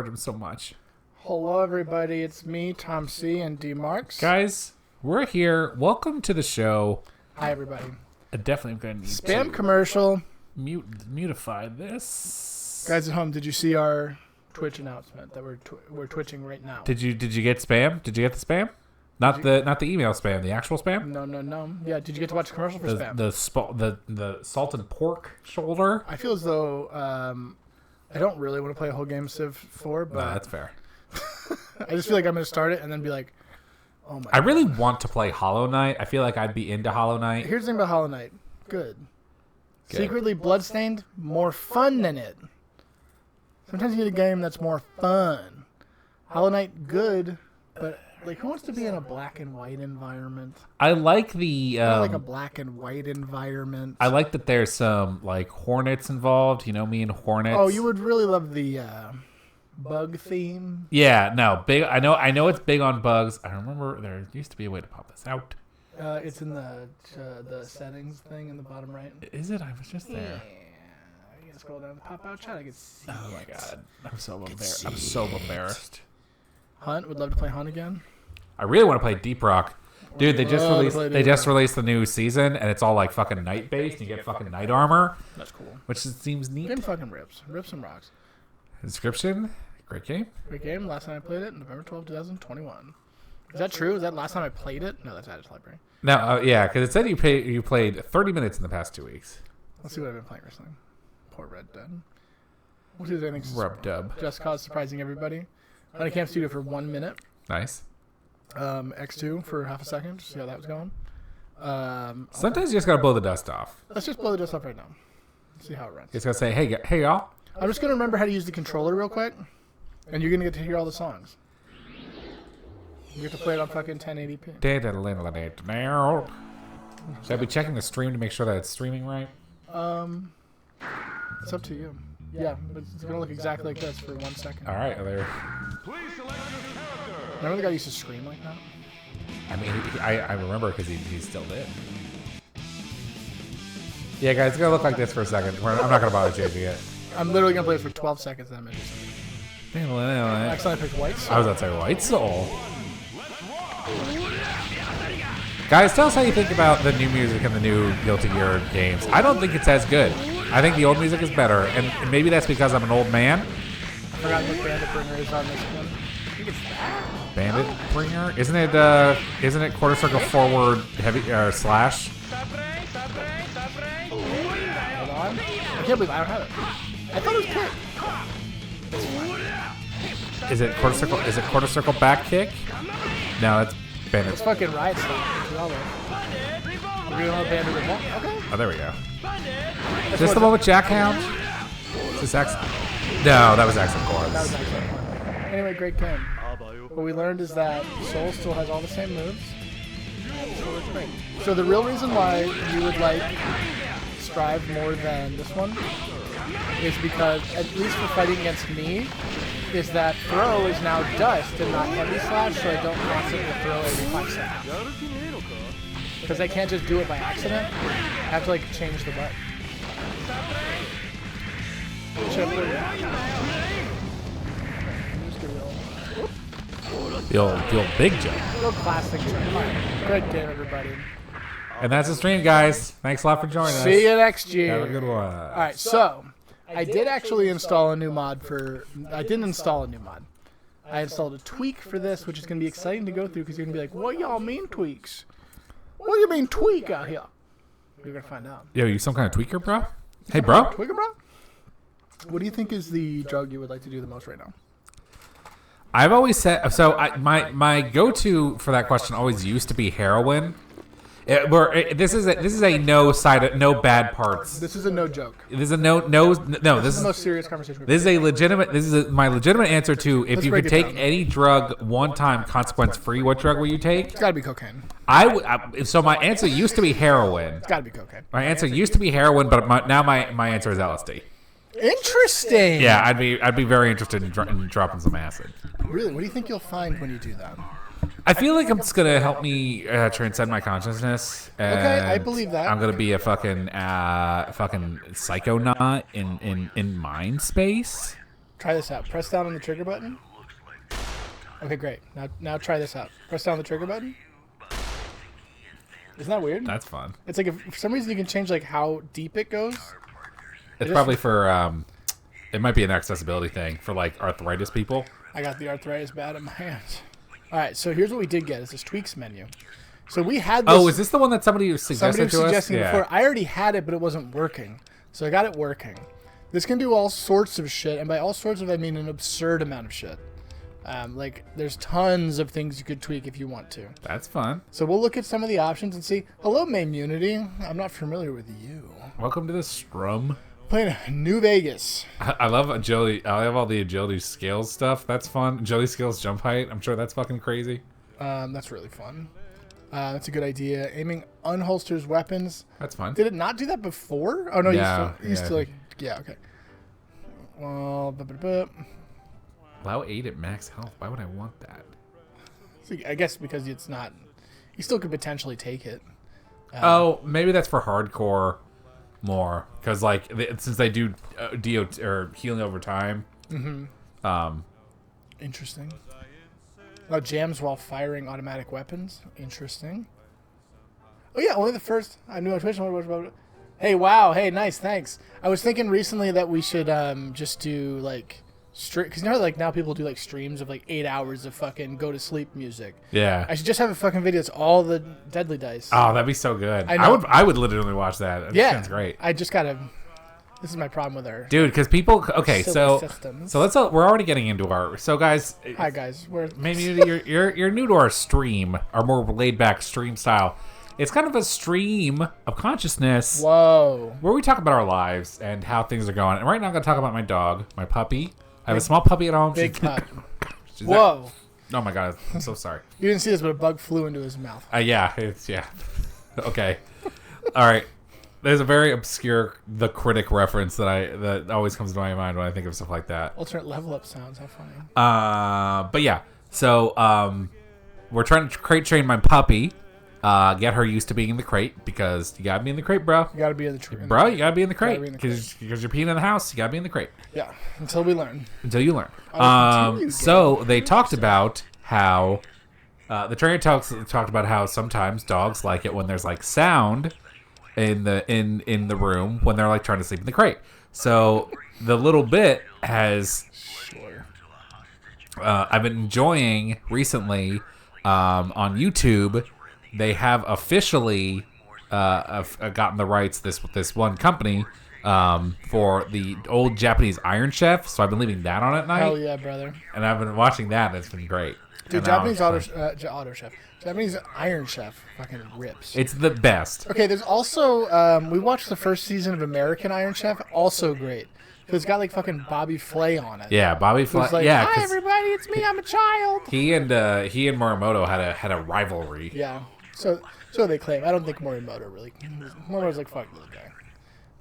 heard him so much. Hello, everybody. It's me, Tom C. and D. Marks. Guys, we're here. Welcome to the show. Hi, everybody. I definitely going to need Spam to commercial. mutify this. Guys at home, did you see our Twitch announcement that we're twitching right now? Did you get spam? Did you get the spam? Not the email spam, the actual spam? No. Yeah, did you get to watch the commercial for spam? The salted pork shoulder? I feel as though I don't really want to play a whole game of Civ 4, but No, that's fair. I just feel like I'm going to start it and then be like, oh my I really want to play Hollow Knight. I feel like I'd be into Hollow Knight. Here's the thing about Hollow Knight. Good. Secretly Bloodstained, more fun than it. Sometimes you need a game that's more fun. Hollow Knight, good, but like, who wants to be in a black and white environment? I like the I like a black and white environment. I like that there's some like hornets involved. You know me and hornets. Oh, you would really love the bug theme. Yeah, no, big. I know it's big on bugs. I remember there used to be a way to pop this out. It's in the settings thing in the bottom right. Is it? I was just there. Yeah, you can scroll down the pop out chat. I can see. Oh my god, I'm so embarrassed. Hunt would love to play Hunt again. I really want to play Deep Rock, dude. They just Rock. released the new season, and it's all like fucking night based. And you get fucking night armor, That's cool. which seems neat. Game fucking rips and rocks. Description: great game. Great game. Last time I played it, November 12, 2021. Is that true? Is that last time I played it? No, that's Added Library. No, yeah, because it said you played 30 minutes in the past 2 weeks. Let's see what I've been playing recently. Poor Red Dead. What is anything? Rub dub. Just Cause surprising everybody. Honeycamp Studio for 1 minute. Nice. X2 for half a second. See how that was going. Sometimes you just gotta blow the dust off. Let's just blow the dust off right now. See how it runs. It's gonna say, hey y'all. I'm just gonna remember how to use the controller real quick, and you're gonna get to hear all the songs. You get to play it on fucking 1080p. Should I be checking the stream to make sure that it's streaming right? It's up to you. Yeah, but it's gonna look exactly like this for 1 second. All right, there. Remember the guy used to scream like that? I mean, I remember because he still did. Yeah, guys, it's gonna look like this for a second. I'm not gonna bother changing it. I'm literally gonna play it for 12 seconds and then maybe something. I accidentally picked White Soul. I was about to say White Soul. Guys, tell us how you think about the new music and the new Guilty Gear games. I don't think it's as good. I think the old music is better, and maybe that's because I'm an old man. I forgot what Bandit Bringer is on this one. Bandit Bringer? Isn't it quarter circle forward heavy slash? Hold on. I can't believe I don't have it. I thought it was kick. Is it quarter circle back kick? No, that's Bandit. It's fucking Riot stuff. We're gonna have Bandit Revolt. Okay. Oh, there we go. Is this the one with Jackhound? Is this X? No, that was X, of course. That was actually anyway, great game. What we learned is that Soul still has all the same moves. So it's great. So the real reason why you would like Strive more than this one is because, at least for fighting against me, is that throw is now dust and not heavy slash, so I don't constantly throw every 5 seconds. Because I can't just do it by accident. I have to like change the button. The old big jump. Real classic jump. Good game, everybody. And that's the stream, guys. Thanks a lot for joining us. See you next year. Have a good one. All right, so I did actually install a new mod I didn't install a new mod. I installed a tweak for this, which is going to be exciting to go through because you're going to be like, what y'all mean tweaks? What do you mean tweak out here? You're going to find out. Yo, you some kind of tweaker, bro? Hey, bro. Tweaker, bro? What do you think is the drug you would like to do the most right now? I've always said so. My go-to for that question always used to be heroin. This is a no bad parts. This is a no joke. This is a no. This is the most serious conversation. My legitimate answer to if you could take any drug one time consequence free. What drug will you take? It's got to be cocaine. So my answer used to be heroin. It's got to be cocaine. My answer used to be heroin, but now my answer is LSD. Interesting. Yeah, I'd be very interested in dropping some acid. Really? What do you think you'll find when you do that? I feel like it's gonna help me transcend my consciousness. Okay, I believe that. I'm gonna be a fucking psychonaut in mind space. Try this out. Press down on the trigger button. Okay, great. Now try this out. Press down on the trigger button. Isn't that weird? That's fun. It's like if for some reason you can change like how deep it goes. It's probably for it might be an accessibility thing for like arthritis people. I got the arthritis bad in my hands. All right, so here's what we did get: is this tweaks menu. So we had this. Oh, is this the one that somebody suggested was to us? suggesting before. I already had it, but it wasn't working. So I got it working. This can do all sorts of shit, and by all sorts of I mean an absurd amount of shit. Like there's tons of things you could tweak if you want to. That's fun. So we'll look at some of the options and see. Hello, Maymunity. I'm not familiar with you. Welcome to the Strum. Playing New Vegas. I love agility. I love all the agility scales stuff. That's fun. Agility scales, jump height. I'm sure that's fucking crazy. That's really fun. That's a good idea. Aiming unholsters weapons. That's fun. Did it not do that before? Oh no, Yeah, you used to like okay. Well, Allow 8 at max health. Why would I want that? so I guess because it's not. You still could potentially take it. Oh, maybe that's for hardcore more because like since they do DO or healing over time. Interesting. Oh, jams while firing automatic weapons. Interesting. Oh yeah, only the first. I knew I twitched. Hey, wow. Hey, nice. Thanks. I was thinking recently that we should just do like because you know like now people do like streams of like 8 hours of fucking go to sleep music. Yeah. I should just have a fucking video. It's all the Deadly Dice. Oh, that'd be so good. I know. I would literally watch that. That sounds great. I just gotta. This is my problem with our Dude, because people. Okay, silly so systems. we're already getting into our. So guys, Hi guys. maybe you're new to our stream, our more laid back stream style. It's kind of a stream of consciousness Whoa. where we talk about our lives and how things are going. And right now I'm gonna talk about my dog, my puppy. I have a small puppy at home. Big pup. She's Whoa. Oh my god, I'm so sorry. You didn't see this, but a bug flew into his mouth. Yeah. Okay. All right. There's a very obscure The Critic reference that always comes to my mind when I think of stuff like that. Alternate level up sounds. How funny. But yeah. So we're trying to crate train my puppy. Get her used to being in the crate because you gotta be in the crate, bro. You gotta be in the tree. Bro, you gotta be in the crate be in the because you're peeing in the house. You gotta be in the crate Yeah. Until we learn. until you learn. continue, So they talked about how the trainer talked about how sometimes dogs like it when there's like sound in the room when they're like trying to sleep in the crate. So the little bit has Sure. I've been enjoying recently on YouTube. They have officially gotten the rights. This one company for the old Japanese Iron Chef. So I've been leaving that on at night, Hell yeah, brother. and I've been watching that. And it's been great. Dude, And now Japanese it's auto chef. Japanese Iron Chef fucking rips. It's the best. Okay, there's also we watched the first season of American Iron Chef. Also great. Because it's got like fucking Bobby Flay on it. Yeah, Bobby Who's Flay. like, Yeah, hi 'cause everybody, it's me. I'm a child. he and Morimoto had a rivalry. Yeah. So they claim. I don't think Morimoto really. Morimoto's like fuck this guy.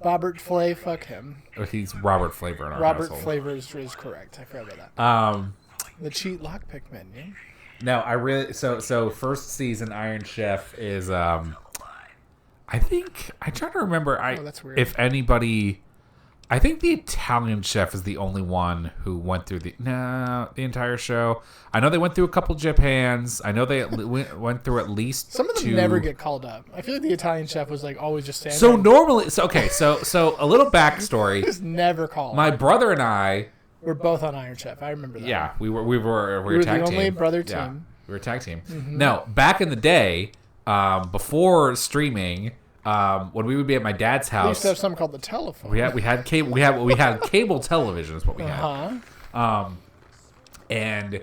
Robert Flay, fuck him. He's Robert Flavor in our Robert household. Flavor is correct. I forgot about that. The cheat lockpick menu. No, I really so first season Iron Chef is I think I try to remember that's weird. if anybody I think the Italian chef is the only one who went through the entire show. I know they went through a couple Japans. I know they went through at least Some of them two. never get called up. I feel like the Italian chef was like always just standing. So normally so a little backstory. Just never called. My brother and I We're both on Iron Chef. I remember that. Yeah, we were were tag the team. only brother Yeah, team. we were a tag team. No, back in the day, before streaming, when we would be at my dad's We used house, to have something called the telephone. we had cable. We had cable television is what we had. And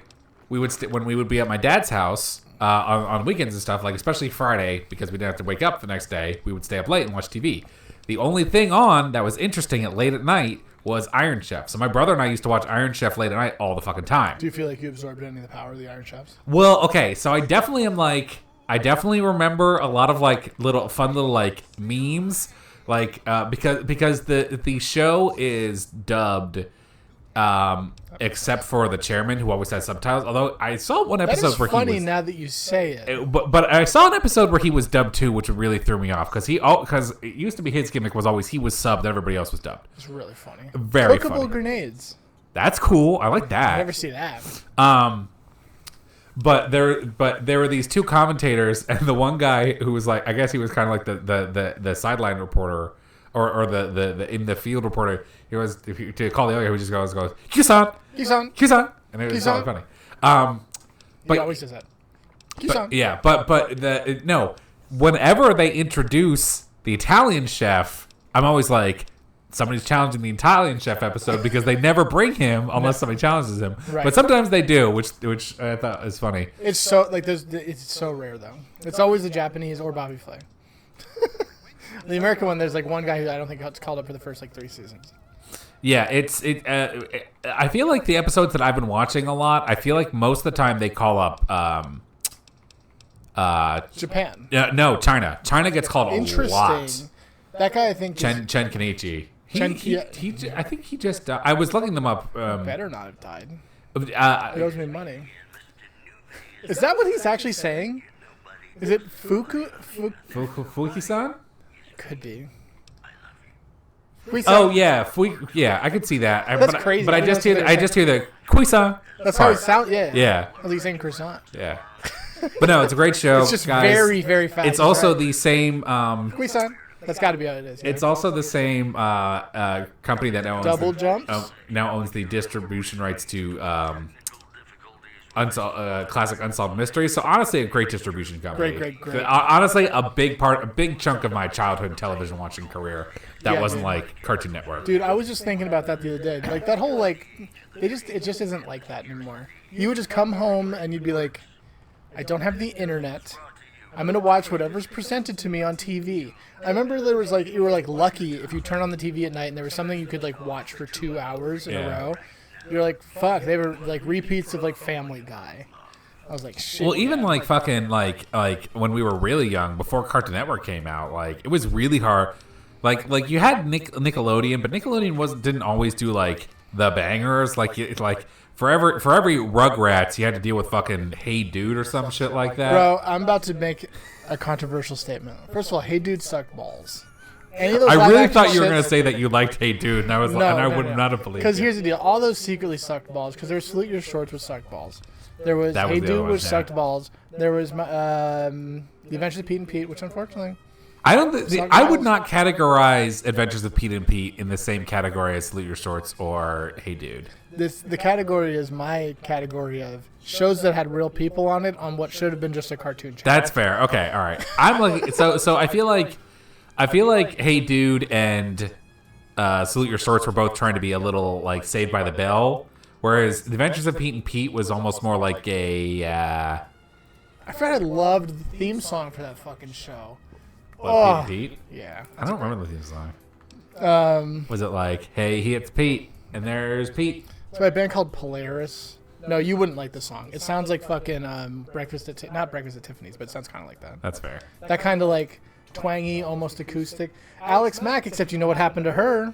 we would when we would be at my dad's house on weekends and stuff, like especially Friday, because we didn't have to wake up the next day. We would stay up late and watch TV. The only thing on that was interesting at late at night was Iron Chef. So my brother and I used to watch Iron Chef late at night all the fucking time. Do you feel like you absorbed any of the power of the Iron Chefs? Well, okay, so I definitely remember a lot of like fun little like memes, like because the show is dubbed, except for the chairman who always has subtitles. Although I saw one That episode is where funny he was, now that you say it. but I saw an episode where he was dubbed too, which really threw me off because it used to be his gimmick was always he was subbed, everybody else was dubbed. It's really funny. Very Cookable funny. grenades. That's cool. I like I that. never see that. But there were these two commentators, and the one guy who was like, I guess he was kind of like the sideline reporter or the in the field reporter. He was, if you, to call the other guy, who just goes Kisan, and it was really funny. He always does that. No. Whenever they introduce the Italian chef, I'm always like, somebody's challenging the Italian chef episode because they never bring him unless somebody challenges him. Right. But sometimes they do, which I thought is funny. It's so like it's so rare though. It's always the Japanese or Bobby Flay. The American one, there's like one guy who I don't think got called up for the first like 3 seasons. Yeah, I feel like the episodes that I've been watching a lot, I feel like most of the time they call up Japan. No, China. China gets called a lot. That guy, I think, Chen Kenichi. I think he just died. I was looking them up. better not have died. He Uh, owes me money. Is that what he's actually saying? Is it Fuki-san? Could be. Oh yeah, I could see that. That's crazy. But I just hear the Kui-san. That's how it sounds. Yeah. Yeah. I was like saying croissant. Yeah. But no, it's a great show. It's just guys. very, very fast. It's also the same. Croissant. That's got to be how it is. Yeah. It's also the same company that now owns Double Jumps. Now owns the distribution rights to classic Unsolved Mysteries. So honestly, a great distribution company. Great. Honestly, a big chunk of my childhood television watching career that wasn't like Cartoon Network. Dude, I was just thinking about that the other day. Like that whole like, it just isn't like that anymore. You would just come home and you'd be like, I don't have the internet. I'm gonna watch whatever's presented to me on TV. I remember there was like, you were like lucky if you turn on the TV at night and there was something you could like watch for 2 hours in a row. You're like, fuck. They were like repeats of like Family Guy. I was like, shit. Well, even like fucking like when we were really young, before Cartoon Network came out, like it was really hard. Like you had Nickelodeon, but Nickelodeon didn't always do like the bangers. Like for every Rugrats, you had to deal with fucking Hey Dude or some shit like that. Bro, I'm about to make a controversial statement. First of all, Hey Dude sucked balls. Any of those I really thought you were shits- going to say that you liked Hey Dude, and I was I would not have believed it. Because here's the deal: all those secretly sucked balls. Because there was Salute Your Shorts with sucked balls. There was That was Hey the other Dude one, with yeah. sucked balls. There was The Adventures of Pete and Pete, which unfortunately, I don't. Sucked I would balls. not categorize Adventures of Pete and Pete in the same category as Salute Your Shorts or Hey Dude. the category is my category of shows that had real people on it on what should have been just a cartoon channel. That's fair. Okay, all right. I'm like so. I feel like Hey Dude and Salute Your Shorts were both trying to be a little like Saved by the Bell, whereas The Adventures of Pete and Pete was almost more like a. I forgot I loved the theme song for that fucking show. What, Pete and Pete? Yeah. I don't remember the theme song. Was it like, hey, it's Pete, and there's Pete? It's by a band called Polaris. No, you wouldn't like the song. It sounds like fucking not Breakfast at Tiffany's, but it sounds kind of like that. That's fair. That kind of like twangy, almost acoustic. Alex Mack, except you know what happened to her.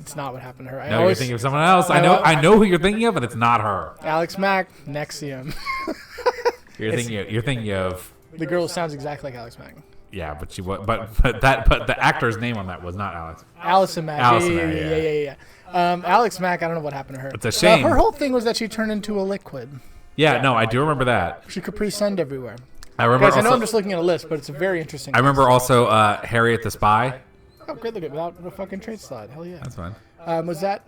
It's not what happened to her. No, you're thinking of someone else. I know who you're thinking of, but it's not her. Alex Mack, Nexium. You're thinking of. The girl sounds exactly like Alex Mack. Yeah, but the actor's name on that was not Alex. Allison Mack. Allison Yeah. Mack, Alex Mack, I don't know what happened to her. It's a shame. Her whole thing was that she turned into a liquid. Yeah, no, I do remember that. She Capri Sunned everywhere. I remember. Guys, I know also, I'm just looking at a list, but it's a very interesting I remember also Harriet the Spy. Oh, great, look at without a fucking trade slide. Hell yeah. That's fine. Was that,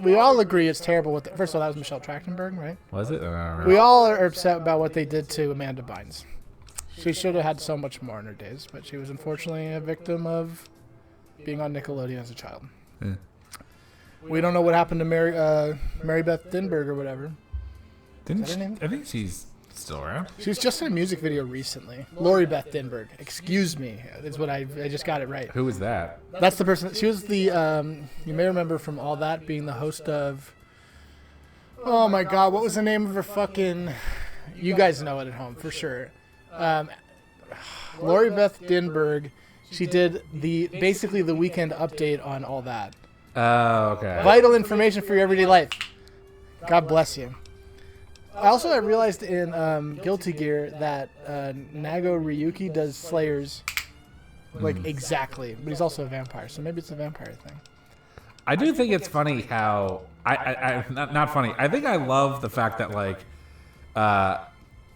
we all agree it's terrible. First of all, that was Michelle Trachtenberg, right? Was it? We all are upset about what they did to Amanda Bynes. She should have had so much more in her days, but she was unfortunately a victim of being on Nickelodeon as a child. Yeah. We don't know what happened to Mary Beth Dinberg or whatever. Didn't Is that her name? I think she's still around. She was just in a music video recently. Lori Beth Dinberg. Excuse me. Is what I just got it right. Who was that? That's the person. She was the, you may remember from All That being the host of, oh my God, what was the name of her fucking, you guys know it at home for sure. Lori Beth Dinberg, she did basically the weekend update on All That. Oh, okay. Vital information for your everyday life. God bless you. I realized in Guilty Gear that Nago Ryuki does Slayers like exactly, but he's also a vampire, so maybe it's a vampire thing. I do think it's funny how I not funny. I think I love the fact that like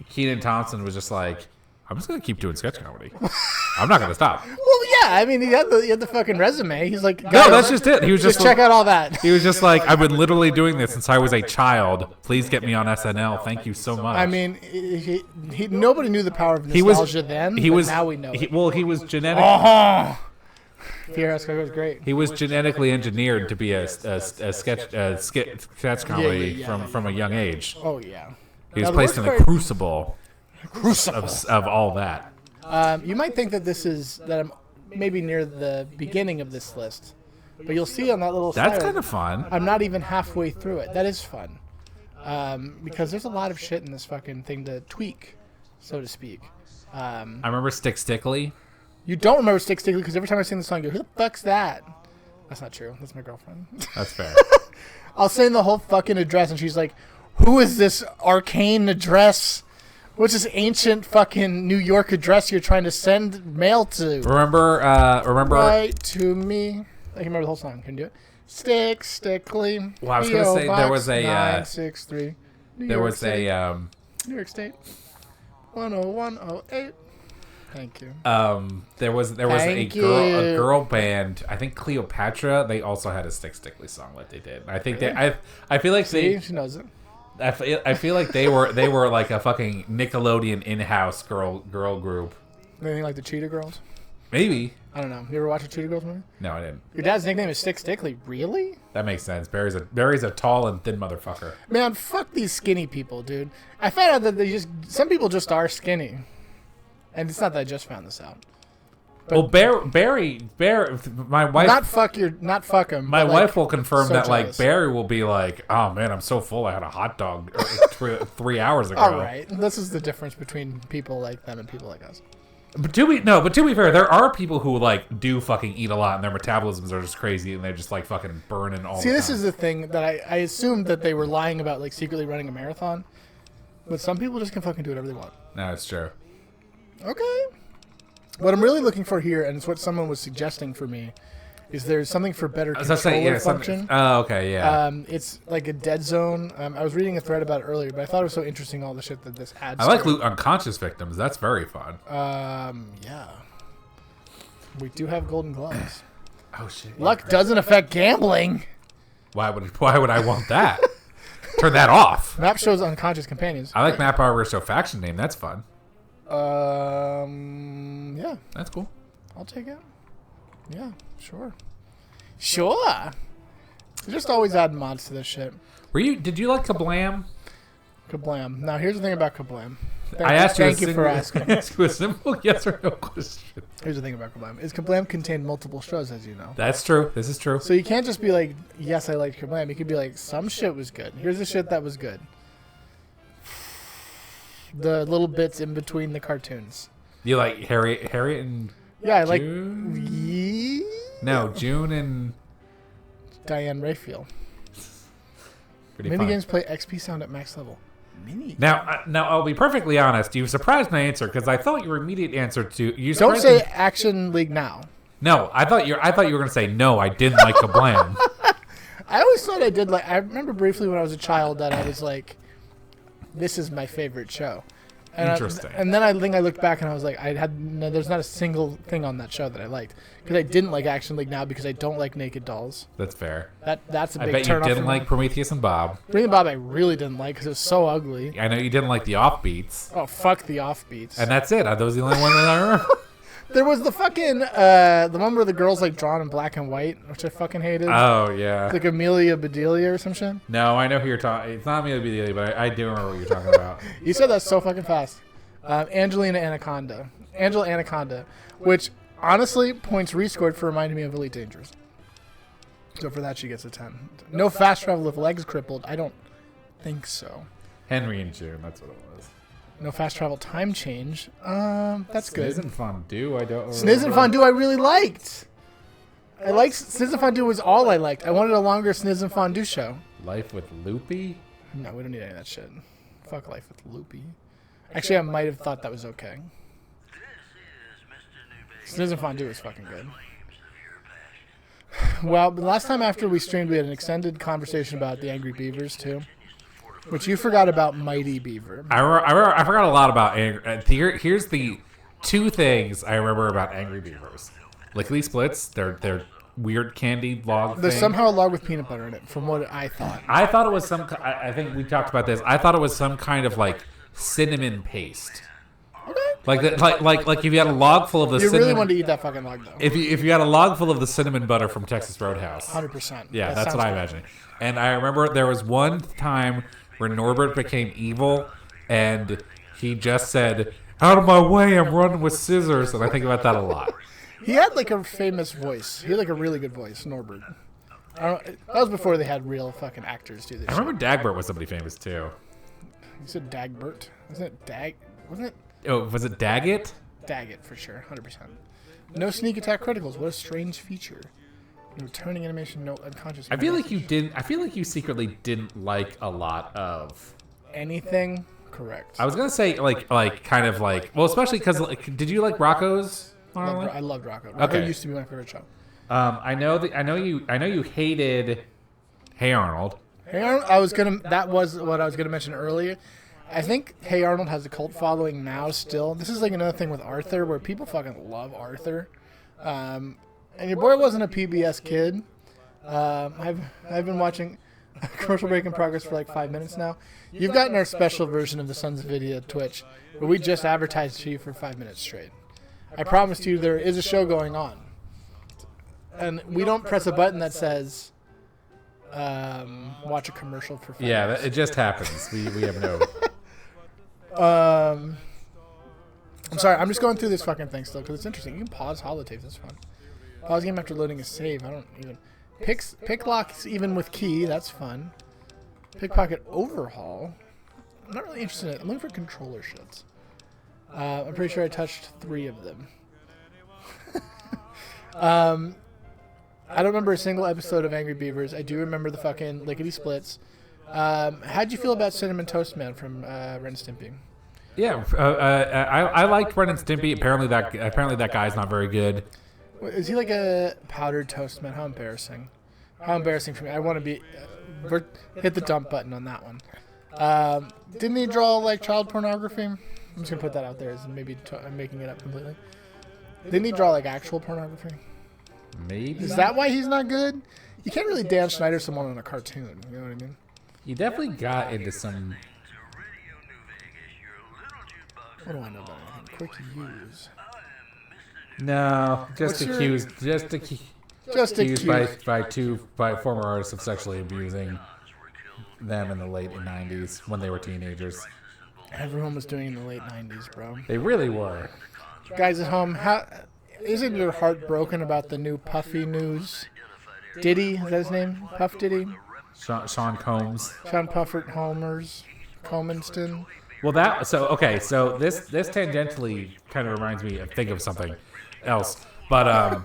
Kenan Thompson was just like, I'm just gonna keep doing sketch comedy. I'm not gonna stop. Well, yeah. I mean, he had the fucking resume. He's like, No, that's just it. He was just check out all that. He was just like, I've been literally doing this since I was a child. Please get me on SNL. Thank you so much. I mean, nobody knew the power of nostalgia then. Now we know. He was genetic. Pierre Escargot was great. He was genetically engineered to be a sketch comedy from a young age. Oh yeah. He was placed in the crucible of all that. You might think that I'm maybe near the beginning of this list, but you'll see on that little. That's side, kind of fun. I'm not even halfway through it. That is fun, because there's a lot of shit in this fucking thing to tweak, so to speak. I remember Stick Stickly. You don't remember Stick Stickly because every time I sing the song, you go, "Who the fuck's that?" That's not true. That's my girlfriend. That's fair. I'll sing the whole fucking address, and she's like, "Who is this arcane address? What's this ancient fucking New York address you're trying to send mail to?" Remember? Write to me. I can remember the whole song. Can you do it? Stick Stickly. Well, I was gonna say there was a 963. there was a New York State. 10108. Thank you. there was a girl band. I think Cleopatra. They also had a Stick Stickly song that they did. I think I feel like she knows it. I feel like they were like a fucking Nickelodeon in-house girl group. Anything like the Cheetah Girls? Maybe. I don't know. You ever watch a Cheetah Girls movie? No, I didn't. Your dad's nickname is Stick Stickly. Really? That makes sense. Barry's a tall and thin motherfucker. Man, fuck these skinny people, dude. I found out that some people just are skinny. And it's not that I just found this out. But well, Barry, my wife. Not fuck him. My wife will confirm so that jealous. like Barry will be like, oh man, I'm so full. I had a hot dog 3 hours ago. All right, this is the difference between people like them and people like us. But to be fair, there are people who like do fucking eat a lot and their metabolisms are just crazy and they're just like fucking burning all. See, the this time. is the thing that I assumed that they were lying about, like secretly running a marathon. But some people just can fucking do whatever they want. No, it's true. Okay. What I'm really looking for here, and it's what someone was suggesting for me, is there's something for better controller function. Oh, okay, yeah. It's like a dead zone. I was reading a thread about it earlier, but I thought it was so interesting, all the shit that this adds. I like loot unconscious victims. That's very fun. Yeah. We do have golden gloves. Oh shit. Luck doesn't affect gambling. Why would I want that? Turn that off. Map shows unconscious companions. I like Map Arbor show faction name. That's fun. Yeah. That's cool. I'll take it. Yeah, sure. Sure. They just always add mods to this shit. Did you like Kablam? Kablam. Now, here's the thing about Kablam. Thank you for asking. Ask you a simple yes or no question. Here's the thing about Kablam. Is Kablam contain multiple shows, as you know. That's true. This is true. So you can't just be like, yes, I liked Kablam. You could be like, some shit was good. Here's the shit that was good. The little bits in between the cartoons. You like Harriet and Yeah, I like June and Diane Raphael. pretty fun. Minigames play XP sound at max level. Now I'll be perfectly honest. You surprised my answer because I thought your immediate answer to you. Don't say Action League now. No, I thought you were gonna say no. I didn't like Kablam. I always thought I did like. I remember briefly when I was a child that I was like, "This is my favorite show." And Interesting. And then I think I looked back and I was like, there's not a single thing on that show that I liked because I didn't like Action League now because I don't like naked dolls. That's fair. That's a big I bet you turn off. didn't like Prometheus and Bob. Bring Bob I really didn't like because it was so ugly. I know you didn't like the Offbeats. Oh fuck the Offbeats. And that's it. Are those the only one that I remember? There was the fucking the one where the girl's like drawn in black and white, which I fucking hated. Oh yeah. It's like Amelia Bedelia or some shit. No, I know who you're talking. It's not Amelia Bedelia, but I do remember what you're talking about. You said that so fucking fast. Angela Anaconda, which honestly points rescored for reminding me of Elite Dangerous. So for that she gets a 10. No fast travel if legs crippled. I don't think so. Henry and June, that's what it was. No fast travel time change. That's good. Sniz and Fondue, I don't. Sniz and Fondue I really liked. Sniz and Fondue was all I liked. I wanted a longer Sniz and Fondue show. Life with Loopy? No, we don't need any of that shit. Fuck Life with Loopy. Actually, I might have thought that was okay. Sniz and Fondue is fucking good. Well, the last time after we streamed, we had an extended conversation about the Angry Beavers too, which you forgot about Mighty Beaver. I forgot a lot about Angry. Here's the two things I remember about Angry Beavers: Lickety Splits. They're weird candied log. There's thing. somehow a log with peanut butter in it, from what I thought. I thought it was some. I think we talked about this. I thought it was some kind of like cinnamon paste. Okay. Like if you had a log full of the You cinnamon. really wanted to eat that fucking log, though. If you had a log full of the cinnamon butter from Texas Roadhouse. 100%. Yeah, That that's sounds what I good. imagine. And I remember there was one time where Norbert became evil, and he just said, "Out of my way, I'm running with scissors," and I think about that a lot. He had like a famous voice. He had like a really good voice, Norbert. That was before they had real fucking actors do this. I remember Dagbert was somebody famous too. You said Dagbert. Wasn't it Dag? Wasn't it Oh, was it Daggett? Daggett for sure? 100%. No sneak attack criticals. What a strange feature. No returning animation. No unconscious. I feel like you didn't. I feel like you secretly didn't like a lot of. anything. Correct. I was gonna say kind of like well, especially because did you like Rocco's? I loved Rocco. Rocco Okay. used to be my favorite show. I know you hated Hey Arnold. Hey Arnold, that was what I was gonna mention earlier. I think Hey Arnold has a cult following now still. This is like another thing with Arthur where people fucking love Arthur. And your boy wasn't a PBS kid. I've been watching commercial break in progress for like 5 minutes now. You've gotten our special version of the Sons of Video Twitch where we just advertised to you for 5 minutes straight. I promised you there is a show going on. And we don't press a button that says watch a commercial for 5 minutes. It just happens. We have no. I'm sorry, I'm just going through this fucking thing still because it's interesting. You can pause holotapes, that's fun. Pause game after loading a save. I don't even. Pick locks even with key, that's fun. Pickpocket overhaul. I'm not really interested in it. I'm looking for controller shits. I'm pretty sure I touched 3 of them. I don't remember a single episode of Angry Beavers. I do remember the fucking lickety splits. How'd you feel about Cinnamon Toast Man from Ren and Stimpy? Yeah, I liked Ren and Stimpy. Apparently that guy's not very good. Is he like a powdered toast man? How embarrassing. How embarrassing for me. I want to be... hit the dump button on that one. Didn't he draw like child pornography? I'm just going to put that out there as maybe I'm making it up completely. Didn't he draw like actual pornography? Maybe. Is that why he's not good? You can't really Dan Schneider someone on a cartoon. You know what I mean? He definitely got into some. What do I know about anything? Quick use. No, just What's your- accused. Just accused accused. by former artists of sexually abusing them in the late '90s when they were teenagers. Everyone was doing it in the late 90s, bro. They really were. Guys at home, isn't your heart broken about the new Puffy news? Diddy, is that his name? Puff Diddy? Sean Combs. Sean Puffert Homers. Comenston. Well, so this tangentially kind of reminds me of think of something else, but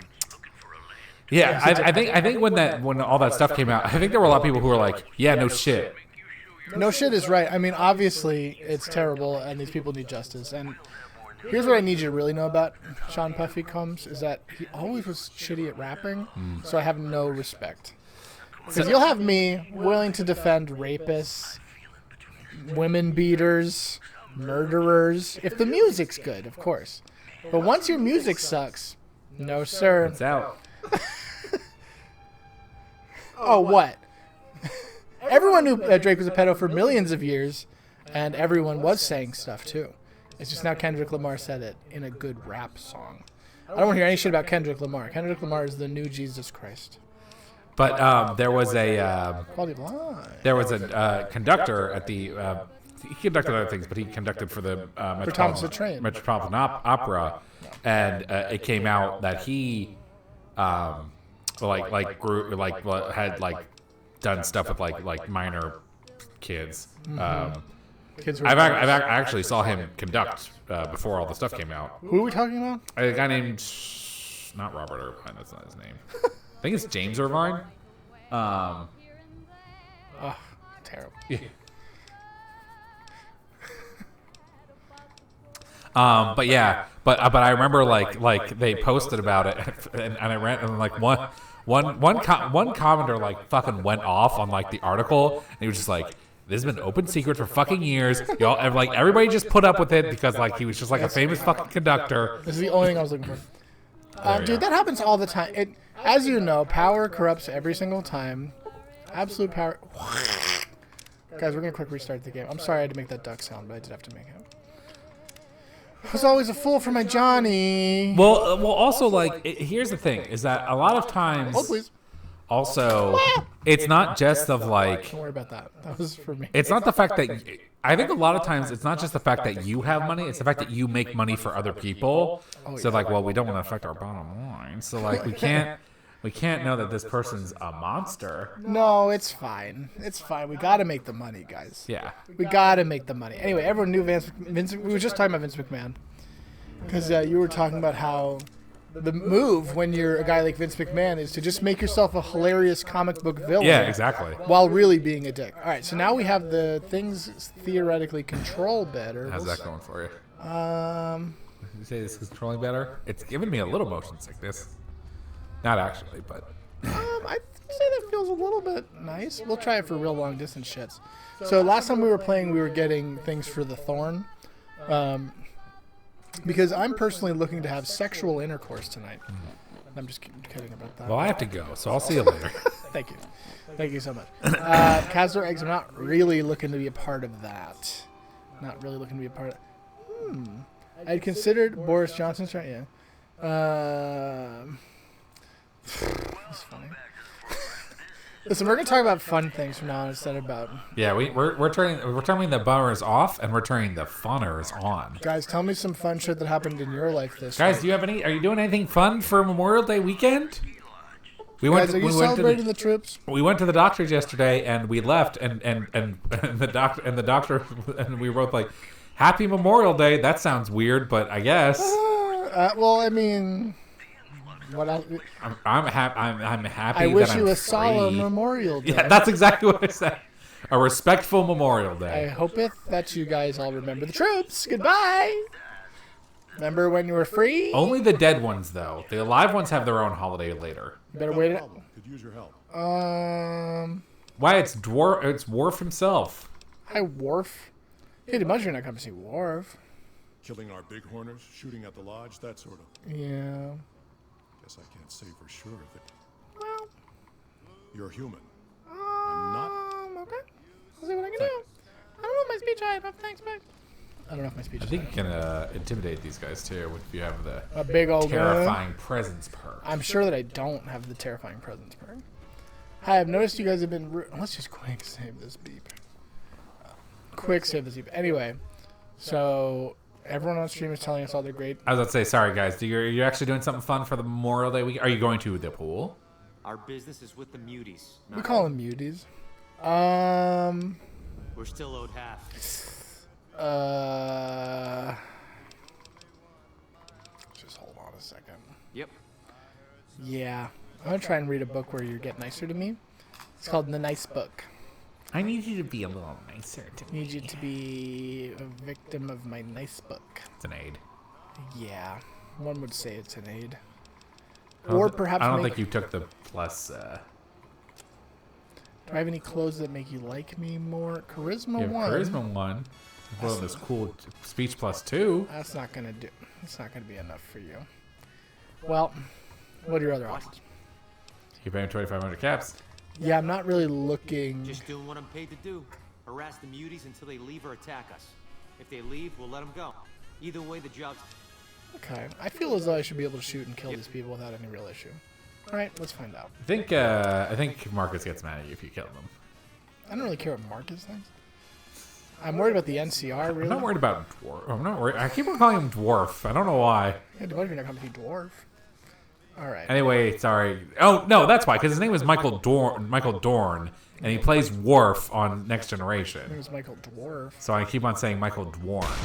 yeah, I think when all that stuff came out, I think there were a lot of people who were like, yeah, no shit. No shit is right. I mean, obviously, it's terrible, and these people need justice. And here's what I need you to really know about Sean Puffy Combs, is that he always was shitty at rapping, so I have no respect. Because you'll have me willing to defend rapists, women beaters, murderers, if the music's good, of course. But once your music sucks, no sir. It's out. Oh, what? Everyone knew Drake was a pedo for millions of years, and everyone was saying stuff too. It's just now Kendrick Lamar said it in a good rap song. I don't want to hear any shit about Kendrick Lamar. Kendrick Lamar is the new Jesus Christ. But there was a Quality of life. conductor at the. He conducted other things, but he conducted for the Thomas the Train. Metropolitan Opera, and it came out that he, had done stuff with like minor kids. Kids were I actually saw him conduct before all the stuff came out. Who are we talking about? A guy named not Robert Irvine. That's not his name. I think it's James Irvine. Oh, terrible. Yeah. But I remember like they posted about it, and I ran and like one commenter like fucking went off on like the article, and he was just like, "This has been open secret for fucking years. Y'all like everybody just put up with it because like he was just like a famous fucking conductor." This is the only thing I was looking for. Dude, that happens all the time. As you know, power corrupts every single time. Absolute power. Guys, we're gonna quick restart the game. I'm sorry I had to make that duck sound, but I did have to make it. I was always a fool for my Johnny. Well, also like here's the thing: is that a lot of times, Hold, please. also, it's not just of like. Don't worry about that. That was for me. It's not the fact that I think a lot of times it's not just the fact that you have money; it's the fact that you make money for other people. So like, well, we don't want to affect our bottom line, so like we can't know that this person's a monster. No, it's fine. It's fine. We gotta make the money, guys. Yeah. We gotta make the money. Anyway, everyone knew Vince. We were just talking about Vince McMahon because you were talking about how the move when you're a guy like Vince McMahon is to just make yourself a hilarious comic book villain. Yeah, exactly. While really being a dick. All right, so now we have the things theoretically control better. How's that going for you? Did you say this is controlling better? It's giving me a little motion sickness. Not actually, but. I'd say that feels a little bit nice. We'll try it for real long distance shits. So last time we were playing, we were getting things for the Thorn. Because I'm personally looking to have sexual intercourse tonight. I'm just kidding about that. Well, I have to go, so I'll see you later. Thank you. Thank you so much. Kazler eggs, I'm not really looking to be a part of that. Not really looking to be a part of I'd considered Boris Johnson's trying, yeah. That's funny. Listen, we're gonna talk about fun things from now on instead of about. Yeah, we're turning the bummers off and we're turning the funners on. Guys, tell me some fun shit that happened in your life this Guys, week. do you have any? Are you doing anything fun for Memorial Day weekend? Guys, are you celebrating the troops? We went to the doctor's yesterday and we left and the doctor and we were both like, "Happy Memorial Day." That sounds weird, but I guess. Well, I mean. What else? I'm happy. I'm happy. I wish that you I'm a solemn free. Memorial Day. Yeah, that's exactly what I said. A respectful Memorial I Day. hopeth that you guys all remember the troops. Goodbye. Remember when you were free? Only the dead ones, though. The alive ones have their own holiday later. You better wait. Could use your help. Why? It's Worf himself. Hi, Worf. Hey, the much you're not coming to see Worf. Killing our bighorners, shooting at the lodge, that sort of. Yeah. Guess I can't say for sure if it. Well. You're human. I'm not. Okay. I'll see what I can do. I don't know if my speech I have. Thanks, bye. I don't know if my speech. I think you can intimidate these guys too if you have the a big old terrifying gun. presence perk. I'm sure that I don't have the terrifying presence perk. Hi, I've noticed you guys have been. Let's just quick save this beep. Quick save this beep. Anyway, so everyone on stream is telling us all they're great. I was about to say, sorry guys, are you actually doing something fun for the Memorial Day week? Are you going to the pool? Our business is with the muties. We call them muties. We're still owed half. Just hold on a second. Yep. Yeah. I'm going to try and read a book where you get nicer to me. It's called The Nice Book. I need you to be a little nicer to me. Need you to be a victim of my nice book. It's an aid. Yeah. One would say it's an aid. I don't Or perhaps I don't make- think you took the plus. Do I have any clothes that make you like me more? Charisma You have 1. charisma 1. Well, this cool speech plus 2. That's not gonna do. It's not gonna be enough for you. Well, what are your other options? You pay him 2,500 caps. Yeah, I'm not really looking. Just doing what I'm paid to do. Harass the muties until they leave or attack us. If they leave, we'll let them go. Either way, the job's... Okay, I feel as though I should be able to shoot and kill these people without any real issue. All right, let's find out. I think Marcus gets mad at you if you kill them. I don't really care what Marcus thinks. I'm worried about the NCR. Really. I'm not worried about dwarf. I'm not worried. I keep on calling him dwarf. I don't know why. Yeah, what if you're not coming to be dwarf? All right. Anyway, sorry. Oh no, that's why. Because his name is Michael Dorn, and he plays Worf on Next It Generation. was Michael Dwarf. So I keep on saying Michael Dworn.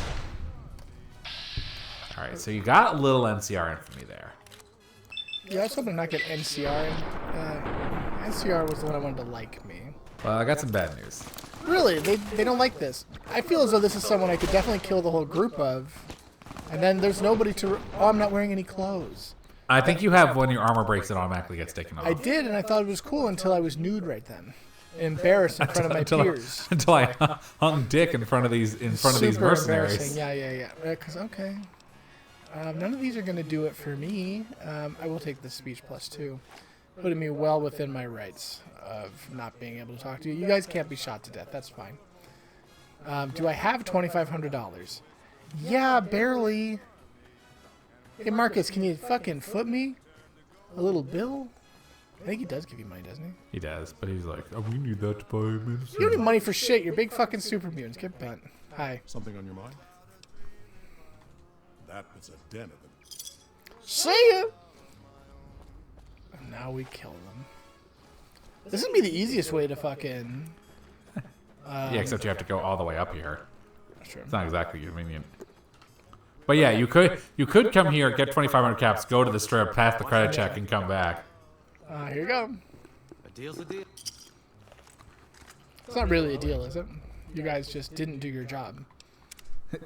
All right, so you got a little NCR in for me there. Yeah, I was hoping to not get NCR. NCR was the one I wanted to like me. Well, I got some bad news. Really, they don't like this. I feel as though this is someone I could definitely kill the whole group of. And then there's nobody to... Oh, I'm not wearing any clothes. I think you have when your armor breaks, it automatically gets taken off. I did, and I thought it was cool until I was nude right then, embarrassed in front of my peers. Until I hung dick in front of these Super mercenaries. embarrassing. Yeah. Because okay, none of these are gonna do it for me. I will take the speech +2, putting me well within my rights of not being able to talk to you. You guys can't be shot to death. That's fine. Do I have $2,500? Yeah, barely. Hey, Marcus, can you fucking foot me a little bill? I think he does give you money, doesn't he? He does, but he's like, oh, we need that to buy medicine. You don't need money for shit. You're big fucking super mutants. Get bent. Hi. Something on your mind? That was a den of them. See ya! And now we kill them. This would be the easiest way to fucking... Yeah, except you have to go all the way up here. Sure. It's not exactly convenient. But yeah, you could come here, get 2,500 caps, go to the strip, pass the credit check, and come back. Here you go. A deal's a deal. It's not really a deal, is it? You guys just didn't do your job.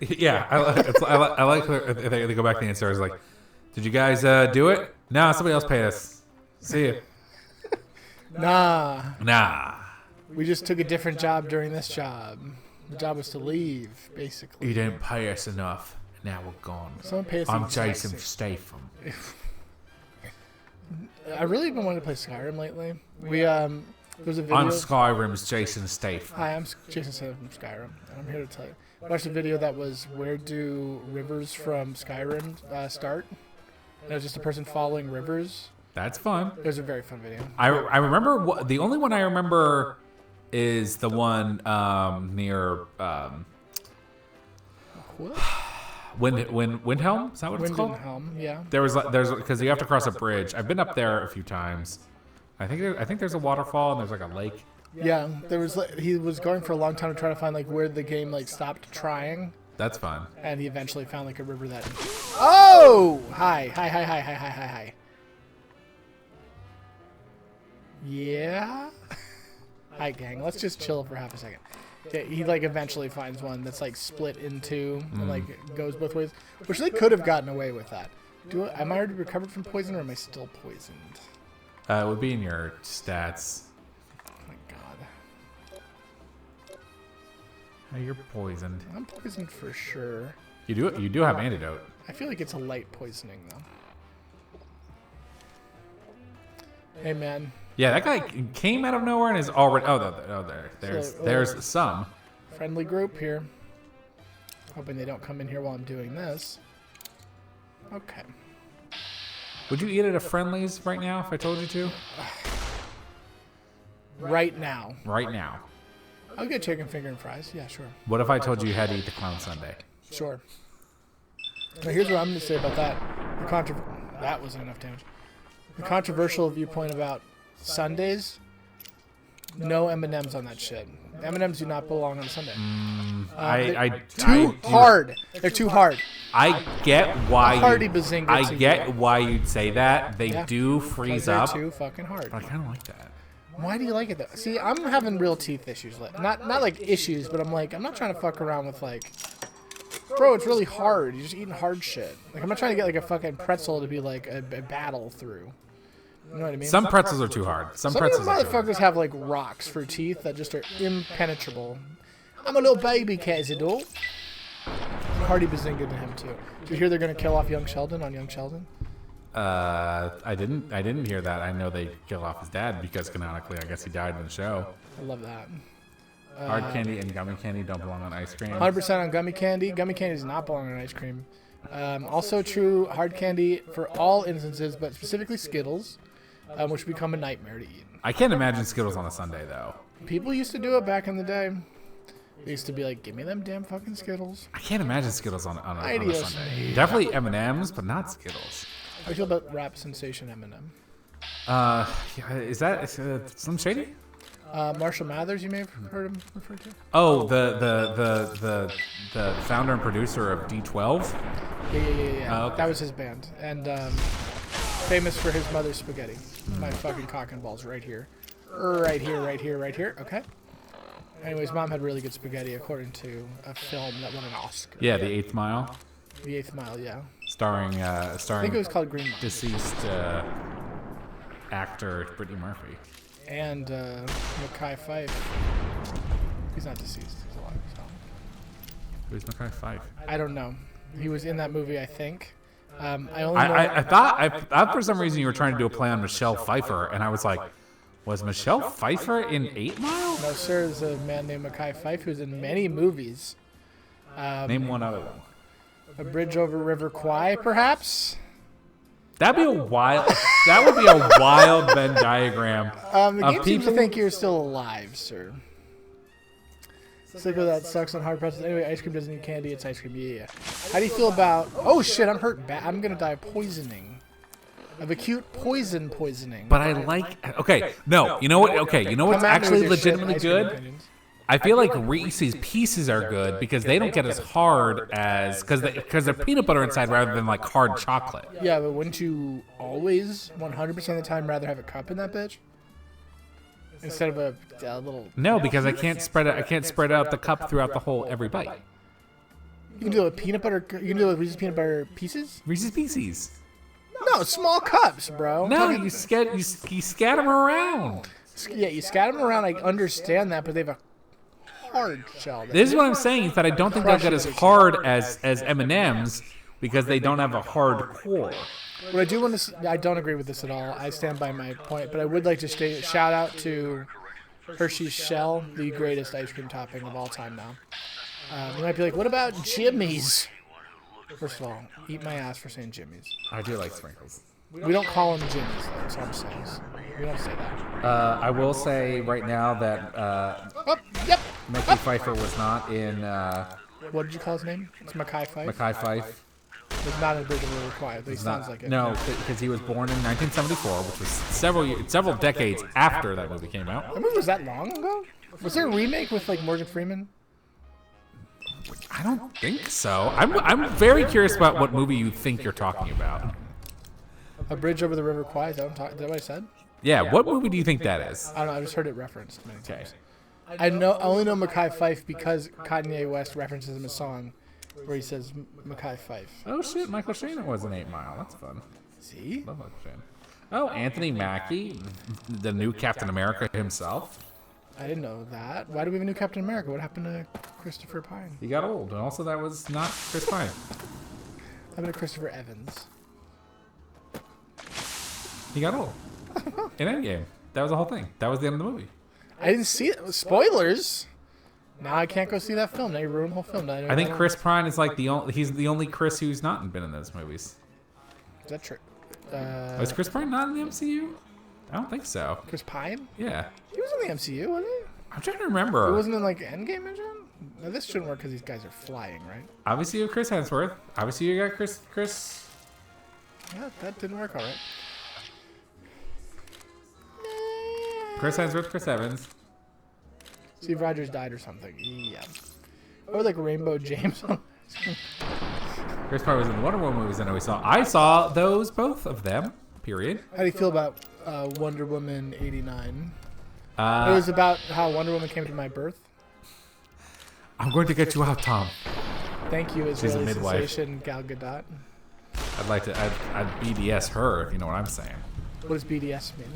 Yeah, I like they go back to the answer. It's like, did you guys do it? No, somebody else paid us. See you. Nah. Nah, We just took a different job during this job. The job was to leave, basically. you didn't pay us enough. Now we're gone. Someone pay us I'm exact Jason same- Statham. I really been wanting to play Skyrim lately. There's a video. I'm Skyrim's Jason Statham. Hi, I'm Jason Statham from Skyrim, and I'm here to tell you. I watched a video that was where do rivers from Skyrim start? And it was just a person following rivers. That's fun. It was a very fun video. I remember the only one I remember is the one near What? Windhelm. Is that what it's called? Windenhelm, yeah. There's because you have to cross a bridge. I've been up there a few times. I think there's a waterfall and there's like a lake. Yeah, there was. He was going for a long time to try to find like where the game like stopped trying, That's fun. and he eventually found like a river that. Oh! Hi. Yeah. Hi, gang. Let's just chill for half a second. Yeah, he like eventually finds one that's like split in two and like goes both ways, which they could have gotten away with that. Am I already recovered from poison or am I still poisoned? It would be in your stats. Oh my god. Hey, you're poisoned. I'm poisoned for sure. You do have antidote. I feel like it's a light poisoning though. Hey man. Yeah, that guy came out of nowhere and is already. There's some. Friendly group here. Hoping they don't come in here while I'm doing this. Okay. Would you eat at a Friendlies right now if I told you to? Right now. Right now. I'll get chicken finger and fries. Yeah, sure. What if I told you you had to eat the Clown Sundae? Sure. Now here's what I'm going to say about that. That wasn't enough damage. The controversial viewpoint about Sundays. No M&Ms on that shit. M&Ms do not belong on Sunday. Too hard. They're too hard. I get why. Hardy bazinga I to get you. why you'd say that. They Yeah. do freeze They're up. too fucking hard. But I kind of like that. Why do you like it though? See, I'm having real teeth issues. Not like issues, but I'm not trying to fuck around with like, bro, it's really hard. You're just eating hard shit. Like I'm not trying to get like a fucking pretzel to be like a battle through. You know what I mean? Some pretzels are too hard. Some Some of pretzels you are too hard. motherfuckers have like rocks for teeth that just are impenetrable. I'm a little baby, Cazador. Hardy bazinga to him too. Did you hear they're gonna kill off Young Sheldon on Young Sheldon? I didn't hear that. I know they kill off his dad because canonically, I guess he died in the show. I love that. Hard candy and gummy candy don't belong on ice cream. 100% on gummy candy. Gummy candy does not belong on ice cream. Also true, hard candy for all instances, but specifically Skittles, which become a nightmare to eat. I can't imagine Skittles on a Sunday though. People used to do it back in the day. They used to be like, give me them damn fucking Skittles. I can't imagine Skittles on a Ideas. Sunday. Definitely M&Ms, but not Skittles. How do you feel about rap sensation Eminem? Is that Slim Shady? Marshall Mathers, you may have heard him referred to. Oh, the founder and producer of D12. Yeah. Okay. That was his band, and famous for his mother's spaghetti. My fucking cock and balls right here, right here. Okay. Anyways, mom had really good spaghetti according to a film that won an Oscar. Yeah, The 8th Mile. The Eighth Mile, yeah. starring I think it was called Green Mile. deceased actor Brittany Murphy. And Mekhi Phife. He's not deceased. He's alive. So. Who's Mekhi Phife? I don't know. He was in that movie, I think. I only know. I thought for some reason you were trying to do a play on Michelle Pfeiffer, and I was like, was Michelle Pfeiffer in 8 Mile? No, sir. There's a man named Mekhi Phife who's in many movies. Name one other one. A Bridge Over River Kwai, perhaps. That would be a wild Venn diagram. The game seems people- to think you're still alive, sir. Sicko that sucks on hard presses. Anyway, ice cream doesn't need candy. It's ice cream. Yeah. How do you feel about? Oh shit! I'm hurt. I'm gonna die of poisoning. Of acute poisoning. But I like. Okay, no. You know what? Okay, you know what's Come at me with actually your shit legitimately ice cream good? opinions. I feel like Reese's Pieces are good because they don't get as hard as because they're peanut butter inside rather than like hard chocolate. Yeah, but wouldn't you always, 100% of the time, rather have a cup in that bitch instead of a little? No, because I can't spread it. I can't spread out the cup throughout the whole every bite. You can do it with peanut butter. You can do it with Reese's peanut butter pieces. Reese's Pieces. No, small cups, bro. No, you scat them around. Yeah, you scatter them around. I understand that, but they have a hard shell. This is what I'm saying is that I don't think they'll get as hard as M&M's because they don't have a hard core. What I do want to, I don't agree with this at all. I stand by my point, but I would like to shout out to Hershey's Shell, the greatest ice cream topping of all time now. You might be like, what about Jimmy's? First of all, eat my ass for saying Jimmy's. I do like sprinkles. We don't call them Jimmy's, though. That's what I'm saying. We don't say that. I will say right now that Oh, yep. Mekhi Phifer was not in What did you call his name? It's Mekhi Phife. Mekhi Phife. It's not in Bridge Over the Quiet, but he sounds like it. No, because he was born in 1974, which was several decades after that movie came out. That movie was that long ago? Was there a remake with like Morgan Freeman? I don't think so. I'm very curious about what movie you think you're talking about. A Bridge Over the River Kwai? Is that what I said? Yeah, what movie do you think that is? I don't know. I just heard it referenced many Okay. times. I only know Mekhi Phife because Kanye West references him in a song where he says Mekhi Phife. Oh shit, Michael Shannon was in 8 Mile. That's fun. See? Love Michael Shannon. Oh, Anthony Mackie, the new Captain America himself. I didn't know that. Why do we have a new Captain America? What happened to Christopher Pine? He got old, and also that was not Chris Pine. What happened to Christopher Evans? He got old. In Endgame. That was the whole thing. That was the end of the movie. I didn't see it. Spoilers! Now I can't go see that film. Now you ruined the whole film. I think Chris Pine is like he's the only Chris who's not been in those movies. Is that true? Was Chris Pine not in the MCU? I don't think so. Chris Pine? Yeah. He was in the MCU, wasn't he? I'm trying to He remember. wasn't in like Endgame engine? No, this shouldn't work because these guys are flying, right? Obviously you have Chris Hemsworth. Obviously you got Chris. Yeah, that didn't work all right. Chris Hemsworth, Chris Evans. Steve Rogers died or something. Yeah. Or like Rainbow James. Chris Pine was in the Wonder Woman movies I know we saw. I saw those, both of them, period. How do you feel about Wonder Woman 89? It was about how Wonder Woman came to my birth. I'm going to get you out, Tom. Thank you, She's a Israeli midwife. sensation Gal Gadot. I'd BDS her, if you know what I'm saying. What does BDS mean?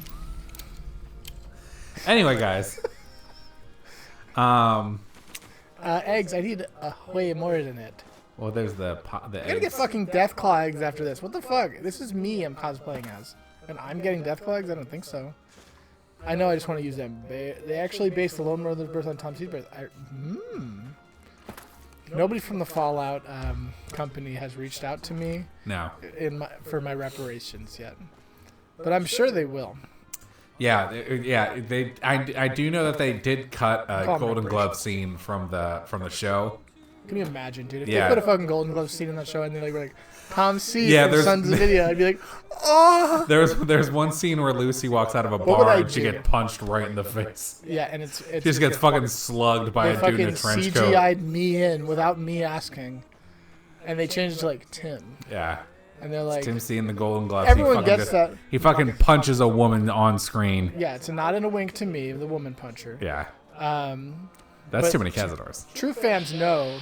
Anyway, guys. Eggs, I need way more than it. Well, there's the I gotta get eggs. fucking Deathclaw eggs after this. What the fuck? This is me I'm cosplaying as. And I'm getting Deathclaw eggs? I don't think so. I know I just want to use them. They actually based the Lone Brother's birth on Tom C's birth. Nobody from the Fallout company has reached out to me No. for my reparations yet. But I'm sure they will. Yeah, They. I do know that they did cut a Call Golden me. Glove scene from the show. Can you imagine, dude? If Yeah. they put a fucking Golden Glove scene in that show and they were like, Tom C Yeah, from there's- Sons of Video, I'd be like, oh! There's one scene where Lucy walks out of a would bar I and she do? gets punched right in the face. Yeah, and it's She just gets fucking slugged by they a dude in fucking a trench coat. CGI'd me in without me asking. And they changed it to like Tim. Yeah. And they're like, Tim C in the Golden Gloves. Everyone he fucking gets that. He fucking punches a woman on screen. yeah, it's a nod and a wink to me, the woman puncher. Yeah. Um, That's But- too many Cazadors. true fans know.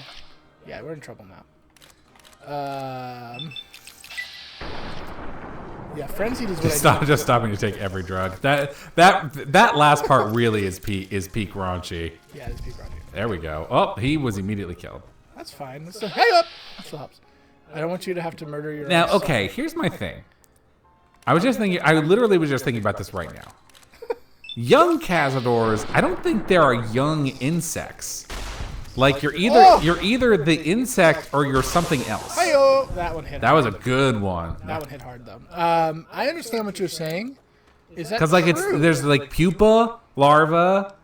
Yeah, we're in trouble now. Yeah, frenzied is what Just stopping to take every drug. That last part really is peak raunchy. Yeah, it's peak raunchy. There we go. Oh, he was immediately killed. That's fine. That's still, hey up. That still helps. I don't want you to have to murder your. Now, own okay, son. here's my thing. I literally was just thinking about this right now. Young Cazadors, I don't think there are young insects. Like you're either the insect or you're something else. Hey-o! That one hit. That was a good one. That one hit hard though. I understand what you're saying. Is that Because like true? there's like pupa, larva,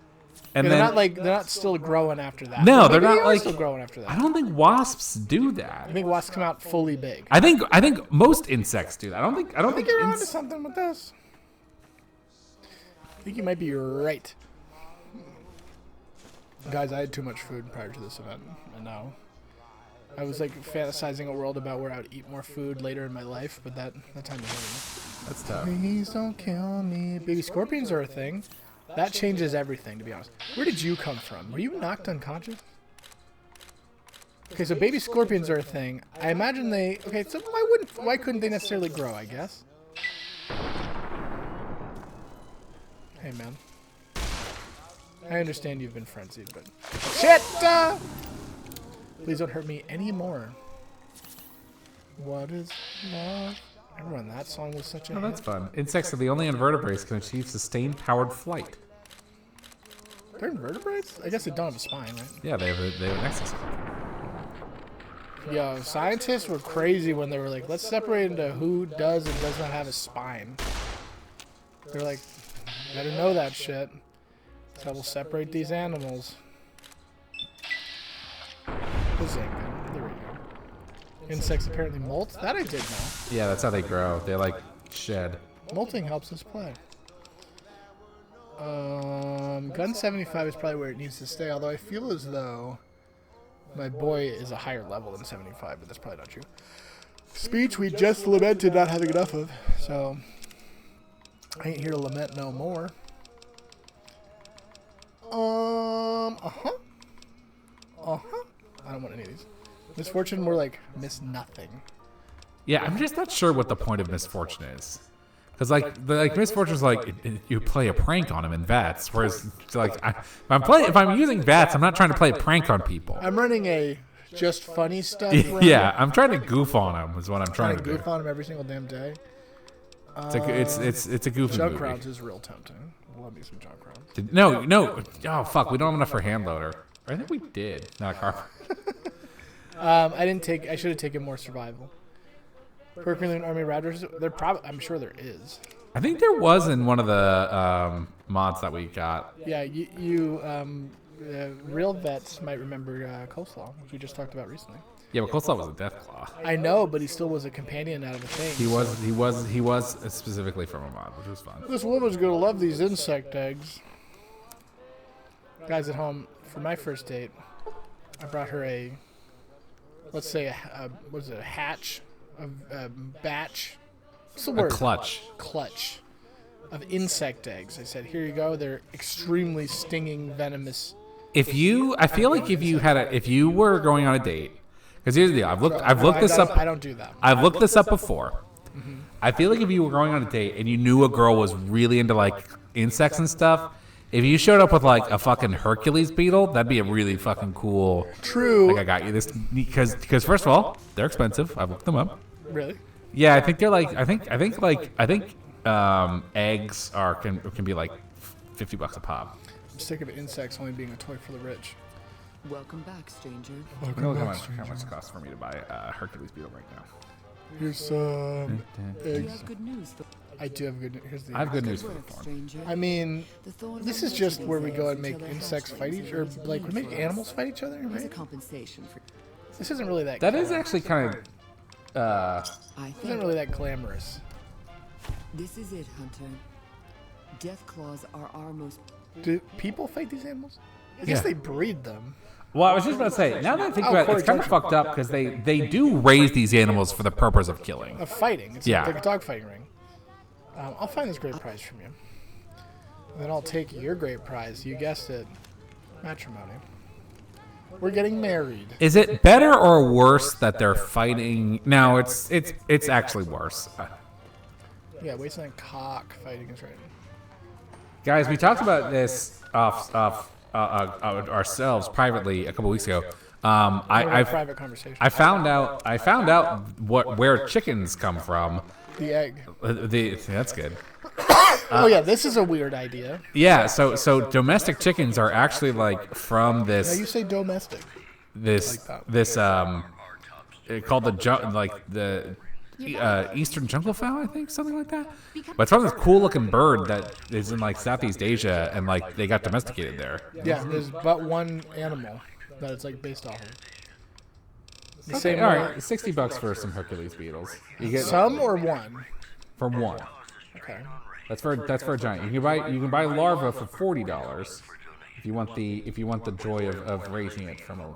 and Yeah, then they're not still growing after that. no, But they're maybe not they are like still growing after that. I don't think wasps do that. I think wasps come out fully big. I think most insects do that. I think I think you're onto something with this. I think you might be right. Guys, I had too much food prior to this event, and now I was like fantasizing a world about where I would eat more food later in my life, but that time is over. That's tough. Please don't kill me. Baby scorpions are a thing. That changes everything, to be honest. Where did you come from? Were you knocked unconscious? Okay, so baby scorpions are a thing. I imagine they... Okay, so why couldn't they necessarily grow, I guess? Hey, man. I understand you've been frenzied, but... Shit! Please don't hurt me anymore. What is love? I remember when that song was such a Oh, hit. that's fun. Insects are the only invertebrates that can achieve sustained powered flight. They're invertebrates? I guess they don't have a spine, right? Yeah, they have an exoskeleton. Yo, scientists were crazy when they were like, let's separate into who does and does not have a spine. They're like, better know that shit. So we'll separate these animals. This ain't good. There we go. Insects apparently molt? That I did know. Yeah, that's how they grow. They like shed. Molting helps us play. Gun 75 is probably where it needs to stay, although I feel as though my boy is a higher level than 75, but that's probably not true. Speech we just lamented not having enough of, so I ain't here to lament no more. I don't want any of these. Misfortune, more like miss nothing. Yeah, I'm just not sure what the point of misfortune is. Because like misfortune's like you play a prank on him in VATS, whereas like if I'm using VATS, I'm not trying to play a prank on people. I'm running a just funny stuff. Yeah, I'm trying to goof on him. Is what I'm trying to do. goof on him every single damn day. It's a goofy Junk movie. rounds is real tempting. Love me some junk rounds. No. Oh fuck, we don't have enough for hand loader. I think we did. Not a car. I should have taken more survival. Herculean Army Riders. I'm sure there is. I think there was in one of the mods that we got. Yeah, real vets might remember Coleslaw, which we just talked about recently. Yeah, but Coleslaw was a Deathclaw. I know, but he still was a companion out of a thing. He was specifically from a mod, which was fun. This woman's gonna love these insect eggs. Guys at home, for my first date, I brought her a hatch, a batch. What's the A word? clutch. Clutch of insect eggs. I said, here you go. They're extremely stinging, venomous. I feel like if you were going on a date, because here's the deal. I've looked this up. I don't do that. I've looked this up before. I feel like if you were going on a date and you knew a girl was really into like insects and stuff, if you showed up with like a fucking Hercules beetle, that'd be a really fucking cool. True. Like I got you this because first of all, they're expensive. I've looked them up. Really? Yeah, I think they're like I think eggs can be like $50 a pop. I'm sick of insects only being a toy for the rich. Welcome back, stranger. Look how much it costs for me to buy a Hercules beetle right now. Here's some You eggs. have good news. I do have good news. Here's the I have good Good news for the work, farm. stranger. I mean, The thorn this will is just not where we be go and until make they insects hatch fight their each other, babies like we and make flies. animals fight each other, As a right? compensation for This isn't really that. That is glamorous. actually kind of I This isn't think really that glamorous. this is it, Hunter. Death claws are our most Do people fight these animals? I guess Yeah. they breed them. Well, I was just about to say, now that I think about it, Corey it's kind of Johnson. fucked up because they do raise these animals for the purpose of killing. Of fighting. It's Yeah. like a dogfighting ring. I'll find this great prize from you. And then I'll take your great prize. You guessed it. Matrimony. We're getting married. Is it better or worse that they're fighting? No, it's actually worse. Yeah, wasting a cock fighting is right. Guys, we talked about this ourselves privately a couple weeks ago. Private conversation. I found out where chickens come from. The egg. That's good. Oh yeah, this is a weird idea. Yeah, so domestic chickens are actually like from Now this you say domestic. Called the eastern jungle fowl, I think, something like that. But it's from this cool looking bird that is in like Southeast Asia, and like they got domesticated there. Yeah, there's but one animal that it's like based off of. The Okay, same all way- right, $60 for some Hercules beetles. You get Some or one. for one. Okay. That's for a giant. You can buy larva for $40 if you want the joy of raising it from a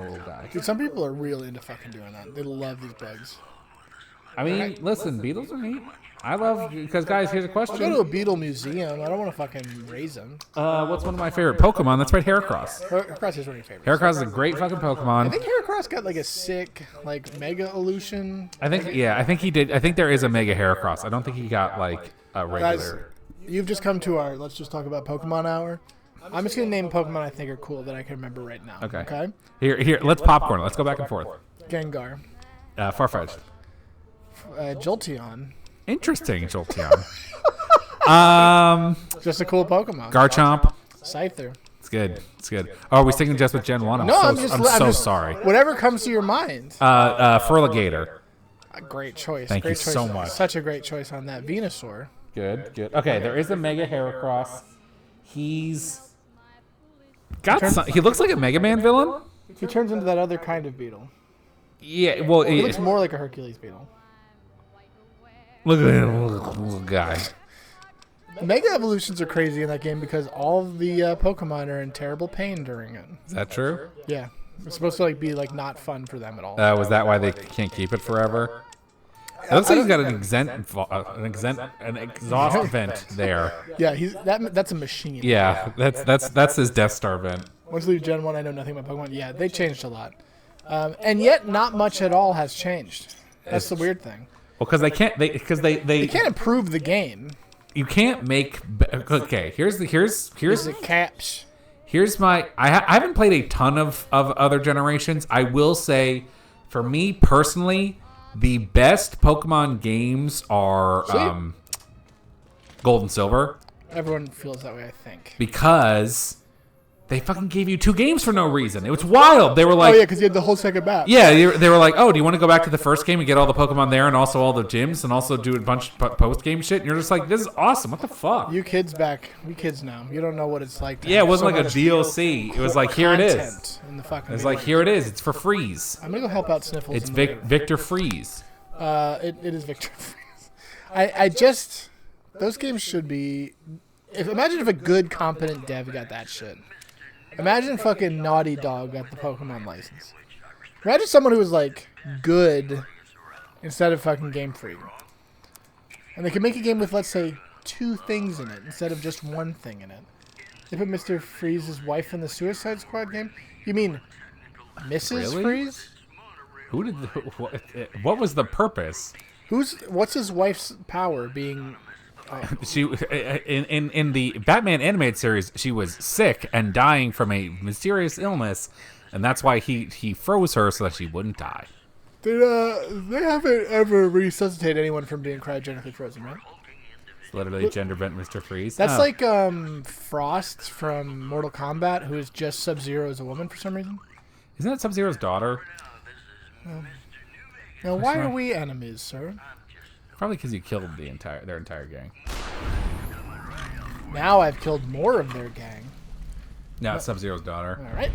little guy. Dude, some people are really into fucking doing that. They love these bugs. I mean, listen, beetles are neat. I love because guys, here's a I'll go to a question. beetle museum. I don't want to fucking raise them. What's one of my favorite Pokemon? That's right, Heracross. Heracross is one of your favorites. Heracross is a great fucking I Pokemon. think Heracross got like a sick like Mega Evolution. I think he did. I think there is a Mega Heracross. I don't think he got like a Guys, regular. you've just come to our let's just talk about Pokemon hour. I'm just gonna name Pokemon I think are cool that I can remember right now. Okay. Okay. Here, let's popcorn. Let's go back and forth. Gengar, Farfetch'd. Jolteon, Interesting, Jolteon. just a cool Pokemon. Garchomp. Scyther. It's good. It's good. Oh, are we sticking just with Gen 1? No, I'm so just sorry. Whatever comes to your mind. Feraligatr. A great choice. Thank great you choice. so much. Such a great choice on that. Venusaur. Good, good. Okay, there is a Mega Heracross. He's got some, he looks like a Mega Man villain. He turns into that other kind of beetle. Yeah, well, He looks more like a Hercules beetle. look at that little guy. Mega evolutions are crazy in that game because all of the Pokemon are in terrible pain during it. Is that true? Yeah, it's supposed to like be like not fun for them at all. Was that why they can't keep it forever? It looks like he's got an exhaust vent there. Yeah, that's a machine. Yeah, that's his Death Star vent. Once you leave Gen 1, I know nothing about Pokemon. Yeah, they changed a lot. And yet, not much at all has changed. That's the weird thing. Well, because they can't. They can't improve the game. You can't make. Okay, here's The caps. here's my. I haven't played a ton of other generations. I will say, for me personally, the best Pokemon games are Gold and Silver Everyone feels that way, I think. because they fucking gave you 2 games for no reason. It was wild. They were like, Oh yeah, because you had the whole second map. yeah, they were like, oh, do you want to go back to the first game and get all the Pokemon there and also all the gyms and also do a bunch of post-game shit? And you're just like, this is awesome. What the fuck? You kids now. You don't know what it's like. To Yeah, it have wasn't so like a much DLC. It was like, here it is. content in the fucking It's video. like, here it is. It's for Freeze. I'm gonna go help out Sniffles. It's in the later. Victor Freeze. It is Victor Freeze. I just those games should be. Imagine if a good, competent dev got that shit. Imagine fucking Naughty Dog got the Pokemon license. Imagine someone who was like good instead of fucking Game Freak, and they could make a game with let's say 2 things in it instead of just 1 thing in it. They put Mr. Freeze's wife in the Suicide Squad game. You mean Mrs. Really? Freeze? Who did? What was the purpose? What's his wife's power being? She in the Batman animated series, she was sick and dying from a mysterious illness, and that's why he froze her so that she wouldn't die. They haven't ever resuscitated anyone from being cryogenically frozen, right? It's literally gender bent Mr. Freeze. That's Oh. like Frost from Mortal Kombat, who is just Sub-Zero as a woman for some reason. Isn't that Sub-Zero's daughter? Now, why are we enemies, sir? Probably because you killed their entire gang. Now I've killed more of their gang. No, it's Sub-Zero's daughter. All right.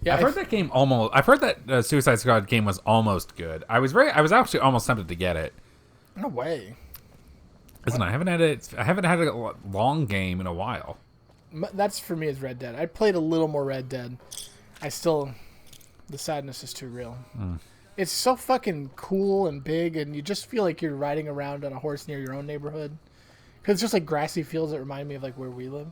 Yeah, I've heard that game almost. I've heard that Suicide Squad game was almost good. I was actually almost tempted to get it. No way. Listen, I haven't had a long game in a while. That's for me is Red Dead. I played a little more Red Dead. The sadness is too real. It's so fucking cool and big, and you just feel like you're riding around on a horse near your own neighborhood. Because it's just like grassy fields that remind me of like where we live.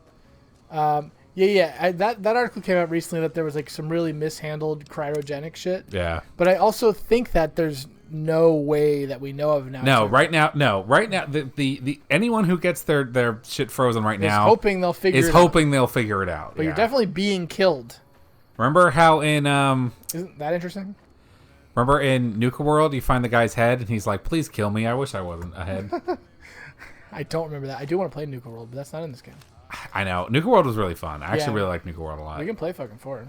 Yeah. That article came out recently that there was like some really mishandled cryogenic shit. Yeah. But I also think that there's no way that we know of now. No, right now, the anyone who gets their shit frozen right now hoping they'll figure is it hoping they'll figure it out. But yeah. you're definitely being killed. Remember how in Isn't that interesting? Remember in Nuka World, you find the guy's head, and he's like, "Please kill me. I wish I wasn't a head." I don't remember that. I do want to play Nuka World, but that's not in this game. I know Nuka World was really fun. I actually Yeah. really like Nuka World a lot. We can play fucking 4.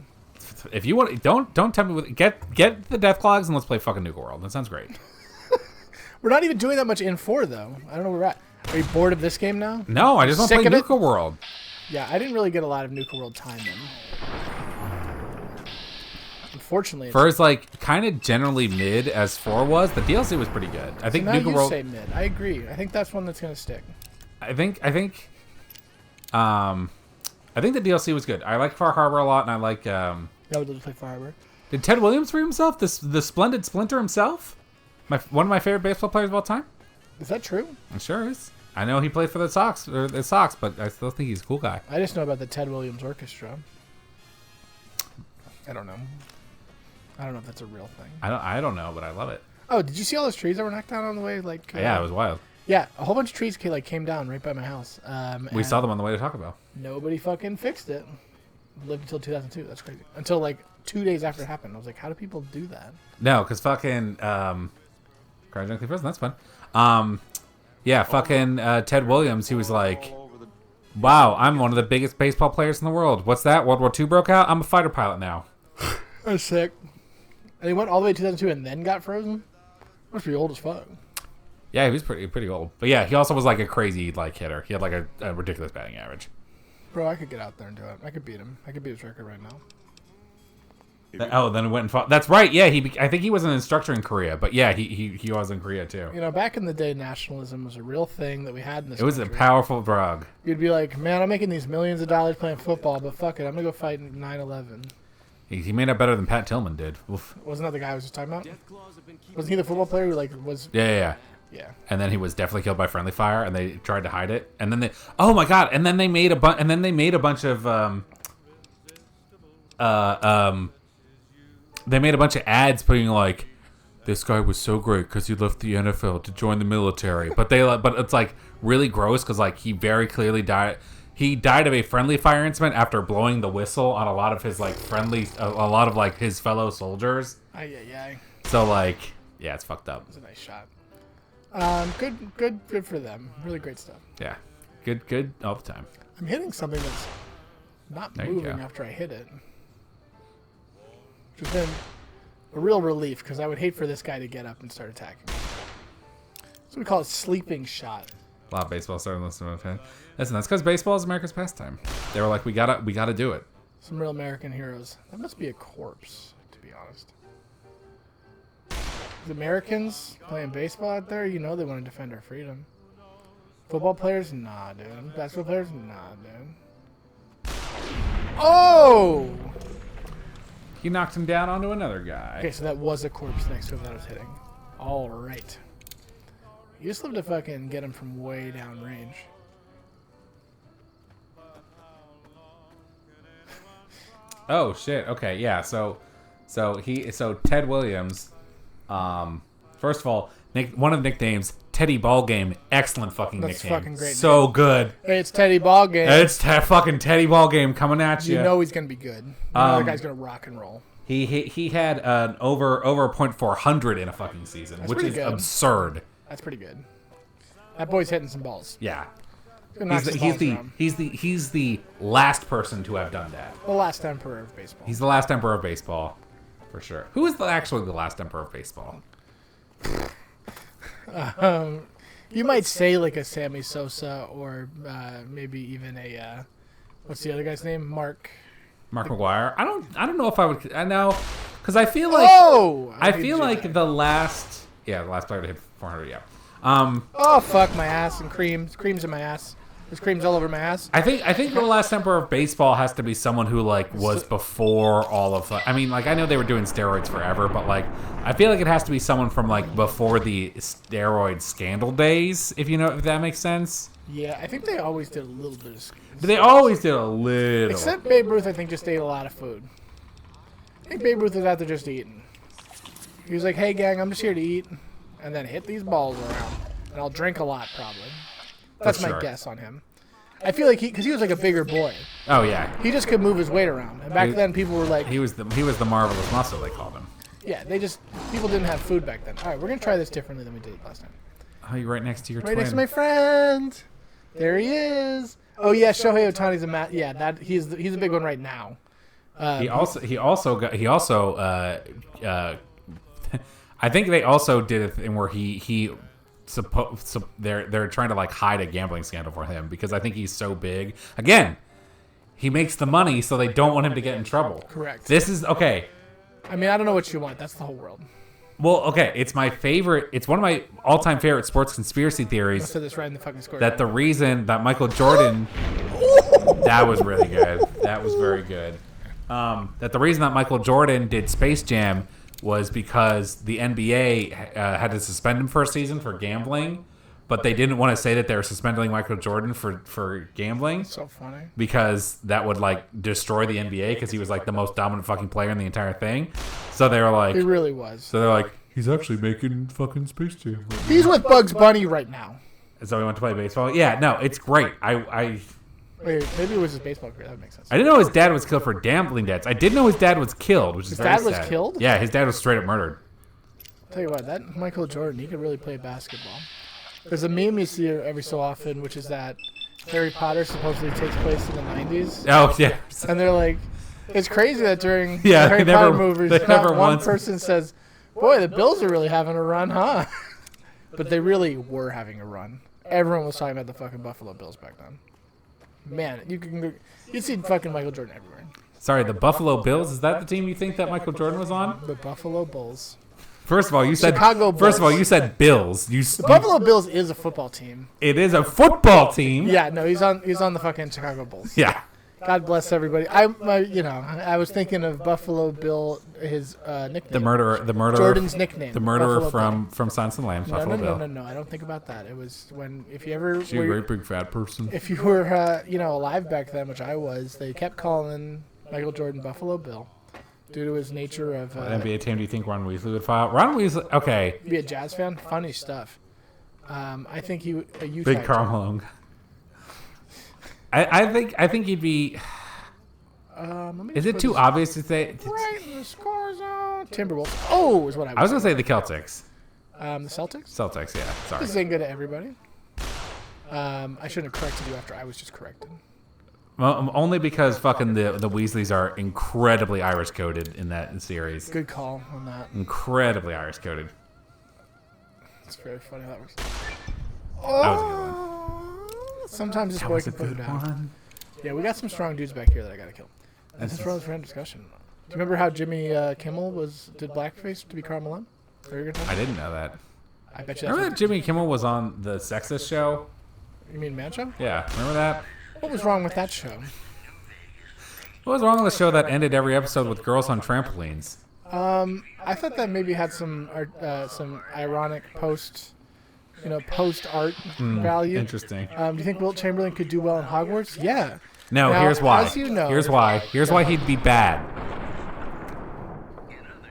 If you want, don't tell me with get the Deathclogs and let's play fucking Nuka World. That sounds great. We're not even doing that much in 4 though. I don't know where we're at. Are you bored of this game now? No, I just want to Sick play of it? Nuka World. Yeah, I didn't really get a lot of Nuka World time in. Unfortunately, For as like kind of generally mid as 4 was, the DLC was pretty good. I think now Nuka you World. say mid. I agree. I think that's one that's gonna stick. I think the DLC was good. I like Far Harbor a lot, and I like. Yeah, we'd love to play Far Harbor. Did Ted Williams for himself? The splendid Splinter himself? One of my favorite baseball players of all time? Is that true? It sure is. I know he played for the Sox, but I still think he's a cool guy. I just know about the Ted Williams Orchestra. I don't know. I don't know if that's a real thing. I don't know, but I love it. Oh, did you see all those trees that were knocked down on the way? Like Yeah, it was wild. Yeah, a whole bunch of trees came down right by my house. We and saw them on the way to Taco Bell. Nobody fucking fixed it. Lived until 2002. That's crazy. Until like 2 days after it happened. I was like, how do people do that? No, because fucking cryogenically frozen. That's fun. Yeah, fucking Ted Williams. He was like, "Wow, I'm one of the biggest baseball players in the world. What's that? World War II broke out. I'm a fighter pilot now." That's sick. And he went all the way to 2002 and then got frozen? Must be old as fuck. Yeah, he was pretty old. But yeah, he also was like a crazy like hitter. He had like a ridiculous batting average. Bro, I could get out there and do it. I could beat him. I could beat his record right now. Then he went and fought. That's right. Yeah, I think he was an instructor in Korea. But yeah, he was in Korea too. You know, back in the day, nationalism was a real thing that we had in this It was a country. powerful drug. You'd be like, man, I'm making these millions of dollars playing football, but fuck it, I'm going to go fight in 9/11. He made it better than Pat Tillman did. Oof. Wasn't that the guy I was just talking about? Wasn't he the football player who like was... Yeah. Yeah. And then he was definitely killed by friendly fire, and they tried to hide it. And then oh my god! And then they made a bunch. And then they made a bunch of they made a bunch of ads putting like, this guy was so great because he left the NFL to join the military. But it's like really gross because like he very clearly died. He died of a friendly fire incident after blowing the whistle on a lot of his like a lot of like his fellow soldiers. Aye. So like, yeah, it's fucked up. It's a nice shot. Good for them. Really great stuff. Yeah, good all the time. I'm hitting something that's not There you moving go. after I hit it. Which has been a real relief because I would hate for this guy to get up and start attacking me. That's what we call a sleeping shot. A lot of baseball started listening to it. Listen, that's because baseball is America's pastime. They were like, we gotta do it. Some real American heroes. That must be a corpse, to be honest. The Americans playing baseball out there, you know they want to defend our freedom. Football players? Nah, dude. Basketball players? Nah, dude. Oh! He knocked him down onto another guy. Okay, so that was a corpse next to him that I was hitting. All right. You just love to fucking get him from way down range. Oh shit. Okay, yeah. So Ted Williams. First of all, one of the nicknames, Teddy Ballgame. Excellent fucking That's nickname. fucking great So good. Hey, it's Teddy Ballgame. It's fucking Teddy Ballgame coming at you. You know he's gonna be good. You know the guy's gonna rock and roll. He had an over a .400 in a fucking season, which pretty is good. absurd. That's pretty good. That boy's hitting some balls. Yeah. Gonna knock some balls around. He's the last person to have done that. The last emperor of baseball. He's the last emperor of baseball, for sure. Who is actually the last emperor of baseball? You might say like a Sammy Sosa or maybe even a what's the other guy's name? Mark McGuire. I don't know if I would. I know because I feel like I feel like the last player to hit 400. Yeah. Oh fuck my ass and creams in my ass. There's creams all over my ass. I think the last emperor of baseball has to be someone who like was before all of. I mean, like I know they were doing steroids forever, but like I feel like it has to be someone from like before the steroid scandal days. If that makes sense. Yeah, I think they always did a little bit of. They always did a little. Except Babe Ruth, I think, just ate a lot of food. I think Babe Ruth was out there just eating. He was like, hey, gang, I'm just here to eat, and then hit these balls around. And I'll drink a lot, probably. That's my guess on him. I feel like because he was like a bigger boy. Oh, yeah. He just could move his weight around. And back then, people were like... He was the marvelous muscle, they called him. Yeah, people didn't have food back then. All right, we're going to try this differently than we did last time. Oh, you're right next to your Right twin. next to my friend. There he is. Oh, yeah, Shohei Ohtani's a yeah, he's a big one right now. He also I think they also did a thing where they're trying to like hide a gambling scandal for him because I think he's so big. Again, he makes the money, so they don't want him to get in trouble. Correct. This is okay. I mean, I don't know what you want. That's the whole world. Well, okay, it's my favorite. It's one of my all-time favorite sports conspiracy I theories. said this right in the fucking score. That the reason that Michael Jordan, that was really good. That was very good. That the reason that Michael Jordan did Space Jam was because the NBA had to suspend him for a season for gambling, but they didn't want to say that they were suspending Michael Jordan for gambling. So funny. Because that would like destroy the NBA because he was like the most dominant fucking player in the entire thing. So they were like, He really was. so they're like, he's actually making fucking Space Jam. He's with Bugs Bunny right now. So he went to play baseball. Yeah, no, it's great. Wait, maybe it was his baseball career. That would make sense. I didn't know his dad was killed for gambling debts. I did know his dad was killed, which is His very dad was sad. killed? Yeah, his dad was straight up murdered. Tell you what, that Michael Jordan, he could really play basketball. There's a meme you see every so often, which is that Harry Potter supposedly takes place in the 90s. Oh yeah, And they're like, it's crazy that during Yeah, the Harry they Potter never- movies, they not never one once- person says, boy, the Bills are really having a run, huh? But they really were having a run. Everyone was talking about the fucking Buffalo Bills back then. Man, you'd see fucking Michael Jordan everywhere. sorry. The Buffalo Bills, is that the team you think that Michael Jordan was on? The Buffalo Bulls. First of all, you said Chicago First of all, Bulls. you said Bills. The Buffalo Bills is a football team. It is a football team. Yeah, no, he's on the fucking Chicago Bulls. Yeah. God bless everybody. I was thinking of Buffalo Bill, his nickname. The murderer. Jordan's nickname. The murderer Buffalo from Silence of the Lambs. Bill. Buffalo Bill. No. I don't think about that. It was if you ever She's a were, great big fat person. if you were alive back then, which I was, they kept calling Michael Jordan Buffalo Bill due to his nature of What NBA team do you think Ron Weasley would file? Ron Weasley. Okay. be a Jazz fan. Funny stuff. I think he a Utah. Big Karl Malone. I think he'd be. Is it too obvious to say? Right in the score zone. Timberwolves. Oh, is what I was gonna say the Celtics. The Celtics. Celtics, yeah. Sorry. This ain't good to everybody. I shouldn't have corrected you after I was just corrected. Well, only because fucking the Weasleys are incredibly Irish coded in that series. Good call on that. Incredibly Irish coded. It's very funny how that works. That was a good one. Sometimes this That boy was a can put it good down. one. Yeah, we got some strong dudes back here that I gotta kill. And this is for discussion. Do you remember how Jimmy Kimmel did blackface to be Karl Malone? Very good time. I didn't know that. I bet you. That's Remember what, that Jimmy Kimmel was on the Sexist show? you mean Mancho? Yeah, remember that? What was wrong with that show? What was wrong with the show that ended every episode with girls on trampolines? I thought that maybe had some ironic post art value. Interesting. Do you think Wilt Chamberlain could do well in Hogwarts? Yeah. No, Now, here's why. as you know- Here's why. Here's why he'd be bad.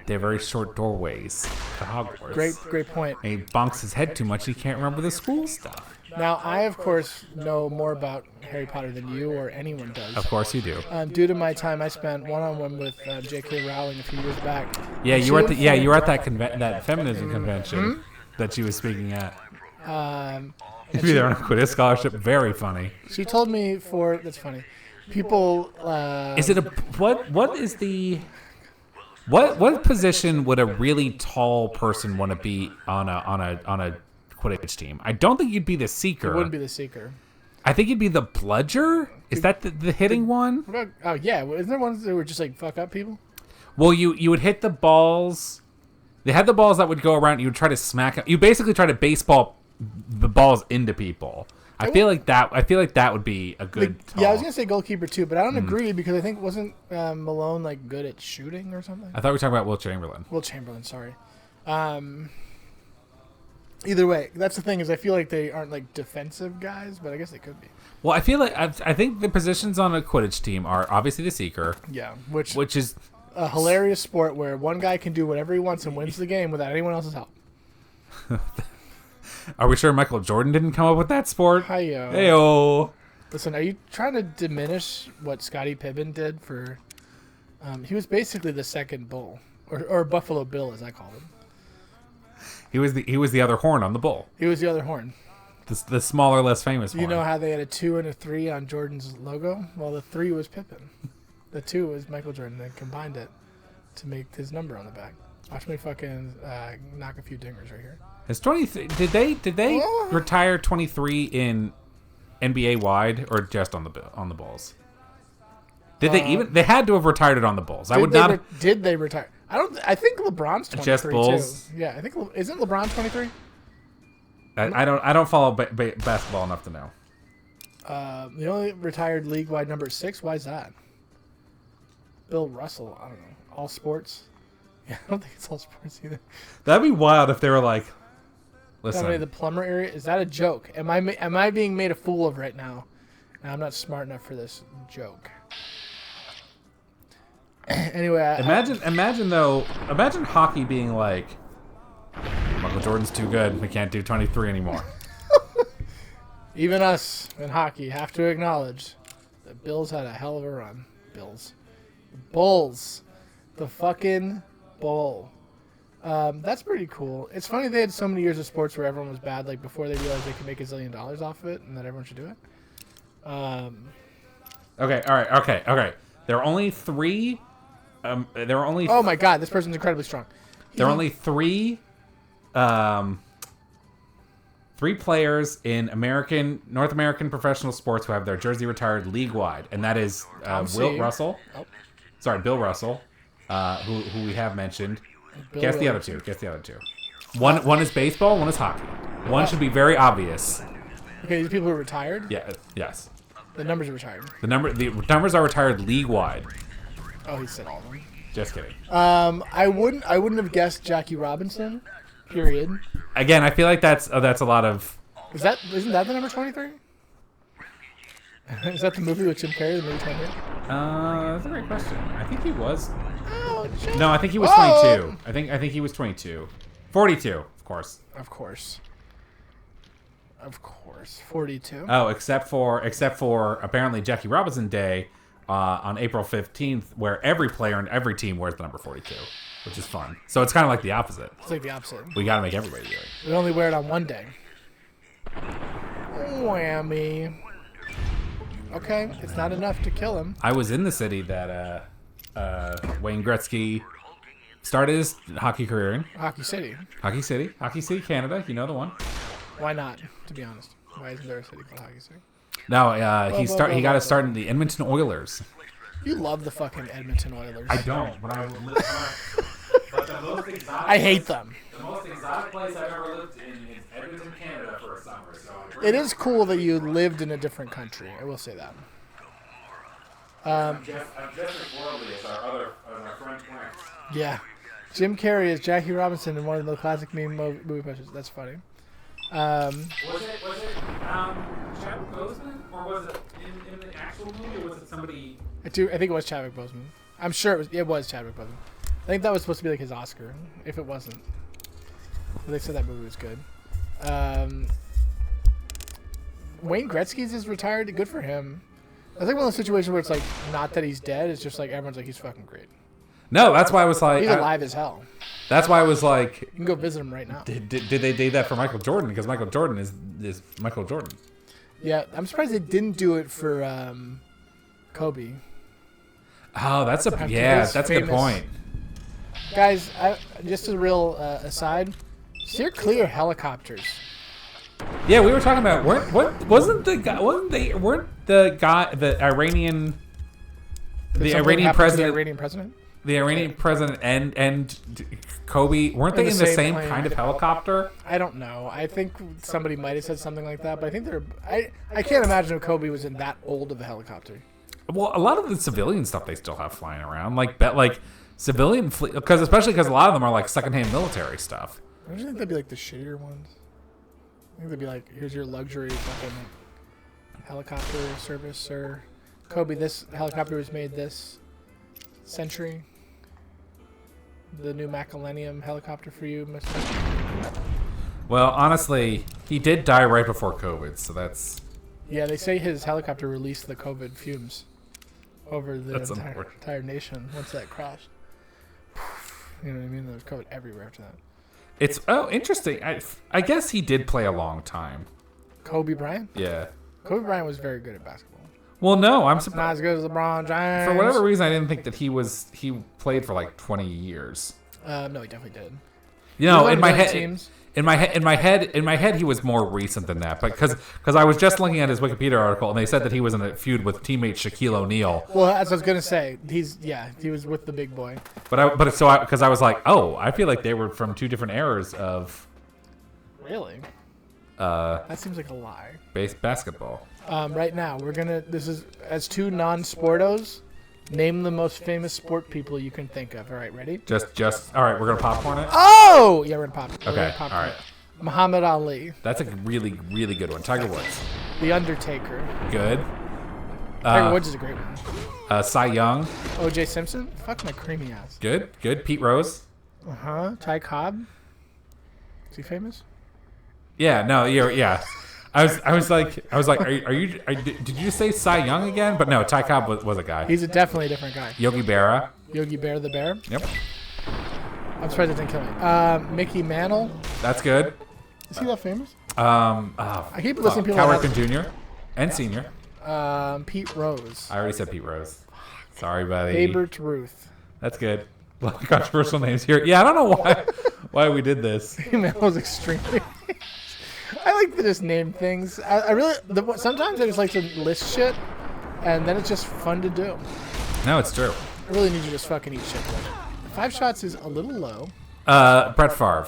They have very short doorways to Hogwarts. Great point. And he bonks his head too much. He can't remember the school stuff. Now, I, of course, know more about Harry Potter than you or anyone does. Of course you do. Due to my time I spent one-on-one with J.K. Rowling a few years back. Yeah, She you were at that informed- that feminism Hmm? convention that she was speaking at. and You'd be there on a Quidditch scholarship. Very funny. She told me that's funny. People. Is it what is the what position would a really tall person want to be on a Quidditch team? I don't think you'd be the seeker. It wouldn't be the seeker. I think you'd be the bludger. Is that the hitting one? What about, oh yeah, isn't there ones that were just like fuck up people? Well, you would hit the balls. They had the balls that would go around. You would try to smack. You basically try to baseball the balls into people. I feel like that would be a good. Yeah, I was call. gonna say goalkeeper too, but I don't agree because I think wasn't Malone like good at shooting or something? I thought we were talking about Will Chamberlain. Will Chamberlain, sorry. Either way, that's the thing is I feel like they aren't like defensive guys, but I guess they could be. Well, I feel like I think the positions on a Quidditch team are obviously the seeker, Yeah, which which is a hilarious sport where one guy can do whatever he wants and wins the game without anyone else's help. Are we sure Michael Jordan didn't come up with that sport? Hi-yo. Heyo. Listen, are you trying to diminish what Scottie Pippen did for... he was basically the second bull, or Buffalo Bill, as I call him. He was the other horn on the bull. He was the other horn. The smaller, less famous You horn. know how they had a 2 and a 3 on Jordan's logo? Well, the 3 was Pippen. The 2 was Michael Jordan. They combined it to make his number on the back. Watch me fucking knock a few dingers right here. Is 23? Did they retire 23 in NBA wide or just on the Bulls? Did they even? They had to have retired it on the Bulls. I would not. Did they retire? I think LeBron's 23 Just Bulls? too. Yeah, I think isn't LeBron 23? I don't follow basketball enough to know. The only retired league-wide number 6. Why is that? Bill Russell. I don't know. All sports. Yeah, I don't think it's all sports either. That'd be wild if they were like, listen. Somebody, the plumber area. Is that a joke? Am I being made a fool of right now? And I'm not smart enough for this joke. Anyway, Imagine hockey being like, Michael Jordan's too good. We can't do 23 anymore. even us in hockey have to acknowledge the Bills had a hell of a run. Bulls. The fucking Bull. That's pretty cool. It's funny they had so many years of sports where everyone was bad, like before they realized they could make $1 zillion off of it and that everyone should do it. Okay, all right, okay. There are only 3. There are only. Oh my God, this person's incredibly strong. There are only 3. 3 players in North American professional sports who have their jersey retired league-wide, and that is Bill Russell, who we have mentioned. Guess the other two. One is baseball, one is hockey. One should be very obvious. Okay, these people are retired? Yeah. Yes. The numbers are retired. The numbers are retired league-wide. Oh, he said all of them. Just kidding. I wouldn't have guessed Jackie Robinson. Period. Again, I feel like that's a lot of. Isn't that the number 23? Is that the movie with Jim Carrey, the movie 23? That's a great question. I think he was. Oh, shit. No, I think he was 22. I think he was 22. 42, of course. Of course. 42. Oh, except for apparently Jackie Robinson Day on April 15th, where every player and every team wears the number 42, which is fun. So it's kind of like the opposite. It's like the opposite. We got to make everybody do it. We only wear it on one day. Whammy. Okay, it's not enough to kill him. I was in the city that Wayne Gretzky started his hockey career in. Hockey City. Hockey City, Canada. You know the one. Why not, to be honest? Why isn't there a city called Hockey City? No, he got to start in the Edmonton Oilers. You love the fucking Edmonton Oilers. I don't, but I will but the most exotic I hate them. The most exotic place I've ever lived in is Edmonton, Canada for a summer. So It is cool that you lived in a different country. I will say that. I'm just as worldly as our friend Clarence. Yeah. Jim Carrey is Jackie Robinson in one of the classic meme movie posters. That's funny. Was it Chadwick Boseman, or was it in the actual movie, or was it somebody? I think it was Chadwick Boseman. I'm sure it was Chadwick Boseman. I think that was supposed to be like his Oscar, if it wasn't. But they said that movie was good. Wayne Gretzky's is retired. Good for him. I think one of those situations where it's like not that he's dead. It's just like everyone's like he's fucking great. No, that's why I was like. He's alive as hell. That's why I was like. You can go visit him right now. Did they do that for Michael Jordan? Because Michael Jordan is Michael Jordan. Yeah, I'm surprised they didn't do it for Kobe. Oh, that's a good point. Guys, just a real aside. Steer clear of helicopters. Yeah, we were talking about weren't the Iranian president. The Iranian president and Kobe, weren't they in the same kind of helicopter? I don't know. I think somebody might have said something like that, but I think I can't imagine if Kobe was in that old of a helicopter. Well, a lot of the civilian stuff they still have flying around, like civilian fleet, especially because a lot of them are like secondhand military stuff. Don't you think that'd be like the shittier ones? I think they'd be like, here's your luxury fucking helicopter service, sir. Kobe, this helicopter was made this century. The new Macalenium helicopter for you, Mr. Well, honestly, he did die right before COVID, so that's... Yeah, they say his helicopter released the COVID fumes over the That's unfortunate. entire nation once that crashed. You know what I mean? There was COVID everywhere after that. It's interesting. I guess he did play a long time. Kobe Bryant? Yeah. Kobe Bryant was very good at basketball. Well, no, I'm Not surprised. as good as LeBron James. For whatever reason, I didn't think that he played for like 20 years. No, he definitely did. You know, He in was my on good head, teams. in my head, he was more recent than that. But because I was just looking at his Wikipedia article, and they said that he was in a feud with teammate Shaquille O'Neal. Well, as I was gonna say, he was with the big boy. Because I was like, oh, I feel like they were from two different eras of Really? That seems like a lie. basketball. Right now, this is, as two non-sportos, name the most famous sport people you can think of. All right, ready? All right, we're gonna popcorn it. Oh! Yeah, we're gonna pop. We're Okay, gonna pop all right. Muhammad Ali, That's a really, really good one. Tiger Woods, The Undertaker. good. Tiger Woods is a great one. Cy Young, O.J. Simpson? Fuck my creamy ass. good. Pete Rose. Ty Cobb? Is he famous? Yeah, no, yeah. I was like, did you say Cy Young again? But no, Ty Cobb was a guy. He's definitely a different guy. Yogi Berra. Yogi Bear the Bear? Yep, I'm surprised it didn't kill me. Mickey Mantle? that's good. Is he that famous? I keep listening to people Cal like Ripken Jr. and Senior. Pete Rose. I already said Pete Rose. Sorry, buddy. Babert Ruth. That's good. A lot of controversial names here. Yeah, I don't know why we did this. Email was extremely. I like to just name things. I really sometimes I just like to list shit, and then it's just fun to do. No, it's true. I really need to just fucking eat shit. 5 shots is a little low. Brett Favre.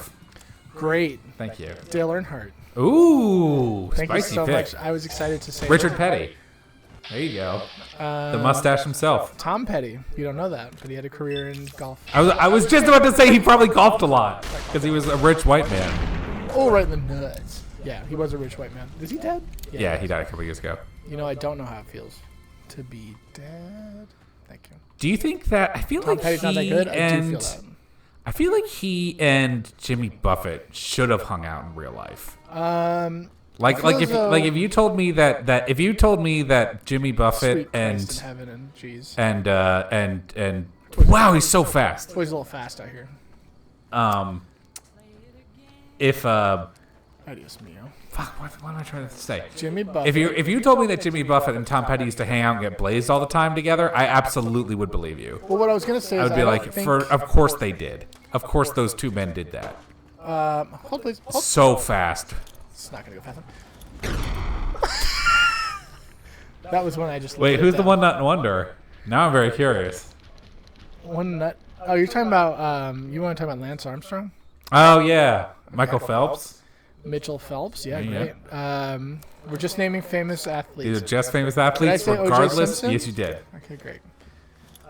Great, Thank you. Dale Earnhardt. Ooh, Thank spicy you so pick. much. I was excited to say Richard that. Petty. There you go. The mustache himself. Tom Petty. You don't know that, but he had a career in golf. I was just about to say he probably golfed a lot because he was a rich white man. Oh, right in the nuts. Yeah, he was a rich white man. Is he dead? Yeah, he died a couple years ago. You know, I don't know how it feels to be dead. Thank you. Do you think that I feel Tom like Petty's not that he good. I do feel and that. I feel like he and Jimmy Buffett should have hung out in real life. Like feel as if though- if you told me that Jimmy Buffett Sweet Christ in heaven and jeez. and wow, he's so fast. Always a little fast out here. If Adios mio. fuck, what am I trying to say? Jimmy Buffett. If you told me that Jimmy Buffett and Tom Petty used to hang out and get blazed all the time together, I absolutely would believe you. Well, what I was gonna say I is would be don't like, think, of course they did. Of course those two men did that. hold please. Hold. So fast. It's not gonna go fast enough. That was when I just. Wait, looked who's it the down. one nut wonder? Now I'm very curious. One nut. Oh, you're talking about. You want to talk about Lance Armstrong? Oh yeah, Michael Phelps. Mitchell Phelps. Yeah, Yeah. great. We're just naming famous These athletes. are just famous athletes, say O.J. regardless. Simpson? Yes, you did. Okay, great.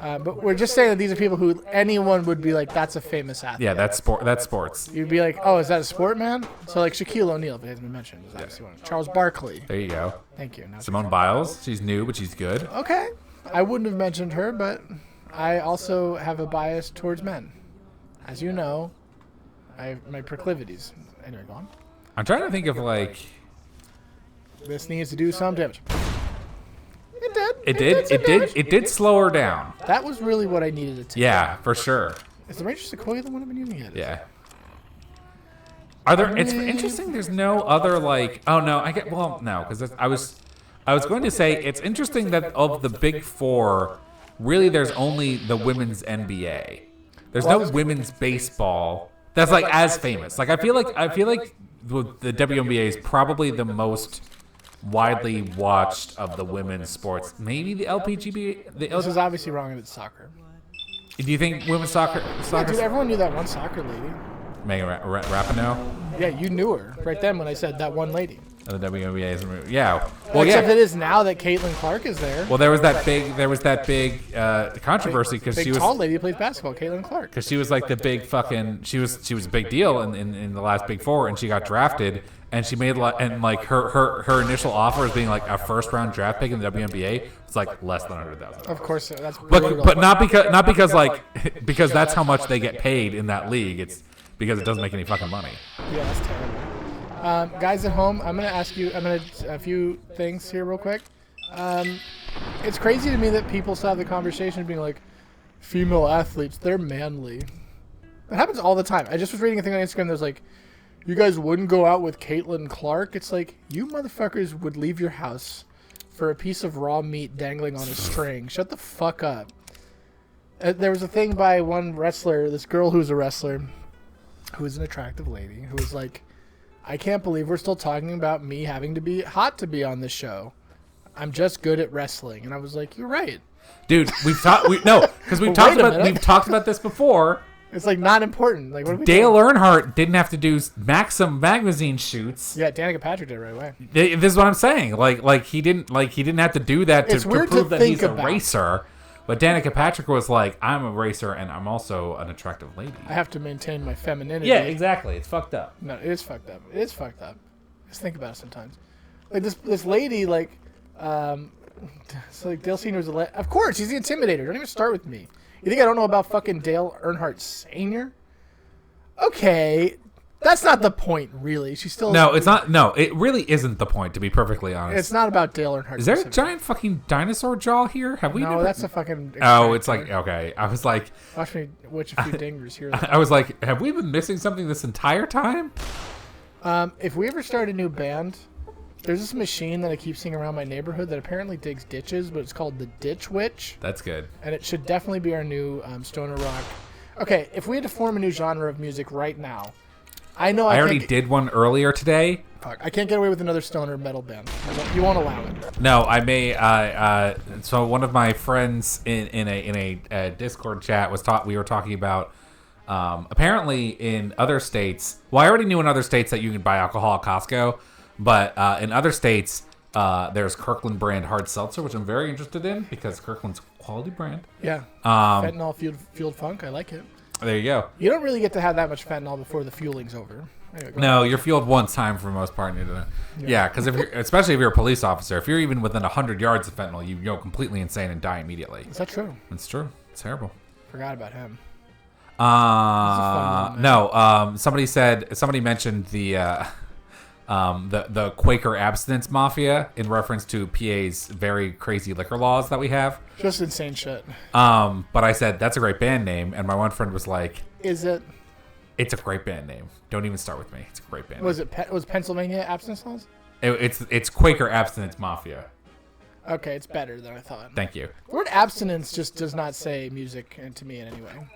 But we're just saying that these are people who anyone would be like, that's a famous athlete. Yeah, that's sport. That's sports. You'd be like, oh, is that a sport, man? So like Shaquille O'Neal, if it hasn't been mentioned, is obviously one. Charles Barkley. There you go. Thank you. Now Simone Biles. She's new, but she's good. Okay. I wouldn't have mentioned her, but I also have a bias towards men. As you know, I have my proclivities. Anyway, go on. I'm trying to think of like. This needs to do some damage. It did. It did slow her down. That was really what I needed it to. Yeah, for sure. Is the Ranger Sequoia the one I've been using yet? Yeah. Are there? It's interesting. There's no other like. Oh no, I get. Well, no, because I was going to say it's interesting that of the big four, really there's only the women's NBA. There's no women's baseball that's like as famous. Like I feel like the WNBA is probably the most widely watched of the women's sports. Maybe the LPGB. This is obviously wrong and it's soccer. Do you think women's soccer? Yeah, dude, everyone knew that one soccer lady. Megan Rapinoe. Yeah, you knew her right then when I said that one lady. of the WNBA is removed. Yeah. Well, Except yeah. it is now that Caitlin Clark is there. Well, there was that big controversy because Big she was tall lady who plays basketball, Caitlin Clark. because she was like the big fucking she was a big deal in the last Big Four, and she got drafted, and she made and like her initial offer as being like a first round draft pick in the WNBA was like less than $100,000. Of course, that's brutal. But not because like because that's how much they get paid in that league. It's because it doesn't make any fucking money. Yeah, that's terrible. Guys at home, I'm gonna ask you. A few things here real quick. It's crazy to me that people still have the conversation being like, female athletes, they're manly. That happens all the time. I just was reading a thing on Instagram that was like, you guys wouldn't go out with Caitlin Clark. It's like, you motherfuckers would leave your house for a piece of raw meat dangling on a string. Shut the fuck up. There was a thing by one wrestler, this girl who's a wrestler, who is an attractive lady, who was like, I can't believe we're still talking about me having to be hot to be on this show. I'm just good at wrestling. And I was like, you're right. Dude, we've talked because we've talked about this before. It's like not important. Like, what are we Dale doing? Earnhardt didn't have to do Maxim magazine shoots. Yeah, Danica Patrick did it right away. This is what I'm saying. Like he didn't have to do that It's to weird prove to that think he's a about. racer. But Danica Patrick was like, I'm a racer and I'm also an attractive lady. I have to maintain my femininity. Yeah, exactly. It's fucked up. No, it is fucked up. It is fucked up. Just think about it sometimes. Like this lady, like, so like Dale Senior was of course he's the intimidator. Don't even start with me. You think I don't know about fucking Dale Earnhardt Senior? Okay, that's not the point, really. She's still No, it's not. No, it really isn't the point. To be perfectly honest, It's not about Dale Earnhardt. is there a specifically. giant fucking dinosaur jaw here? Have we? No, never... that's a fucking. Oh, it's like okay. I was like, Watch me witch a few dingers here. I was like, have we been missing something this entire time? If we ever start a new band, there's this machine that I keep seeing around my neighborhood that apparently digs ditches, but it's called the Ditch Witch, That's good. and it should definitely be our new stoner rock. Okay, if we had to form a new genre of music right now, I know I already can't did one earlier today. Fuck, I can't get away with another stoner metal band. You won't allow it. No, I may. So one of my friends in a Discord chat we were talking about. Apparently in other states, well, I already knew in other states that you can buy alcohol at Costco, but in other states, there's Kirkland brand hard seltzer, which I'm very interested in because Kirkland's a quality brand. Yeah. Fentanyl fueled funk. I like it. There you go. You don't really get to have that much fentanyl before the fueling's over. Anyway, go No, you're fueled one time for the most part. Yeah, because especially if you're a police officer, if you're even within 100 yards of fentanyl, you go completely insane and die immediately. Is that true? It's true. It's terrible. Forgot about him. fun No. Somebody mentioned the Quaker abstinence mafia in reference to PA's very crazy liquor laws that we have. Just insane shit. But I said that's a great band name, and my one friend was like, Is it? "It's a great band name. Don't even start with me. It's a great band." Was name. it? Was Pennsylvania abstinence laws? It's Quaker abstinence mafia. Okay, it's better than I thought. Thank you. The word abstinence just does not say music to me in any way.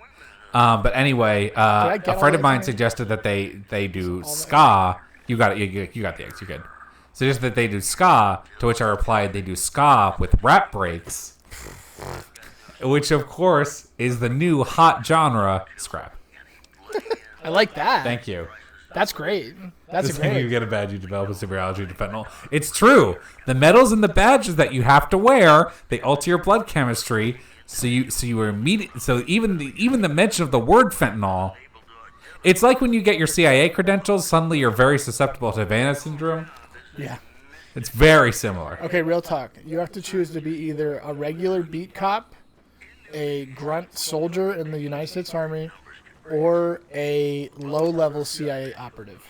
But anyway, I get a all friend of that mine information? suggested that they do ska. You got it. You got the X. You're good. Suggested that they do ska, to which I replied they do ska with rap breaks, which of course is the new hot genre, scrap. I like that. Thank you. That's great. That's This a thing you great. get a badge, you develop a super allergy to fentanyl. It's true. The medals and the badges that you have to wear, they alter your blood chemistry. So you are immediate. So even the mention of the word fentanyl, it's like when you get your CIA credentials. Suddenly, you're very susceptible to Havana syndrome. Yeah. It's very similar. Okay, real talk. You have to choose to be either a regular beat cop, a grunt soldier in the United States Army, or a low-level CIA operative.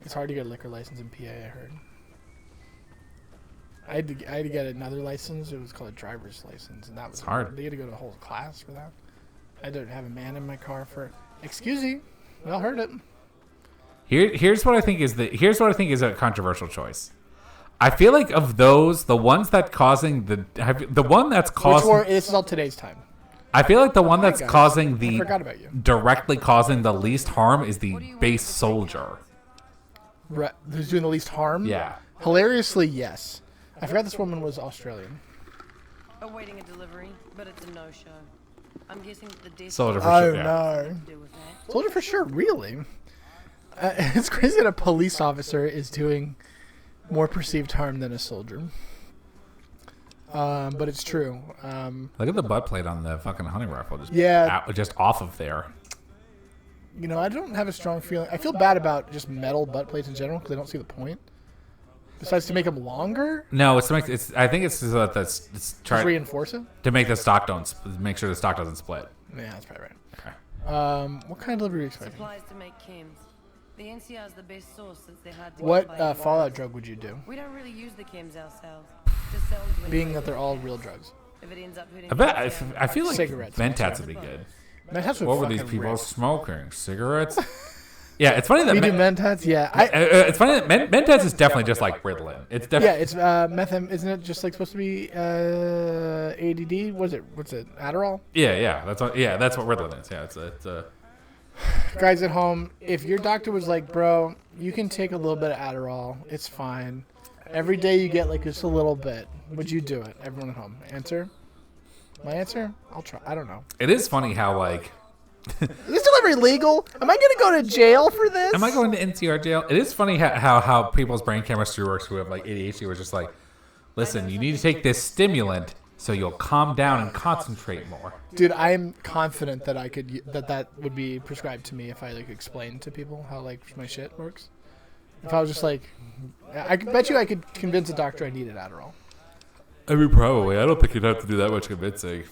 It's hard to get a liquor license in PA, I heard. I had to get another license. It was called a driver's license, and that was hard. You had to go to a whole class for that. I didn't have a man in my car for. Excuse me, we all heard it. Here's what I think is a controversial choice. I feel like of those, the ones that causing the one that's causing. This is all today's time. I feel like the one that's guys. causing I forgot about you. directly causing the least harm is the base soldier. Who's doing the least harm? Yeah. Hilariously, yes. I forgot this woman was Australian. Awaiting a delivery, but it's a no-show. I'm guessing the death Soldier for Oh sure. Yeah. no. to do with that. Soldier for sure, really. It's crazy that a police officer is doing more perceived harm than a soldier. But it's true. Look at the butt plate on the fucking hunting rifle. Just Yeah. just off of there. You know, I don't have a strong feeling. I feel bad about just metal butt plates in general because I don't see the point. Besides to make them longer, No, it's to make it's. I think it's so that it's just try reinforce it. to make the stock make sure the stock doesn't split. Yeah, that's probably right. Okay. What kind of delivery are you expecting? Supplies to make chems. The NCR is the best source since they had to What get by Fallout drug would you do? We don't really use the chems ourselves. Just sell them to Being anyone. that they're all real drugs. If it ends up hitting I bet. NCR, I feel like Cigarettes. Mentats would be good. Mentats would What were these fucking people rip. smoking? Cigarettes? Yeah, it's funny that We do Mentats, yeah. it's funny that Mentats is definitely just like Ritalin. It's Yeah, definitely it's methem. Isn't it just like supposed to be ADD? What's it? Adderall? yeah. That's what Ritalin is. Yeah, it's Guys at home, if your doctor was like, bro, you can take a little bit of Adderall, it's fine. Every day you get like just a little bit. Would you do it? Everyone at home. Answer? My answer? I'll try. I don't know. It is funny how like. Is this delivery legal? Am I going to go to jail for this? Am I going to NCR jail? It is funny how people's brain chemistry works who have like ADHD. We're just like, listen, you need to take this stimulant so you'll calm down and concentrate more. Dude, I am confident that I could that would be prescribed to me if I like explained to people how like my shit works. If I was just like, I could bet you I could convince a doctor I needed Adderall. I mean, probably. I don't think you'd have to do that much convincing.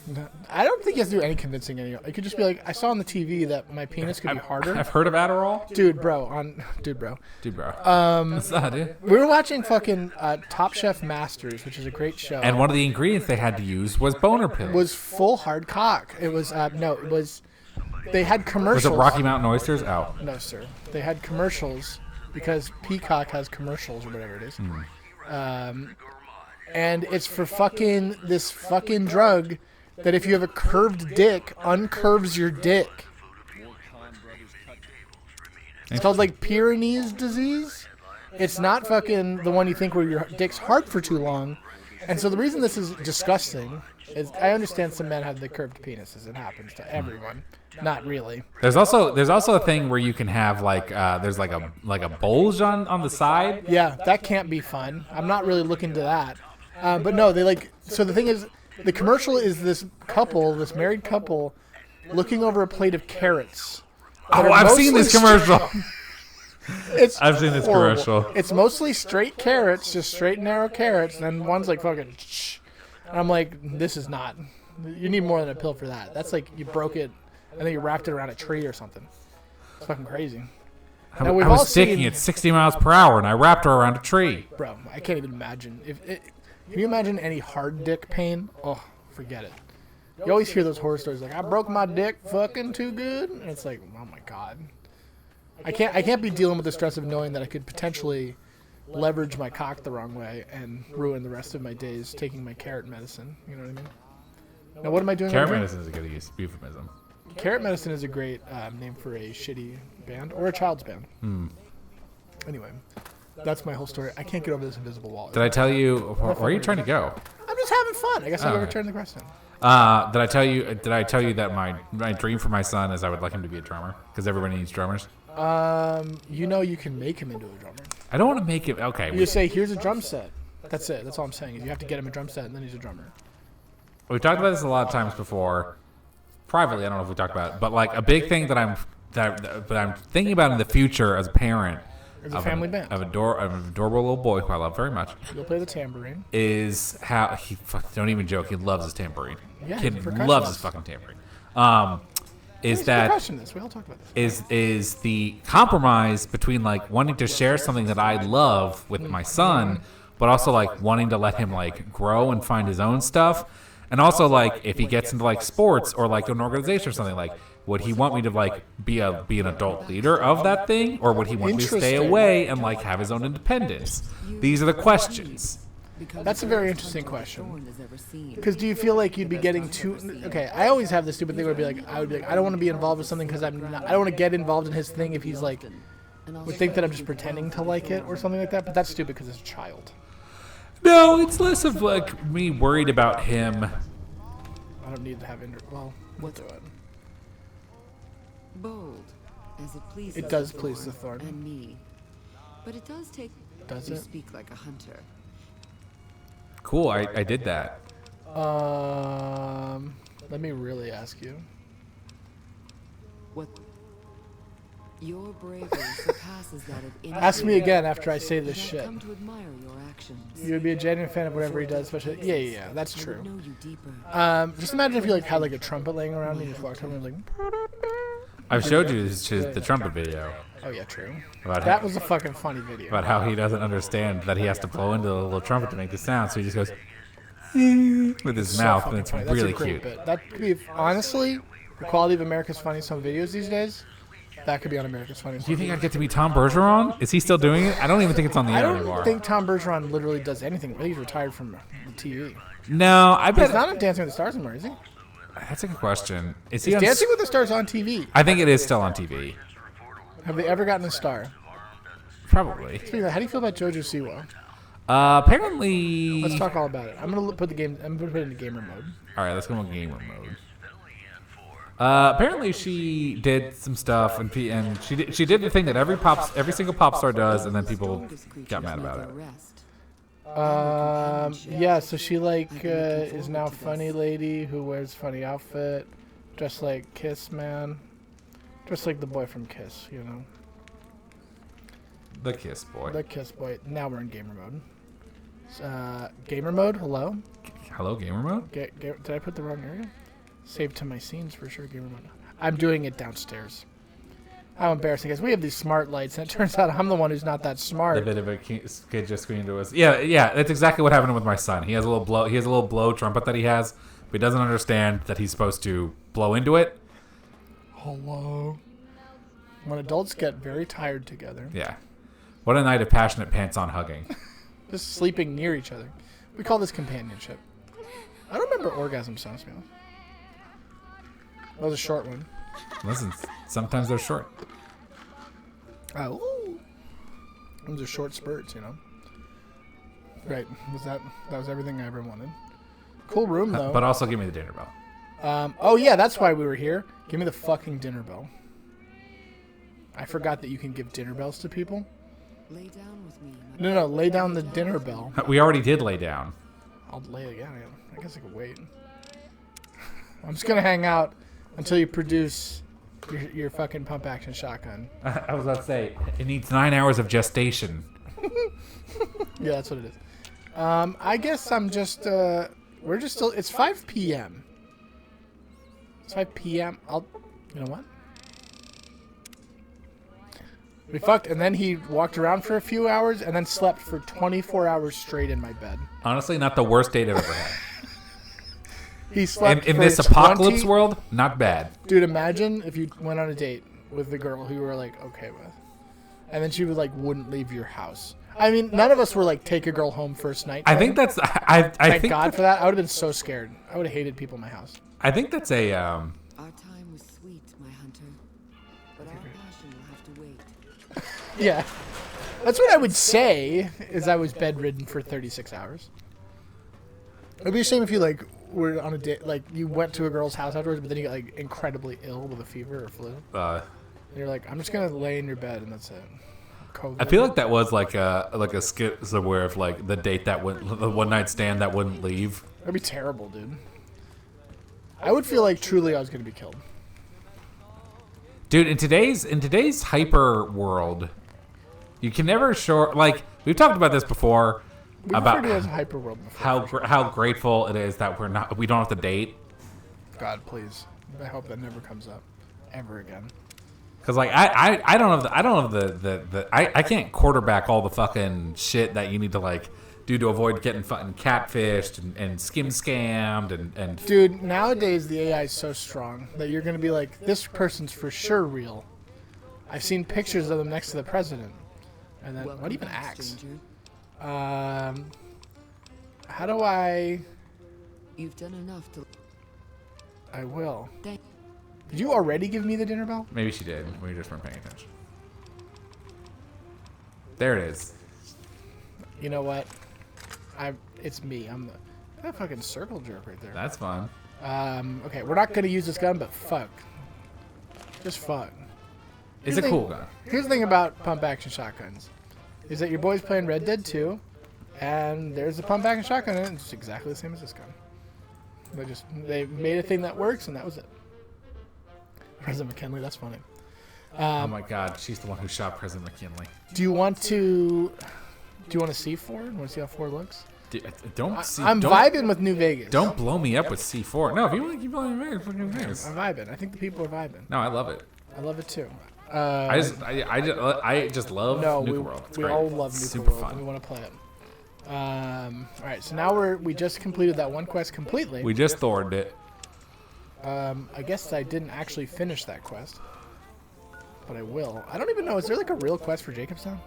I don't think you have to do any convincing anymore. It could just be like, I saw on the TV that my penis could be harder. I've heard of Adderall. Dude, bro. Dude, bro. What's that, dude? We were watching fucking Top Chef Masters, which is a great show. And one of the ingredients they had to use was boner pills. was full hard cock. It was they had commercials. Was it Rocky Mountain oysters? Oh. No, sir. They had commercials because Peacock has commercials or whatever it is. And it's for fucking this fucking drug that if you have a curved dick, uncurves your dick. It's called like Pyrenees disease. It's not fucking the one you think where your dick's hard for too long. And so the reason this is disgusting is I understand some men have the curved penises. It happens to everyone. Not really. There's also a thing where you can have like there's like a bulge on the side. Yeah, that can't be fun. I'm not really looking to that. But no, they like. So the thing is, the commercial is this married couple, looking over a plate of carrots. that Oh, are I've seen mostly this commercial. I've seen this commercial. It's mostly straight carrots, just straight narrow carrots, and then one's like fucking. And I'm like, this is not. You need more than a pill for that. That's like you broke it, and then you wrapped it around a tree or something. It's fucking crazy. I Now, we've was all sticking seen- at 60 miles per hour, and I wrapped her around a tree. Bro, I can't even imagine. Can you imagine any hard dick pain? Oh, forget it. You always hear those horror stories like, I broke my dick fucking too good. And it's like, oh my God. I can't be dealing with the stress of knowing that I could potentially leverage my cock the wrong way and ruin the rest of my days taking my carrot medicine. You know what I mean? Now, what am I doing? Carrot over here? medicine is a good euphemism. Carrot medicine is a great name for a shitty band or a child's band. Anyway, that's my whole story. I can't get over this invisible wall. Did I tell you? Where are you trying to go? I'm just having fun. I guess I'll go Okay. return the question. Did I tell you? Did I tell you that my dream for my son is I would like him to be a drummer because everybody needs drummers. You know you can make him into a drummer. I don't want to make it. Okay, You just say, here's a drum set. That's it. That's all I'm saying. Is you have to get him a drum set, and then he's a drummer. we've talked about this a lot of times before. Privately, I don't know if we talked about it, but like a big thing that I'm thinking about in the future as a parent There's a family band. of an adorable little boy who I love very much You'll play the tambourine. is how don't even joke. He loves his tambourine. Yeah, Kid he's a percussionist. loves his fucking tambourine. Is He's a that percussionist. We all talked about this. is the compromise between like wanting to share something that I love with my son, but also like wanting to let him like grow and find his own stuff, and also like if he gets into like sports or like an organization or something, like would he want me to like be an adult leader of that thing, or would he want me to stay Interesting. away and like have his own independence? These are the questions. That's a very interesting question. Because do you feel like you'd be getting too? Okay, I always have this stupid thing where I would be like, I don't want to be involved with something because I don't want to get involved in his thing if he's like, would think that I'm just pretending to like it or something like that. But that's stupid because it's a child. No, it's less of like me worried about him I don't need to have well, we'll What? do it. Bold, as it pleases. It does the please the Thorn. and me. But it does take. Does you it? speak like a hunter. Cool. I did that. Let me really ask you. What? Your bravery surpasses that of any. Ask me again after I say this I've shit. come to admire your actions. You would be a genuine fan of whatever he does, especially. Yeah, that's I true. would know you deeper. Just imagine if you like had like a trumpet laying around and you just walked over and was like, I've showed you the trumpet video oh yeah, true. about That how, was a fucking funny video. about how he doesn't understand that he has to blow into the little trumpet to make the sound, so he just goes with his So mouth, fucking and it's funny. That's really a great cute. Bit. That could be honestly the quality of America's Funniest Home Videos these days. That could be on America's Funniest. Do you think I'd get to be Tom Bergeron? Is he still doing it? I don't even think it's on the I air don't anymore. think Tom Bergeron literally does anything. I think he's retired from the TV. No, I bet He's not on Dancing with the Stars anymore, is he? that's a good question. Is he He's on Dancing with the Stars on TV. I think it is still on TV. Have they ever gotten a star? Probably. Speaking of that, how do you feel about JoJo Siwa? Apparently. Let's talk all about it. I'm gonna put the game. I'm gonna put it into gamer mode. All right, let's go in gamer mode. Apparently she did some stuff, and she did the thing that every single pop star does, and then people Strongest creatures got mad know about their it. rest. Yeah. So she like is now funny lady who wears funny outfit, dressed like Kiss Man, dressed like the boy from Kiss. You know, The Kiss boy. the Kiss boy. Now we're in gamer mode. Gamer mode. Hello. Hello, gamer mode. Did I put the wrong area? Save to my scenes for sure. Gamer mode. I'm doing it downstairs. How embarrassing, guys. We have these smart lights, and it turns out I'm the one who's not that The smart. bit of a kid just screamed to us. Yeah, that's exactly what happened with my son. He has a little blow. He has a little blow trumpet that he has, but he doesn't understand that he's supposed to blow into it. Hello. When adults get very tired together, Yeah. What a night of passionate pants-on hugging. just sleeping near each other. We call this companionship. I don't remember orgasm songs, man. That was a short one. Listen, sometimes they're short. Oh. Those are short spurts, you know. Right. That was everything I ever wanted. Cool room though. But also give me the dinner bell. Oh yeah, that's why we were here. Give me the fucking dinner bell. I forgot that you can give dinner bells to people. Lay down with me. No, lay down the dinner bell. We already did lay down. I'll lay it again. I guess I could wait. I'm just gonna hang out until you produce your fucking pump action shotgun. I was about to say, it needs 9 hours of gestation. Yeah, that's what it is. I guess I'm just we're just still. It's 5 p.m. It's 5 p.m. You know what? We fucked, and then he walked around for a few hours, and then slept for 24 hours straight in my bed. Honestly, not the worst date I've ever had. He slept In for this 20 apocalypse world, not bad. Dude, imagine if you went on a date with the girl who you were like okay with, and then she would like wouldn't leave your house. I mean, none of us were like take a girl home first night. I think that's. I Thank think. God for that. I would have been so scared. I would have hated people in my house. I think that's a. Our time was sweet, my hunter. But our passion will have to wait. Yeah, that's what I would say. Is I was bedridden for 36 hours. It'd be a shame if you like were on a date, like you went to a girl's house afterwards, but then you got like incredibly ill with a fever or flu. And you're like, I'm just gonna lay in your bed and that's it. COVID. I feel like that was like a skit somewhere of like the date that went, the one night stand that wouldn't leave. That'd be terrible, dude. I would feel like truly I was gonna be killed. Dude, in today's hyper world, you can never like we've talked about this before We've about referred to it as a hyper world before. how grateful it is that we don't have to date. God, please. I hope that never comes up ever again. Because like I don't have the I can't quarterback all the fucking shit that you need to like do to avoid getting fucking catfished and skim scammed and Dude, nowadays the AI is so strong that you're gonna be like, this person's for sure real. I've seen pictures of them next to the president. And then, what even back, acts? stranger. How do I... You've done enough to. I will. Thank. Did you already give me the dinner bell? maybe she did. We just weren't paying attention. There it is. You know what? It's me. I'm the... That fucking circle jerk right there. That's fun. Okay, we're not gonna use this gun, but fuck. Just fuck. It's a cool gun. Here's the thing about pump action shotguns, is that your boy's playing Red Dead 2, and there's a pump action shotgun, and it's exactly the same as this gun. They made a thing that works, and that was it. President McKinley, that's funny. Oh my God, she's the one who shot President McKinley. Do you want to see Ford? Want to see how Ford looks? I'm vibing with New Vegas. Don't blow me up with C4. No, if you want to keep blowing me up, fucking Vegas. I'm vibing. I think the people are vibing. No, I love it. I love it too. I just love Nuka World. It's we great. all love Nuka Super World, fun. and we want to play it. All right, so now we just completed that one quest completely. We just thored it. I guess I didn't actually finish that quest, but I will. I don't even know. Is there like a real quest for Jacobstown?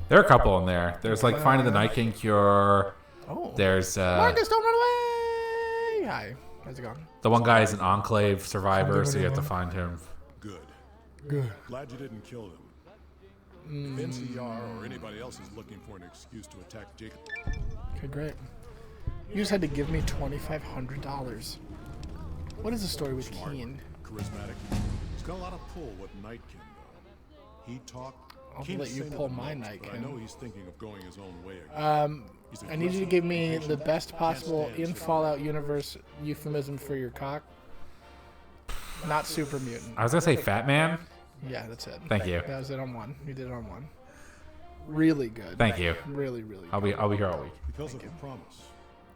There are a couple in there. There's like finding the Night King cure. Oh. There's Marcus, don't run away! Hi, how's it going? the one guy is an Enclave survivor, so you have to find him. Good. Glad you didn't kill him. If NCR or anybody else is looking for an excuse to attack Jacob. Okay, great. You just had to give me $2,500. What is the story with Keen? Charismatic. He's got a lot of pull with Nightkin, though. He talked. I'll can't let you say pull nothing my else, Nightkin. but I know he's thinking of going his own way again. He's I need you to aggressive, give me the impatient, best possible can't stand in Fallout universe euphemism for your cock. Not super mutant. I was gonna say Fat Man. Yeah, that's it. Thank you. That was it on one. You did it on one. Really good. Thank you. Really, really I'll good. be here all week. Because of a promise,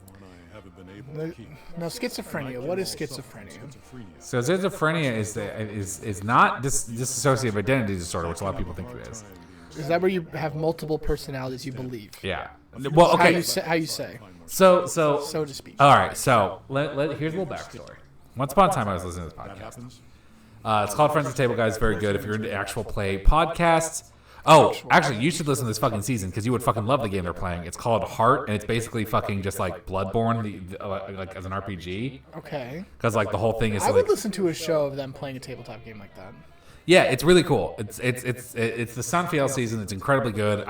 one I haven't been able No, to keep. no, schizophrenia. What is Nightkin suffers from schizophrenia? So schizophrenia is not dissociative identity disorder, which a lot of people think it is. Is that where you have multiple personalities you believe? Yeah. Well, okay. How you say, So so to speak. all right. So here's a little backstory. Once upon a time, I was listening to this That podcast. happens. It's called Friends at the Table Guys. Very good if you're into actual play podcasts. Oh, actually, you should listen to this fucking season because you would fucking love the game they're playing. It's called Heart, and it's basically fucking just like Bloodborne, like as an RPG. Okay. Because like the whole thing is I like, would listen to a show of them playing a tabletop game like that. yeah, it's really cool. It's the Sunfield season. It's incredibly good.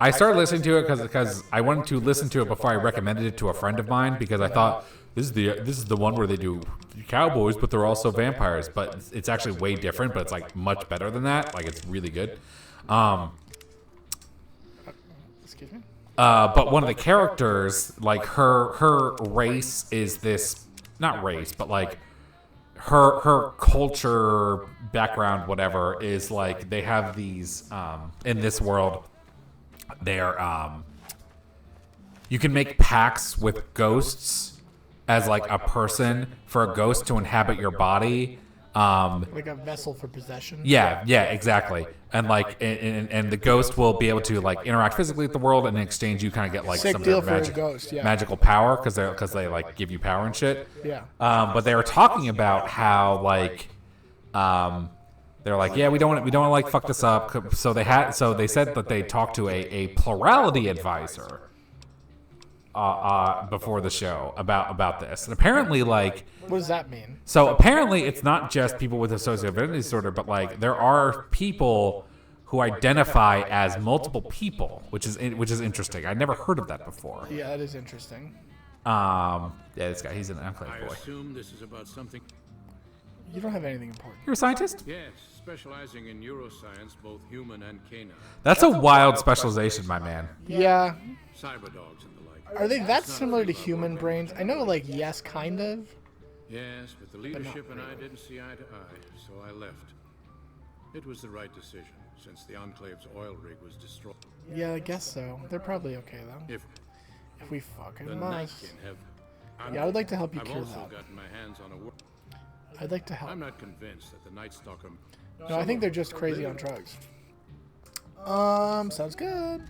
I started listening to it because I wanted to listen to it before I recommended it to a friend of mine because I thought this is the one where they do cowboys, but they're also vampires. But it's actually way different. But it's like much better than that. Like it's really good. Excuse me? But one of the characters, like her race is this, not race, but like her culture background, whatever, is like they have these in this world. They're you can make pacts with ghosts as like a person for a ghost to inhabit your body. Like a vessel for possession. Yeah, exactly. And like, and the ghost will be able to like interact physically with the world, and in exchange, you kind of get like Sick some deal sort of for a ghost, yeah. magical power because they like give you power and shit. Yeah. But they were talking about how like, they're like, yeah, we don't want to like fuck this up. So they said that they talked to a plurality advisor before the show about this, and apparently like. What does that mean? So apparently, it's not just people with dissociative identity disorder, but like there are people who identify as multiple people, which is interesting. I never heard of that before. Yeah, that is interesting. Yeah, this guy, he's an Enclave I boy. assume this is about something. You don't have anything important. You're a scientist? Yes, specializing in neuroscience, both human and canine. That's a wild specialization, my man. Yeah. Cyber dogs and the like. Are they that similar to human brains? I know, like, yes, kind of. Yes, but the leadership and I didn't see eye to eye, so I left. It was the right decision, since the Enclave's oil rig was destroyed. Yeah, I guess so. They're probably okay, though. If If we the fucking must. Nightkin have... Yeah, I would like to help you I've cure also that. gotten my hands on a... I'd like to help. I'm not convinced that the Night Stalker... No, I think they're just crazy on drugs. Sounds good.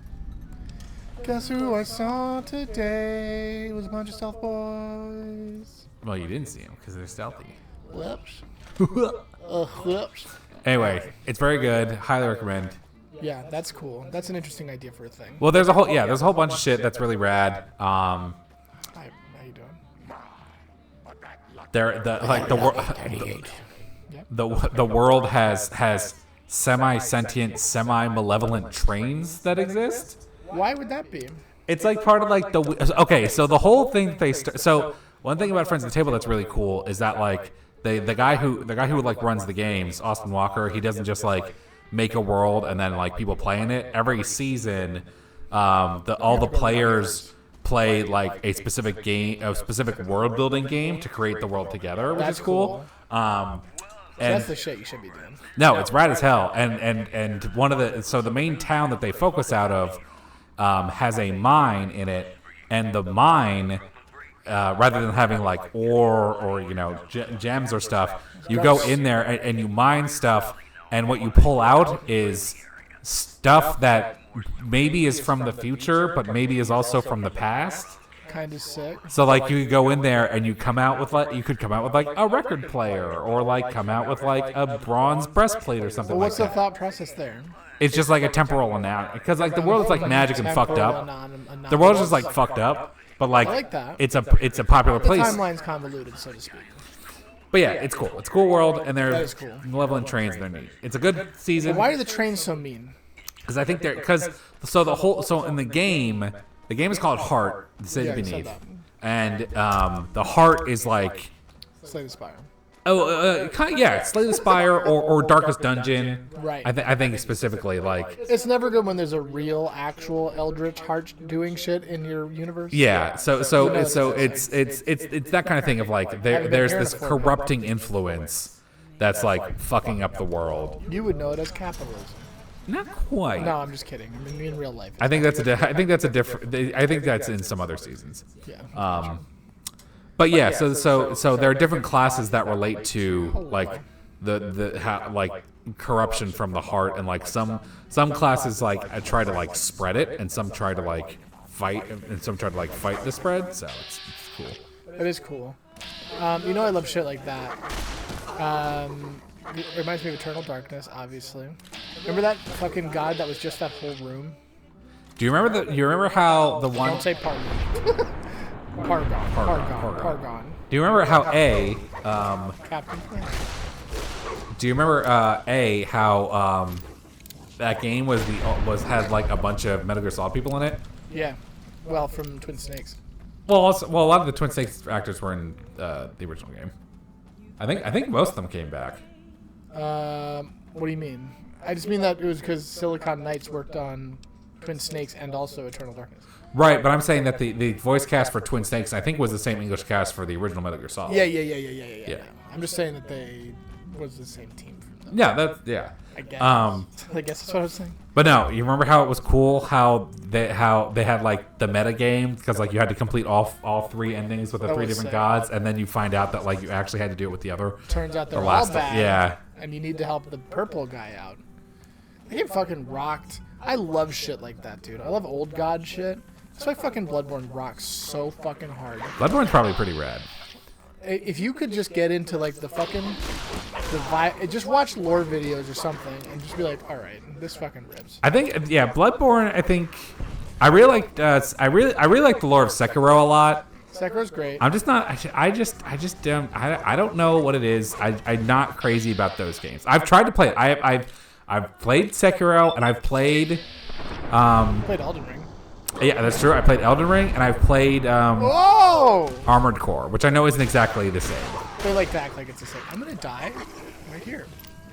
Guess who I saw today? It was a bunch of stealth boys. Well, you didn't see him because they're stealthy. Whoops. Whoops. Anyway, it's very good. Highly recommend. Yeah, that's cool. That's an interesting idea for a thing. Well, there's a whole bunch of shit that's really rad. Hi, how you doing? The world has semi-sentient, semi-malevolent trains that exist. Why would that be? It's like part of like the okay. So the whole thing they so one thing about Friends at the Table that's really cool is that like the guy who like runs the games, Austin Walker, he doesn't just like make a world and then like people play in it. Every season, all the players play like a specific game, a specific world building game to create the world together, which is cool. And that's the shit you should be doing. no, it's rad as hell. And one of the main town that they focus out of has a mine in it, and the mine, rather than having like ore or gems or stuff, you go in there and you mine stuff, and what you pull out is stuff that maybe is from the future, but maybe is also from the past. Kind of sick. So like you could go in there and you could come out with like a record player, or like come out with like a bronze breastplate or something Well, what's like the that. thought process there? It's just like a temporal analogy, because like the world is like magic and fucked up. The world is just like fucked up, but like, I like that. it's a popular The place. timeline's convoluted, so to speak. But yeah, it's cool. It's a cool world, and they're That is cool. leveling trains. And they're neat. It's a good season. Why are the trains so mean? Because I think so in the game is called Heart, the City Yeah, you said Beneath, that. and the Heart is like Slay the Spire. Slay the Spire or Darkest Dungeon. Right. I think specifically like It's never good when there's a real, actual Eldritch Heart doing shit in your universe. yeah. So it's that kind of thing of like there's this corrupting influence that's like fucking up the world. You would know it as capitalism. Not quite. No, I'm just kidding. I mean, in real life. I think that's in some other seasons. Yeah. But yeah, so there are different classes that relate to like like corruption from the heart, and like some classes like try to like spread it, and some try to like fight, and some try to like fight the spread. So it's cool. It is cool. I love shit like that. It reminds me of Eternal Darkness, obviously. Remember that fucking god that was just that whole room? Do you remember how the one? Don't say Pargon. Pargon. Do you remember how Captain Planet. Do you remember how that game had like a bunch of Metal Gear Solid people in it? Yeah. Well, from Twin Snakes. Well, a lot of the Twin Snakes actors were in the original game. I think most of them came back. What do you mean? I just mean that it was because Silicon Knights worked on Twin Snakes and also Eternal Darkness. Right, but I'm saying that the voice cast for Twin Snakes, I think, was the same English cast for the original Metal Gear Solid. Yeah. I'm just saying that they was the same team from them. Yeah. I guess. I guess that's what I was saying. But no, you remember how it was cool how they had like the meta game, because like you had to complete all three endings with the That three was different sick. gods, and then you find out that like you actually had to do it with the other. Turns out they're The all last- bad. yeah. And you need to help the purple guy out. The game fucking rocked. I love shit like that, dude. I love old god shit. That's why fucking Bloodborne rocks so fucking hard. Bloodborne's probably pretty rad. If you could just get into like the fucking just watch lore videos or something and just be like, all right, this fucking rips. I think Bloodborne. I really like the lore of Sekiro a lot. Sekiro's great. I'm just not. I just don't. I don't know what it is. I'm not crazy about those games. I've tried to play it. I've played Sekiro, and I've played. Played Elden Ring. Yeah, that's true. I played Elden Ring, and I've played Whoa! Armored Core, which I know isn't exactly the same. They like to act like it's the same. I'm gonna die right here.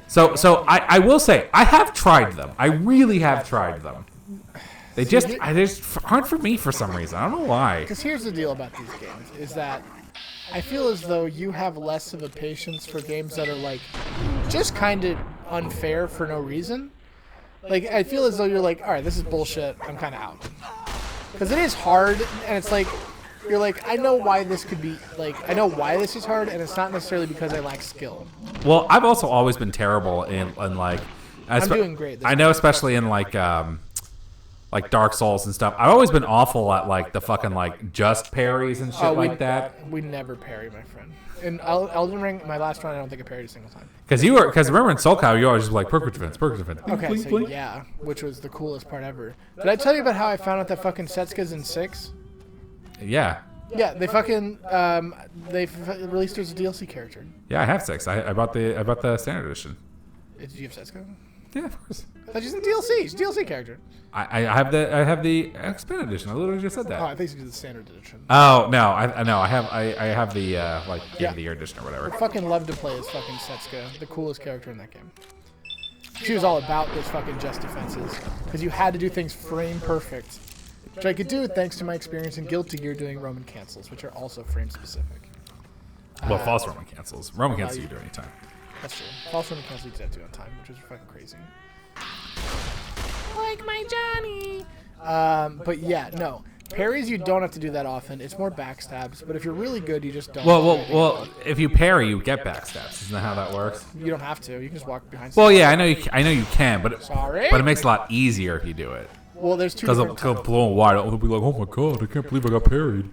So I will say I have tried them. I really have tried them. They just aren't for me for some reason. I don't know why. Because here's the deal about these games, is that I feel as though you have less of a patience for games that are like just kind of unfair for no reason. Like, I feel as though you're like, all right, this is bullshit. I'm kind of out. Because it is hard, and it's like, you're like, I know why this could be, like, I know why this is hard, and it's not necessarily because I lack skill. Well, I've also always been terrible in like. I'm doing great this I know, especially in like Dark Souls and stuff. I've always been awful at like the fucking like just parries and shit like that. We never parry, my friend. In Elden Ring, my last run, I don't think I parried a single time. Because remember in Soul Calibur, you always just like perfect defense. Okay, Blink, so blink. yeah, which was the coolest part ever. Did I tell you about how I found out that fucking Setsuka's in 6? Yeah. Yeah, they fucking released her as a DLC character. Yeah, I have 6. I bought the standard edition. Did you have Setsuka? Yeah, of course. That's just in DLC. He's a DLC character. I have the expanded edition. I literally just said that. Oh, I think he's the standard edition. Oh no, I have the like Game of the Year edition or whatever. I fucking love to play as fucking Setsuka, the coolest character in that game. She was all about those fucking just defenses because you had to do things frame perfect, which I could do thanks to my experience in Guilty Gear doing Roman cancels, which are also frame specific. Well, false Roman cancels. Roman cancels you do anytime. That's true. False Roman cancels you did do on time, which was fucking crazy. Like my Johnny. But yeah, no. Parries you don't have to do that often. It's more backstabs, but if you're really good, you just don't. Well. If you parry, you get backstabs. Isn't that how that works? You don't have to. You can just walk behind. Well, yeah, I know you can, but Sorry? but it makes it a lot easier if you do it. Well, there's two Because different it'll blow wide. It'll be like, oh my god, I can't believe I got parried.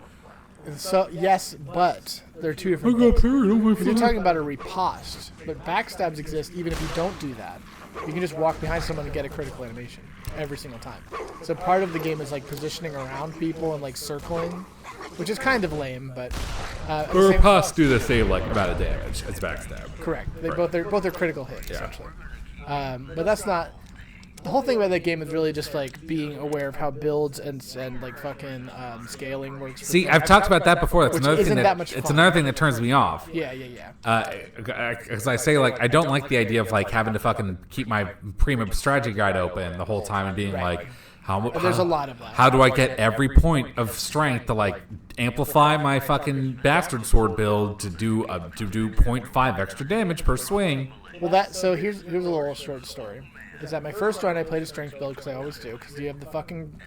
So yes, but there are two I different got things. parried. Oh my Because you're god. talking about a riposte, but backstabs exist even if you don't do that. You can just walk behind someone and get a critical animation every single time. So part of the game is like positioning around people and like circling, which is kind of lame, but at the same- Riposte do the same like amount of damage as backstab. correct. They're both are critical hits essentially. But that's not. The whole thing about that game is really just like being aware of how builds and like fucking scaling works. for See, the I've talked about that before. That's Which another thing isn't that much it's fun. another thing that turns me off. Yeah. Because I say like I don't like the idea of like having to fucking keep my premium strategy guide open the whole time and being like, There's a lot of that. How do I get every point of strength to like amplify my fucking bastard sword build to do 0.5 extra damage per swing? Well, here's a little short story. Is that my first run I played a strength build because I always do because you have the fucking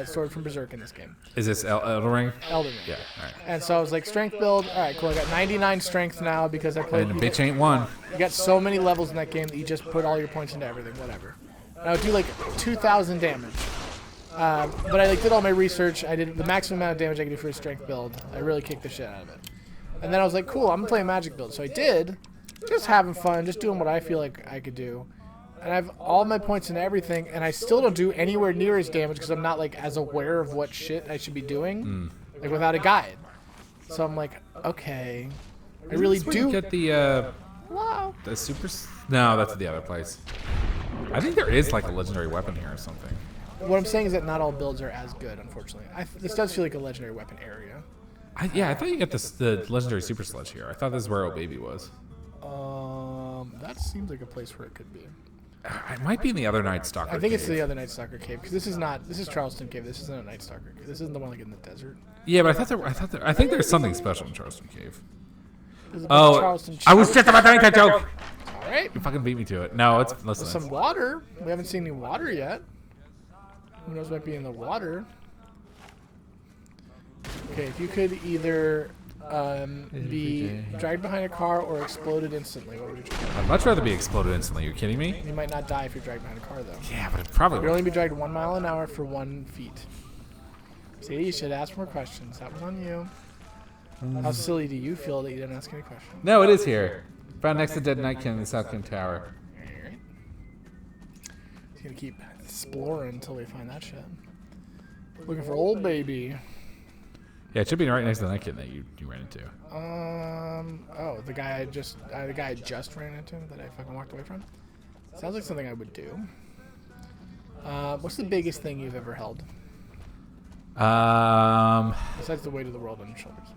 sword from Berserk in this game. Is this Elden Ring? Elden Ring. Yeah. All right. And so I was like, strength build. All right, cool. I got 99 strength now because I played. And the bitch ain't one. You got so many levels in that game that you just put all your points into everything, whatever. And I would do like 2,000 damage. But I like did all my research. I did the maximum amount of damage I could do for a strength build. I really kicked the shit out of it. And then I was like, cool, I'm gonna play a magic build. So I did, just having fun, just doing what I feel like I could do. And I have all my points and everything, and I still don't do anywhere near as damage because I'm not like as aware of what shit I should be doing, like without a guide. So I'm like, okay, I really That's where you do. get the Wow. the super. No, that's the other place. I think there is like a legendary weapon here or something. What I'm saying is that not all builds are as good, unfortunately. This does feel like a legendary weapon area. I thought you get the legendary super sledge here. I thought this is where O Baby was. That seems like a place where it could be. It might be in the other Night Stalker. I think it's cave. the other Night Stalker cave because this is Charleston Cave. This isn't a Night Stalker cave. This isn't the one like in the desert. Yeah, but I think there's something special in Charleston Cave. There's a big Oh, Charleston I was just about to make that joke. All right. You fucking beat me to it. No, it's listen. Some water. We haven't seen any water yet. Who knows what might be in the water? Okay, if you could either be dragged behind a car or exploded instantly, what would you choose? I'd much rather be exploded instantly. You're kidding me? You might not die if you're dragged behind a car, though. Yeah, but it probably. You'd only be dragged 1 mile an hour for 1 feet. See, you should ask more questions. That was on you. How silly do you feel that you didn't ask any questions? No, it is here. Found next to Dead Night King in the South King Tower. Alright. He's gonna keep exploring until we find that shit. Looking for old baby. Yeah, it should be right next to the Night King that you ran into. Oh, the guy I just ran into that I fucking walked away from. Sounds like something I would do. What's the biggest thing you've ever held besides the weight of the world on your shoulders?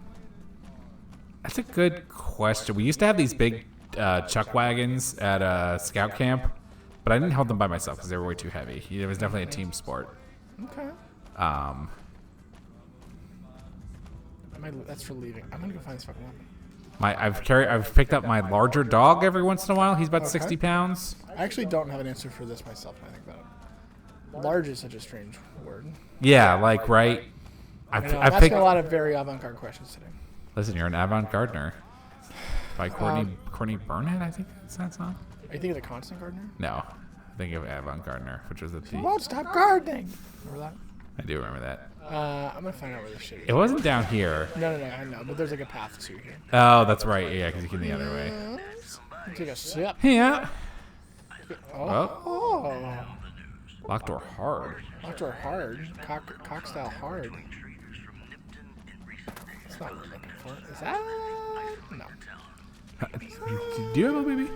That's a good question. We used to have these big chuck wagons at scout camp, but I didn't hold them by myself because they were way too heavy. It was definitely a team sport. Okay. That's for leaving. I'm gonna go find this fucking weapon. I've picked up my larger dog every once in a while. He's about 60 pounds. I actually don't have an answer for this myself when I think about it. Large is such a strange word. Yeah, like right. I'm I've asking picked. a lot of very avant-garde questions today. Listen, you're an avant-gardener. By Courtney Burnett, I think that's that song. Are you thinking of the Constant Gardener? No, I think of avant-gardener, which was the. Won't stop gardening. Remember that? I do remember that. I'm gonna find out where this shit is. It wasn't down here. No, I know, but there's like a path to here. Oh, that's right. Yeah, because you came the other way. Take a sip. Yeah. Oh. Locked door hard. Locked door hard. Cock style hard. That's not what we're looking for. Is that? No. Do you have a baby?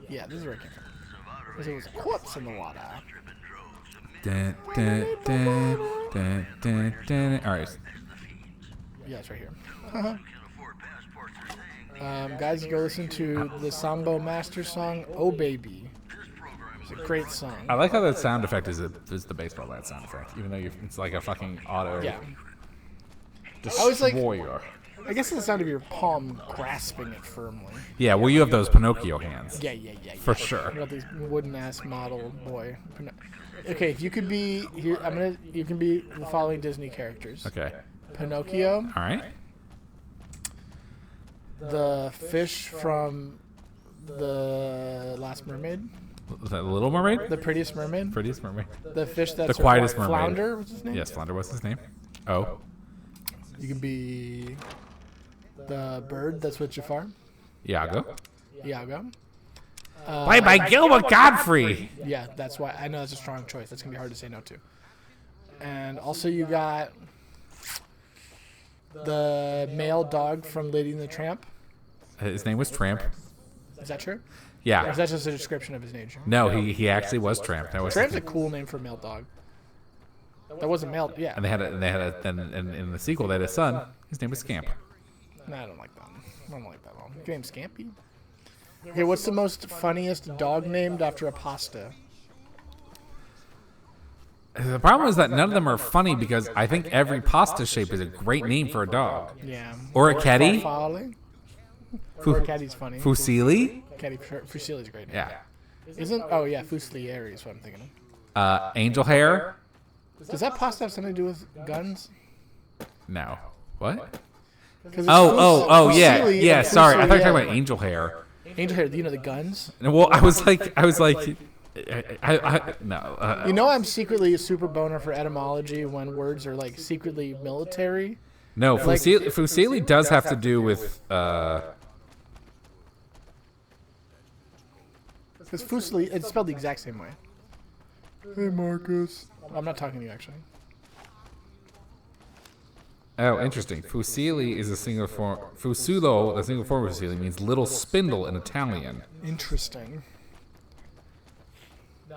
Yeah, this is where I came Because it was a corpse in the water. Dun, dun, dun, dun, dun, dun. All right. Yeah, it's right here. Guys, go listen to the Sambo Master song, "Oh Baby." It's a great song. I like how that sound effect is the baseball bat sound effect, even though it's like a fucking auto Yeah. destroyer. I was like- I guess it's the sound of your palm grasping it firmly. Yeah, well, you have those Pinocchio hands. Yeah. For sure. You got these wooden ass model boy. Okay, if you could be here, you can be the following Disney characters: Okay. Pinocchio, All right. the fish from the Last Mermaid, Is that Little Mermaid? the Prettiest Mermaid, Prettiest Mermaid. the fish that's The Quietest Mermaid. Flounder. What's his name? Yes, Flounder. What's his name? Oh. You can be the bird that's with Jafar, Iago. Iago. Played by Gilbert Godfrey. Yeah, that's why I know that's a strong choice. That's gonna be hard to say no to. And also you got the male dog from Lady and the Tramp. His name was Tramp. Is that true? Or Yeah. is that just a description of his nature? No, he actually was Tramp. That was. Tramp's a cool name for a male dog. That wasn't male. Yeah. And they had in the sequel they had a son. His name was Scamp. No, I don't like that. I don't like that one. Your name's Scampy. Okay, what's the most funniest dog named after a pasta? The problem is that none of them are funny because I think every pasta shape is a great name for a dog. Yeah. Or a caddy. Farfalle. Or a caddy's funny. Fusilli. Caddy Fusilli's a great name. Yeah. Isn't? Oh yeah, Fusilieri is what I'm thinking of. Angel Hair. Does that pasta have something to do with guns? No. What? 'Cause it's Oh, yeah. Fusilli Yeah, and sorry. I thought you were talking Fusilieri. about Angel Hair. Angel Hair. Do you know the guns? Well, I was like, no. You know I'm secretly a super boner for etymology when words are like secretly military. No, Like- Fusilli does have to do with, Because Fusili, it's spelled the exact same way. Hey Marcus. I'm not talking to you actually. oh, interesting. Fusilli is a single form. Fusulo, the single form of Fusilli, means little spindle in Italian. Interesting.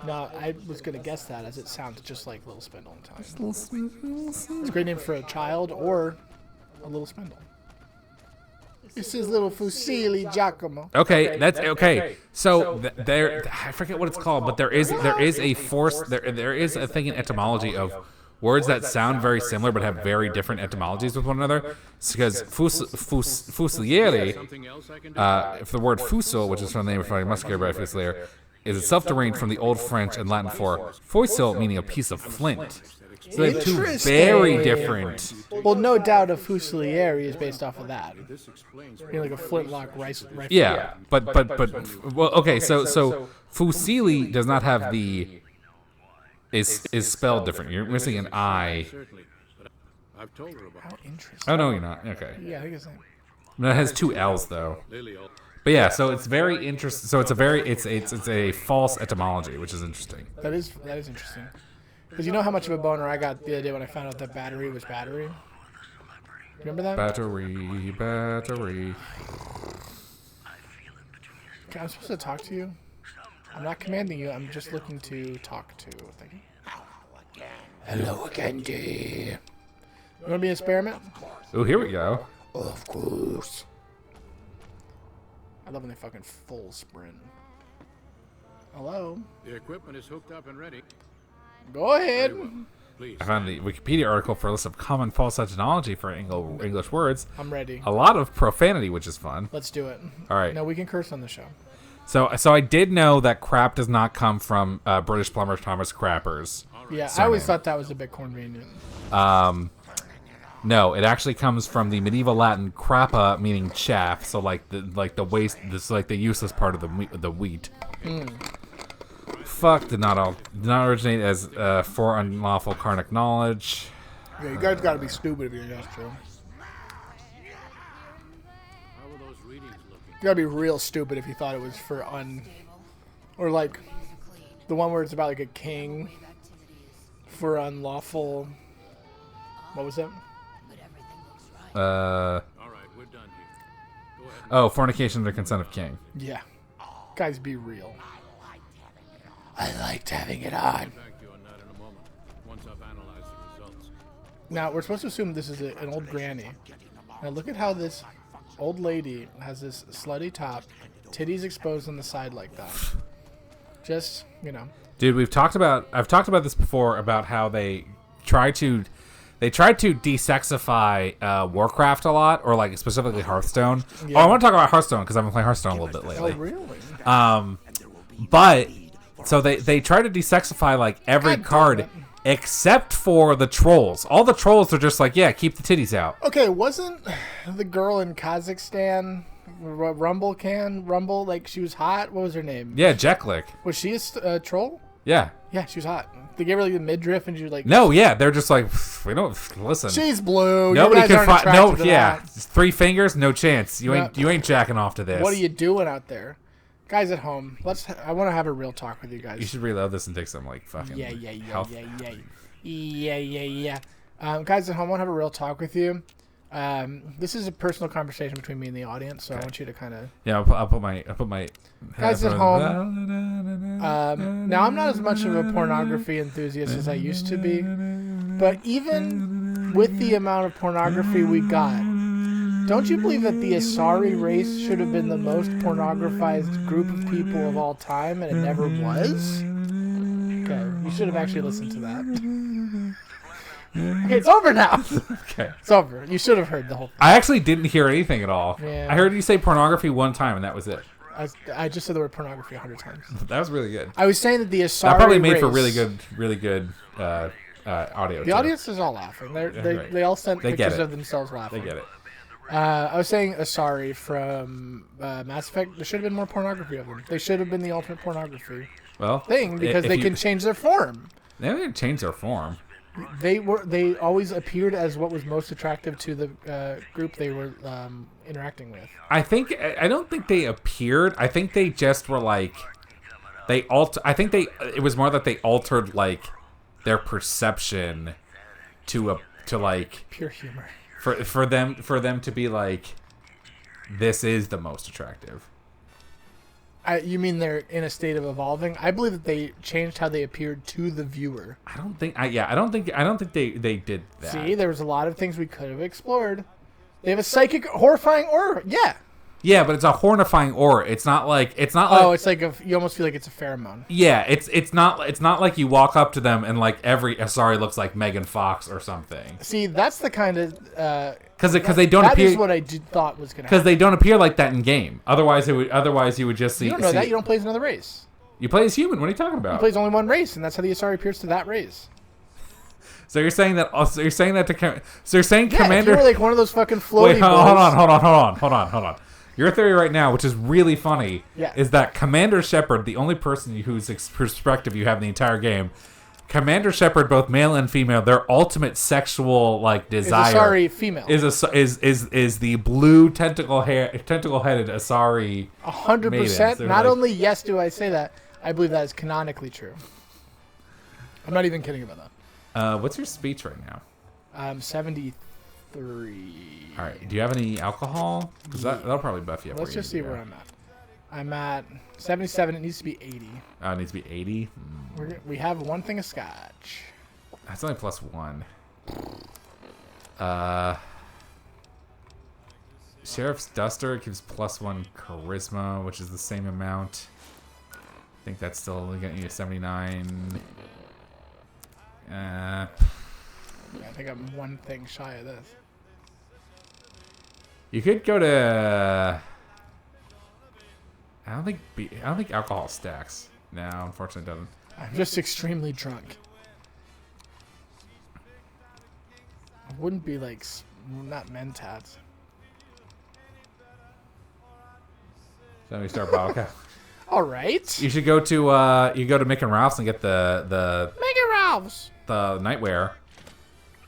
No, I was gonna guess that as it sounds just like Little Spindle in Italian. It's a great name for a child or a little spindle. This is little Fusili Giacomo. Okay, that's okay. So there, I forget what it's called, but there is a force. There is a thing in etymology of words that sound very similar but have very different etymologies with one another. It's because fusiliere, Something else I can do? if the word fusil, which is from the name of fighting musketeer by Fusilier, is itself derived from the Old French and Latin for foisil, meaning a piece of flint. So they're two very Interesting. different. Well, no doubt a Fusilieri is based off of that. This explains You know, like a flintlock rifle. Yeah, but well, okay. So fusili does not have the is spelled different. You're missing an I. certainly. But I've told her about How interesting. Oh no, you're not. Okay. Yeah, I think it's that. No, it has two L's though. Lily. But yeah, so it's very interesting. So it's a false etymology, which is interesting. That is interesting. Because you know how much of a boner I got the other day when I found out that battery was battery? Remember that? Battery. Okay, I'm supposed to talk to you? I'm not commanding you, I'm just looking to talk to. Thank you. Hello again, dear. You want to be an experiment? Oh, here we go. Of course. I love when they fucking full sprint. Hello? The equipment is hooked up and ready. Go ahead. Please. I found the Wikipedia article for a list of common false etymology for English words. I'm ready. A lot of profanity, which is fun. Let's do it. All right. No, we can curse on the show. So I did know that crap does not come from British plumber Thomas Crappers. Yeah, I Surname. always thought that was a bit convenient. No, it actually comes from the medieval Latin crappa, meaning chaff. So like the waste, this like the useless part of the wheat. Fuck did not originate as for unlawful carnal knowledge. Yeah, you guys gotta be stupid if you think that's true. How are those readings looking? You gotta be real stupid if you thought it was for or like the one where it's about like a king for unlawful. What was that? All right, we're done here. Oh, fornication under consent of king. Yeah. Guys, be real. I liked having it on. Back to you on that in a moment, once I've analyzed the results. Now, we're supposed to assume this is an old granny. Now, look at how this old lady has this slutty top, titties exposed on the side like that. Just, you know. Dude, I've talked about this before about how they tried to desexify Warcraft a lot, or like specifically Hearthstone. Yeah. Oh, I want to talk about Hearthstone because I've been playing Hearthstone a little bit lately. Oh, really? But so they try to desexify like every God damn card it. except for the trolls. All the trolls are just like, yeah, keep the titties out. Okay, wasn't the girl in Kazakhstan, Rumble, like she was hot? What was her name? Yeah, Jeklik. Was she a troll? Yeah. Yeah, she was hot. They gave her like the midriff and she was like, No, yeah, they're just like, we don't listen. she's blue. Nobody you guys can aren't find. No, attracted to yeah, that. 3 fingers, no chance. You ain't No. you ain't jacking off to this. What are you doing out there? Guys at home, I want to have a real talk with you guys. You should reload this and take some like fucking health. Guys at home, I want to have a real talk with you. This is a personal conversation between me and the audience, so I want you to kind of. Yeah, I'll put my Guys at home. Now, I'm not as much of a pornography enthusiast as I used to be, but even with the amount of pornography we got, don't you believe that the Asari race should have been the most pornographized group of people of all time, and it never was? Okay, you should have actually listened to that. Okay, it's over now. Okay. It's over. You should have heard the whole thing. I actually didn't hear anything at all. Yeah. I heard you say pornography one time, and that was it. I just said the word pornography 100 times. That was really good. I was saying that the Asari That probably made for race- really good audio. The audience is all laughing. right. They all sent They get pictures it. of themselves laughing. They get it. I was saying Asari from Mass Effect. There should have been more pornography of them. They should have been the ultimate pornography Well, thing because if they you- can change their form. They didn't change their form. They always appeared as what was most attractive to the group they were interacting with. I don't think they appeared. I think they just were like it was more that they altered like their perception to like Pure humor. for them to be like, this is the most attractive. You mean they're in a state of evolving? I believe that they changed how they appeared to the viewer. I don't think they did that. See, there was a lot of things we could have explored. They have a psychic, horrifying aura. Yeah. Yeah, but it's a horrifying aura. It's not like Oh, it's like you almost feel like it's a pheromone. yeah, it's not like you walk up to them and like every Asari looks like Megan Fox or something. See, that's the kind of Because they don't that appear. is what I thought was going to Because happen. they don't appear like that in game. Otherwise, you would just see. You don't know see- that. You don't play as another race. You play as human. What are you talking He about? plays only one race, and that's how the Asari appears to that race. So you're saying that? So you're saying that to? So you're saying Yeah, Commander? if you were like one of those fucking floaty Wait, boys. hold on. Your theory right now, which is really funny, Yeah. is that Commander Shepard, the only person whose perspective you have in the entire game, Commander Shepard, both male and female, their ultimate sexual like desire Asari female. is the blue tentacle-headed Asari. 100%. maidens. Not They're like- only yes do I say that, I believe that is canonically true. I'm not even kidding about that. What's your speech right now? 73. All right. Do you have any alcohol? Because that'll probably buff you up. Let's where you just need see to where go. I'm at. I'm at 77. It needs to be 80. It needs to be 80. We have one thing of scotch. That's only +1. Sheriff's Duster gives +1 charisma, which is the same amount. I think that's still only getting you 79. I think I'm one thing shy of this. You could go to. I don't think alcohol stacks. No, unfortunately, it doesn't. I'm just extremely drunk. I wouldn't be like not mentats. So let me start bottle cap. All right. You should go to Mick and Ralph's and get the Mega Ralphs. nightwear.